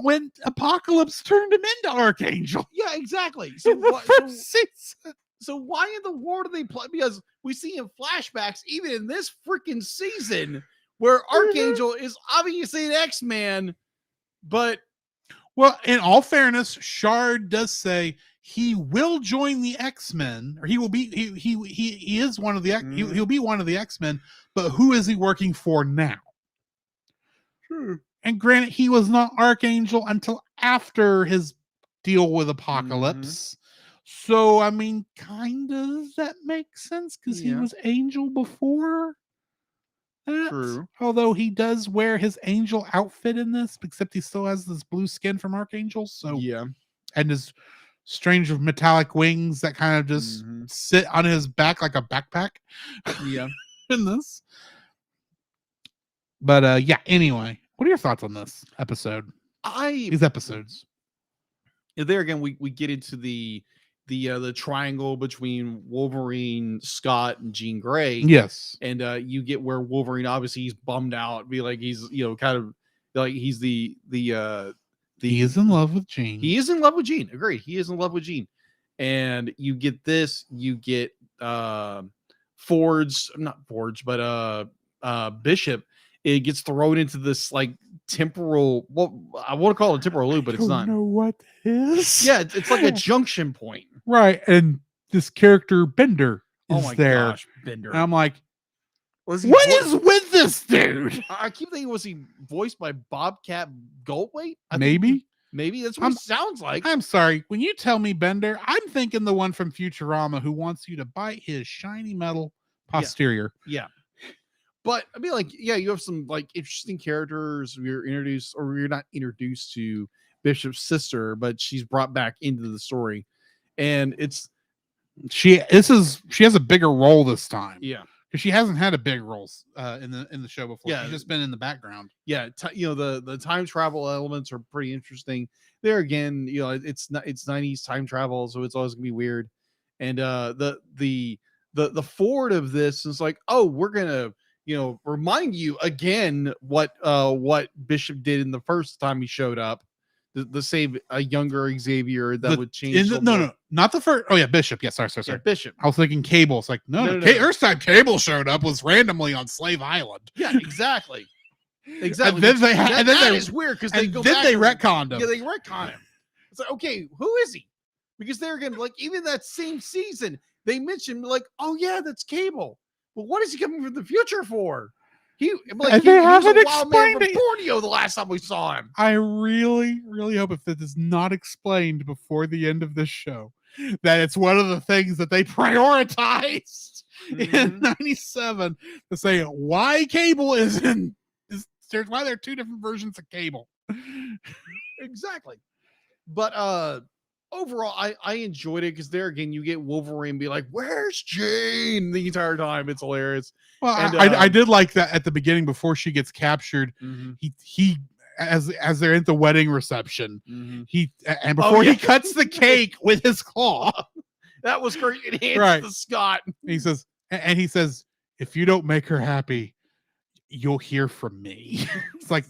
when Apocalypse turned him into Archangel. Yeah, exactly. So why in the world do they play? Because we see in flashbacks, even in this freaking season, where Archangel is obviously an X-Man, but Well, in all fairness, Shard does say he will join the X-Men, or he will be. He is one of the. He'll be one of the X-Men. But who is he working for now? True. And granted, he was not Archangel until after his deal with Apocalypse. So, I mean, kind of that makes sense because he was Angel before that. True. Although he does wear his Angel outfit in this, except he still has this blue skin from Archangel. So, and his strange metallic wings that kind of just sit on his back like a backpack. Yeah. In this. But yeah, anyway, what are your thoughts on this episode? These episodes. There again, we get into the triangle between Wolverine, Scott, and Jean Grey. Yes. And you get where Wolverine obviously he's bummed out, be like he's kind of like he's the he is in love with Jean. He is in love with Jean. Agreed. He is in love with Jean. And you get this, you get Bishop. It gets thrown into this like temporal, well, I want to call it a temporal loop, but it's not. I don't know what it is. Yeah, it's like a junction point. Right. And this character Bender is there. Gosh, Bender. And I'm like, what is with this dude? I keep thinking, was he voiced by Bobcat Goldthwait? Maybe that's what he sounds like. I'm sorry. When you tell me Bender, I'm thinking the one from Futurama who wants you to bite his shiny metal posterior. Yeah. But I mean, like, yeah, you have some like interesting characters. You're not introduced to Bishop's sister, but she's brought back into the story, and she has a bigger role this time. Yeah, because she hasn't had a big role in the show before. Yeah, she's just been in the background. Yeah, the time travel elements are pretty interesting. There again, it's 90s time travel, so it's always gonna be weird. And the forward of this is like, oh, we're gonna remind you again what Bishop did in the first time he showed up, to save a younger Xavier that would change. No, not the first. Oh yeah, Bishop. Yeah, sorry. Yeah, Bishop. I was thinking Cable. It's like no. First time Cable showed up was randomly on Slave Island. Yeah, exactly. Exactly. And then that is weird because they go back. Then they retconned him. Yeah, they retcon him. It's like, okay, who is he? Because they're again like even that same season they mentioned like, oh yeah, that's Cable. Well, what is he coming from the future for? He was a wild man from Borneo the last time we saw him. I really, really hope if this is not explained before the end of this show, that it's one of the things that they prioritized in '97 to say why Cable why there are two different versions of Cable. Exactly. But overall, I enjoyed it because there again, you get Wolverine be like, "Where's Jean?" the entire time. It's hilarious. Well, and, I did like that at the beginning before she gets captured. He as they're at the wedding reception, he cuts the cake with his claw. That was great. It hands to Scott. He says, "If you don't make her happy, you'll hear from me." It's like,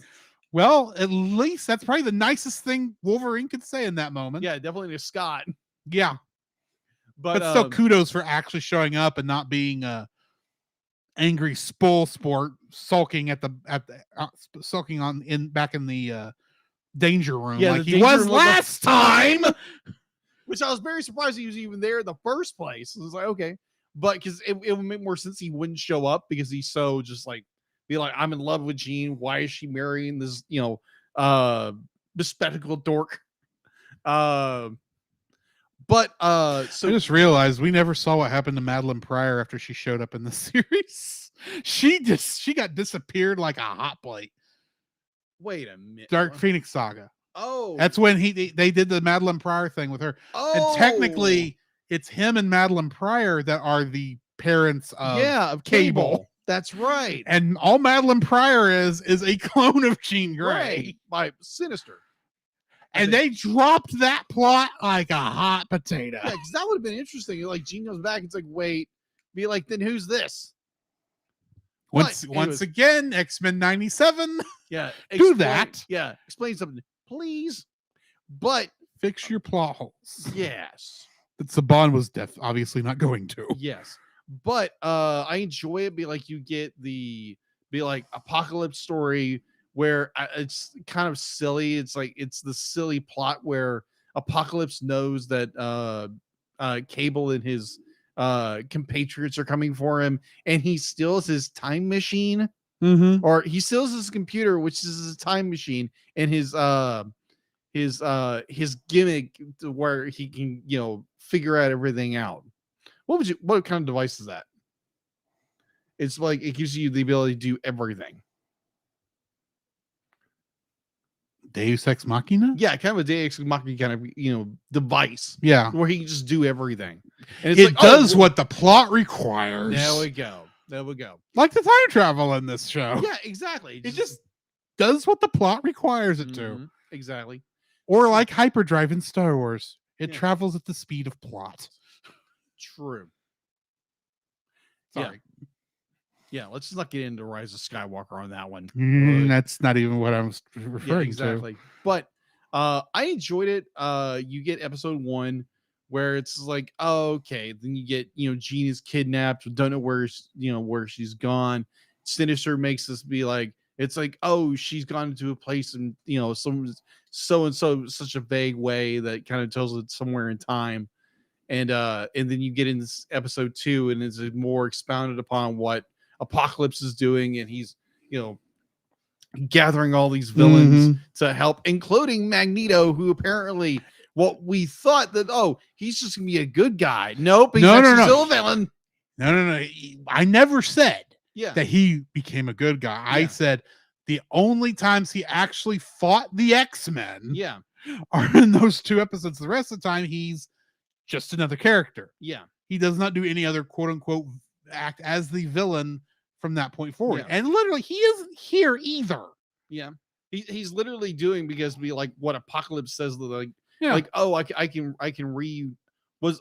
well, at least that's probably the nicest thing Wolverine could say in that moment. Yeah, definitely to Scott. Yeah, but still, kudos for actually showing up and not being a angry spoil sport sulking sulking back in the danger room like he was last time. Which I was very surprised he was even there in the first place. It was like, okay, but because it would make more sense he wouldn't show up because he's so just like. Be like, I'm in love with Jean. Why is she marrying this, bespectacled dork? So I just realized we never saw what happened to Madeline Pryor after she showed up in the series. She got disappeared like a hot plate. Wait a minute. Dark Phoenix Saga. Oh, that's when they did the Madeline Pryor thing with her. Oh, and technically, it's him and Madeline Pryor that are the parents of Cable. That's right. And all Madeline Pryor is a clone of Jean Grey. By Sinister. And they dropped that plot like a hot potato. Yeah, because that would have been interesting. Like, Jean comes back, it's like, wait. Be like, then who's this? Once again, X-Men 97. Yeah. Do that. Yeah. Explain something, please. But fix your plot holes. Yes. That Saban was obviously not going to. Yes. But I enjoy it. You get the Apocalypse story where it's kind of silly. It's like it's the silly plot where Apocalypse knows that Cable and his compatriots are coming for him, and he steals his time machine, or he steals his computer, which is his time machine, and his gimmick to where he can, you know, figure out everything out. What kind of device is that? It's like it gives you the ability to do everything. Deus Ex Machina? Yeah, kind of a Deus Ex Machina kind of, you know, device. Yeah. Where he can just do everything. And it does what the plot requires. There we go. There we go. Like the time travel in this show. Yeah, exactly. It just does what the plot requires it to. Exactly. Or like hyperdrive in Star Wars. It travels at the speed of plot. True. Sorry. Yeah, let's just not get into Rise of Skywalker on that one. That's not even what I was referring to. But I enjoyed it. You get episode 1 where it's like, oh, okay, then you get, you know, Jean is kidnapped, don't know where she's gone. Sinister makes us be like, it's like, oh, she's gone into a place and, you know, so and so, such a vague way that kind of tells it somewhere in time. And then you get in this episode 2 and it's more expounded upon what Apocalypse is doing, and he's, you know, gathering all these villains to help, including Magneto, who apparently what we thought that, oh, he's just gonna be a good guy. Nope, he's still a villain. No. I never said that he became a good guy. I said the only times he actually fought the X-Men are in those 2 episodes. The rest of the time he's just another character. Yeah. He does not do any other quote unquote act as the villain from that point forward. And literally he isn't here either. Yeah. He's literally doing because be like what Apocalypse says, like, oh, I can was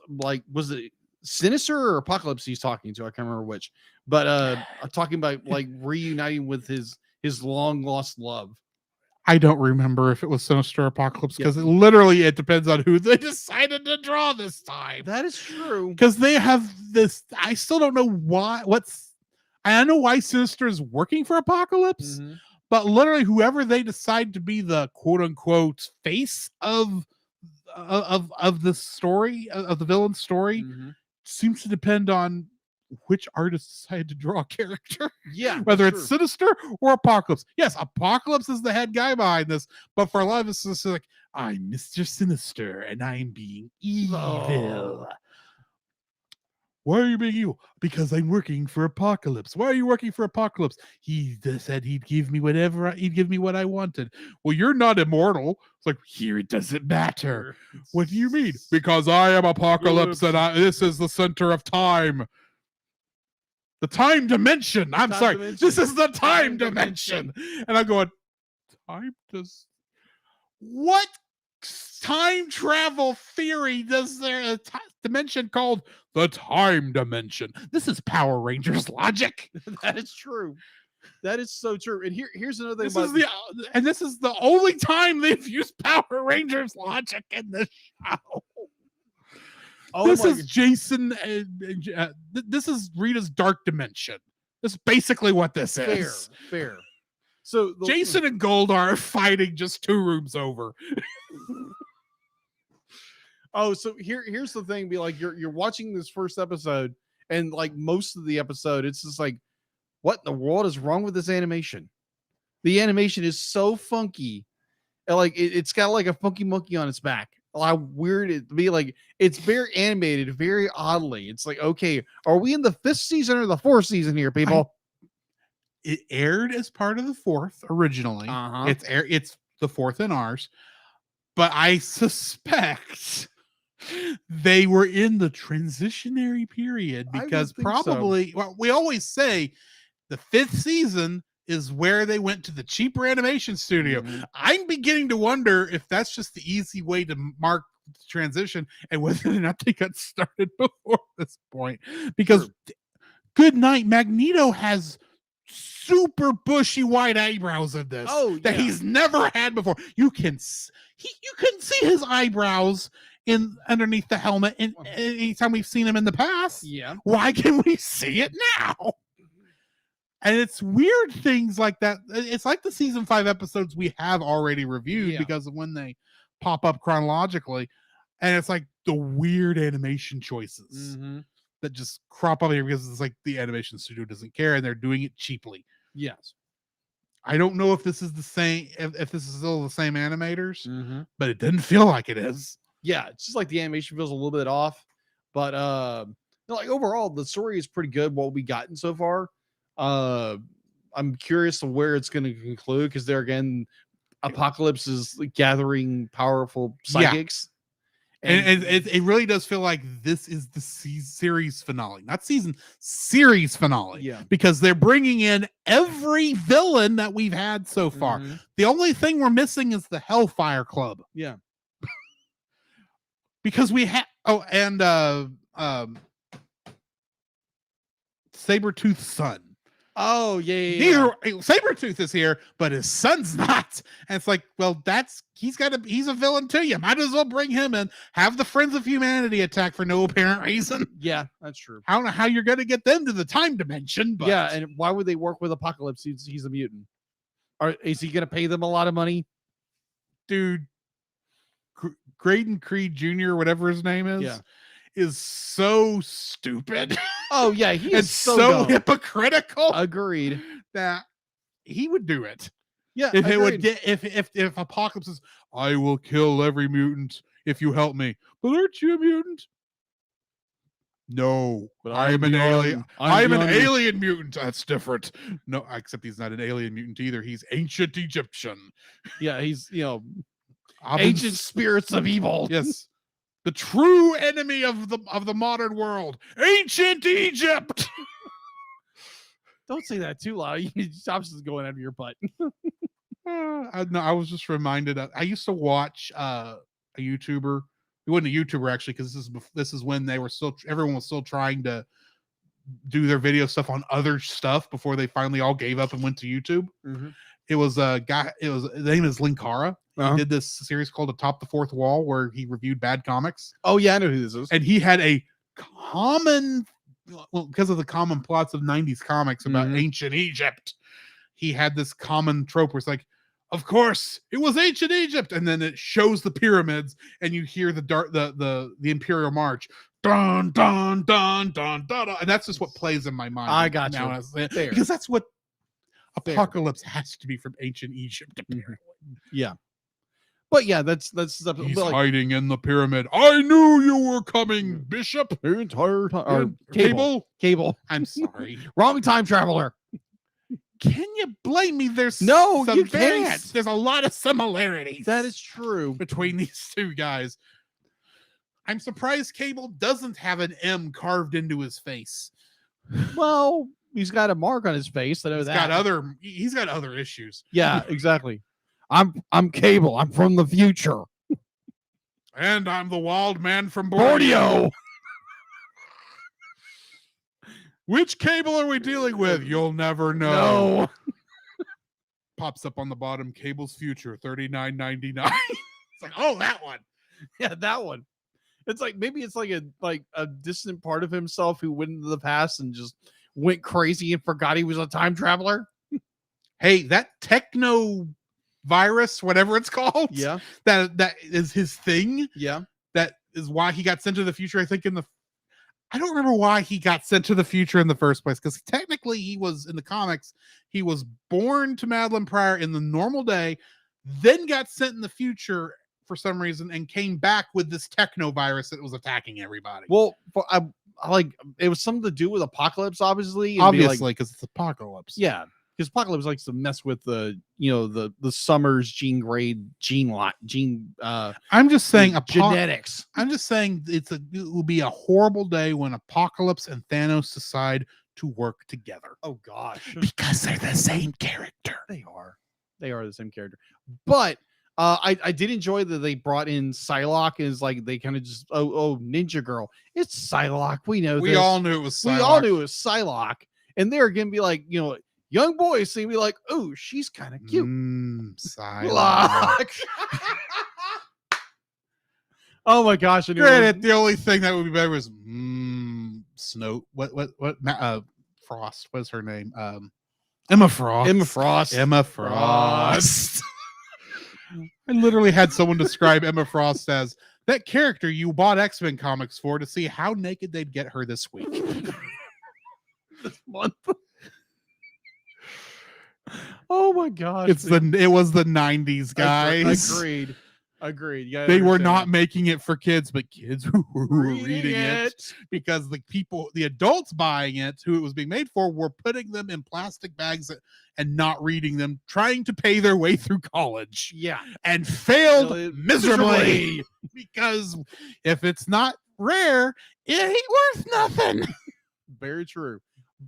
it Sinister or Apocalypse he's talking to? I can't remember which, but talking about like reuniting with his long lost love. I don't remember if it was Sinister or Apocalypse because it depends on who they decided to draw this time. That is true. Because they have this, I still don't know why. I know why Sinister is working for Apocalypse, but literally whoever they decide to be the quote unquote face of the story, of the villain story, seems to depend on which artist decided to draw a character. Yeah. Whether it's Sinister or Apocalypse. Yes, Apocalypse is the head guy behind this, but for a lot of us, it's like, I'm Mr. Sinister and I'm being evil. Why are you being evil? Because I'm working for Apocalypse. Why are you working for Apocalypse? He said he'd give me what I wanted. Well, you're not immortal. It's like, here it doesn't matter. What do you mean? Because I am Apocalypse and this is the center of time. The time dimension. I'm sorry. This is the time dimension. And I'm going, what time travel theory does there a dimension called the time dimension? This is Power Rangers logic. That is true. That is so true. And here's another thing. This is the only time they've used Power Rangers logic in this show. This is Jason. This is Rita's dark dimension. This is basically what this is. Fair. So Jason and Goldar are fighting just 2 rooms over. Oh, so here's the thing. Be like, you're watching this first episode, and like most of the episode, it's just like, what in the world is wrong with this animation? The animation is so funky, and like it's got like a funky monkey on its back. How weird it be, like it's very animated, very oddly. It's like, okay, are we in the 5th season or the 4th season here, people? It aired as part of the 4th originally. It's the 4th in ours, but I suspect they were in the transitionary period because probably well, we always say the 5th season is where they went to the cheaper animation studio. I'm beginning to wonder if that's just the easy way to mark the transition and whether or not they got started before this point. Because good night, Magneto has super bushy white eyebrows in this that he's never had before. You can see his eyebrows in underneath the helmet and anytime we've seen him in the past. Yeah. Why can we see it now? And it's weird things like that. It's like the season 5 episodes we have already reviewed because of when they pop up chronologically. And it's like the weird animation choices that just crop up here because it's like the animation studio doesn't care and they're doing it cheaply. Yes. I don't know if this is the same, if this is still the same animators, but it didn't feel like it is. Yeah, it's just like the animation feels a little bit off, but like overall the story is pretty good. What we gotten so far, I'm curious to where it's going to conclude because there again, Apocalypse is gathering powerful psychics. And it really does feel like this is the series finale, not series finale. Yeah, because they're bringing in every villain that we've had so far. The only thing we're missing is the Hellfire Club. Yeah, because we have Sabretooth's son. Oh yeah. Sabretooth is here, but his son's not. And it's like, well, he's a villain too. You might as well bring him in, have the Friends of Humanity attack for no apparent reason. Yeah, that's true. I don't know how you're gonna get them to the time dimension, but yeah, and why would they work with Apocalypse? He's a mutant. Is he gonna pay them a lot of money? Dude, Graydon Creed Jr., whatever his name is so stupid. Oh yeah, he is so hypocritical. Agreed. That he would do it. Yeah, if it would get if Apocalypse is, I will kill every mutant if you help me. But aren't you a mutant? No, but I am an alien. I am an alien mutant. That's different. No, except he's not an alien mutant either. He's ancient Egyptian. Yeah, he's ancient spirits of evil. Yes. The true enemy of the modern world, ancient Egypt. Don't say that too loud. Stops is going out of your butt. I was just reminded. I used to watch a YouTuber. He wasn't a YouTuber actually, because this is when everyone was still trying to do their video stuff on other stuff before they finally all gave up and went to YouTube. It was a guy. The name is Linkara. He did this series called Atop the Fourth Wall, where he reviewed bad comics. Oh yeah, I know who this is. And he had a because of the common plots of 90s comics about ancient Egypt, he had this common trope where it's like, of course it was ancient Egypt, and then it shows the pyramids, and you hear the Imperial March, dun dun dun dun dun, and that's just what plays in my mind. I got you. Because that's what Apocalypse has to be from ancient Egypt, apparently. Yeah. But yeah, that's he's hiding in the pyramid. I knew you were coming, Bishop. The entire time. Cable. I'm sorry. Wrong time traveler. Can you blame me? There's you can't. There's a lot of similarities. That is true between these two guys. I'm surprised Cable doesn't have an M carved into his face. Well, he's got a mark on his face. I know He's got other issues. Yeah, exactly. I'm Cable. I'm from the future. And I'm the wild man from Borneo. Which Cable are we dealing with? You'll never know. No. Pops up on the bottom, Cable's future, $39.99. It's like, oh, that one. Yeah, that one. It's like maybe it's like a distant part of himself who went into the past and just went crazy and forgot he was a time traveler. Hey, that techno virus, whatever it's called, that is his thing. Yeah, that is why he got sent to the future. I think I don't remember why he got sent to the future in the first place, because technically he was in the comics, he was born to Madeline Pryor in the normal day, then got sent in the future for some reason and came back with this techno virus that was attacking everybody. Well, like it was something to do with Apocalypse, obviously, because it's Apocalypse. Yeah. Because Apocalypse likes to mess with the Summers gene grade I'm just saying genetics. I'm just saying it will be a horrible day when Apocalypse and Thanos decide to work together. Oh gosh, because they're the same character. They are the same character. But I did enjoy that they brought in Psylocke as like they kind of just Ninja Girl. It's Psylocke. We know we all knew it was Psylocke. We all knew it was Psylocke, and they're gonna be like young boys see me like, oh, she's kind of cute. Psylocke. Oh my gosh! Granted, the only thing that would be better was Snow. What? Frost. What's her name? Emma Frost. Emma Frost. Emma Frost. I literally had someone describe Emma Frost as that character you bought X-Men comics for to see how naked they'd get her this week. This month. Oh my gosh. It was the 90s, guys. Agreed. They were not making it for kids, but kids who were reading it because the adults buying it, who it was being made for, were putting them in plastic bags and not reading them, trying to pay their way through college. Yeah. And failed miserably because if it's not rare, it ain't worth nothing. Very true.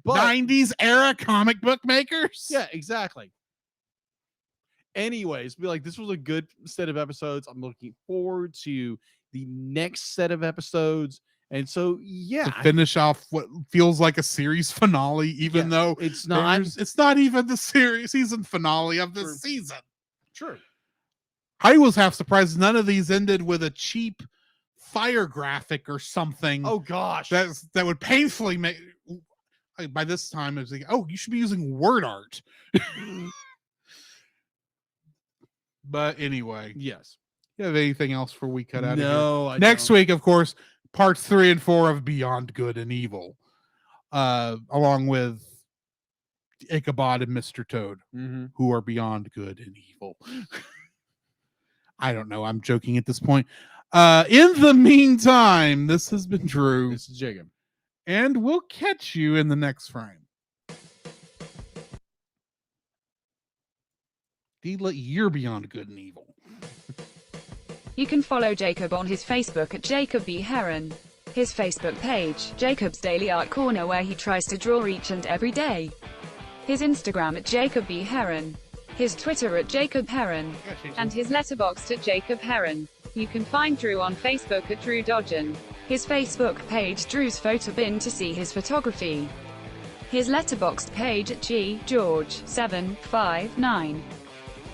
But 90s era comic book makers. Yeah, exactly. Anyways, be like, this was a good set of episodes. I'm looking forward to the next set of episodes. And so, yeah, to finish off what feels like a series finale, even though it's not even the season finale of this season. True. I was half surprised none of these ended with a cheap fire graphic or something. Oh gosh, that would painfully make. By this time, I was like, "Oh, you should be using word art." But anyway, yes. You have anything else for we cut out? No. Of here? Next week, of course, parts 3 and 4 of Beyond Good and Evil, along with Ichabod and Mr. Toad, who are beyond good and evil. I don't know. I'm joking at this point. In the meantime, this has been Drew. This is Jacob. And we'll catch you in the next frame. You're beyond good and evil. You can follow Jacob on his Facebook at Jacob B. Heron. His Facebook page, Jacob's Daily Art Corner, where he tries to draw each and every day. His Instagram at Jacob B. Heron. His Twitter at Jacob Heron. And his letterboxd at Jacob Heron. You can find Drew on Facebook at Drew Dodgen. His Facebook page, Drew's Photo Bin, to see his photography. His letterboxd page at GGeorge759.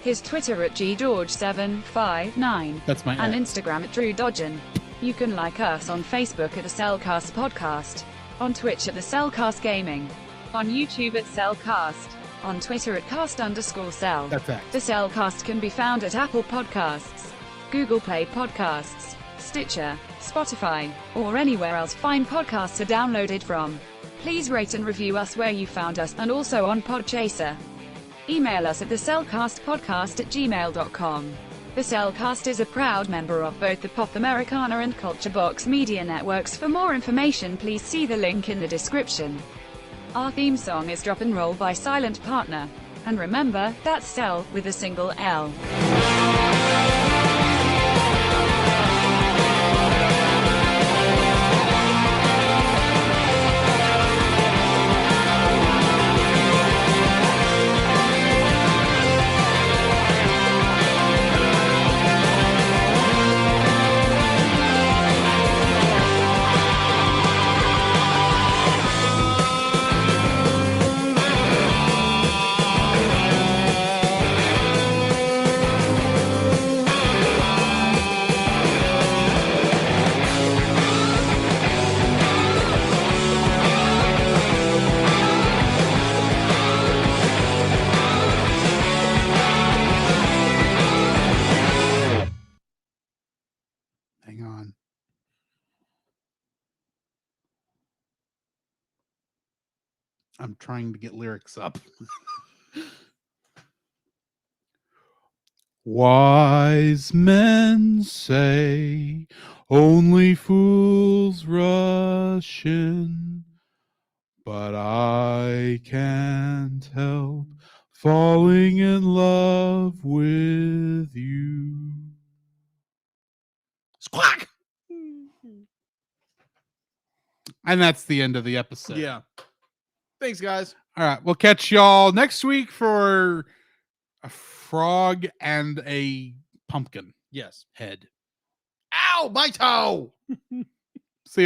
His Twitter at GGeorge759. That's my And ad. Instagram at Drew Dodgen. You can like us on Facebook at the Cel Cast Podcast. On Twitch at the Cel Cast Gaming. On YouTube at Cel Cast. On Twitter at cast_cel. That's that. The Cel Cast can be found at Apple Podcasts, Google Play Podcasts, Stitcher, Spotify, or anywhere else fine podcasts are downloaded from. Please rate and review us where you found us, and also on Podchaser. Email us at thecelcastpodcast@gmail.com. The Cel Cast is a proud member of both the Pop Americana and Culture Box media networks. For more information, please see the link in the description. Our theme song is Drop and Roll by Silent Partner. And remember, that's Cel with a single L. Hang on. I'm trying to get lyrics up. Wise men say only fools rush in, but I can't help falling in love with you. Squawk! And that's the end of the episode. Yeah. Thanks, guys. All right. We'll catch y'all next week for a frog and a pumpkin. Yes. Head. Ow, my toe!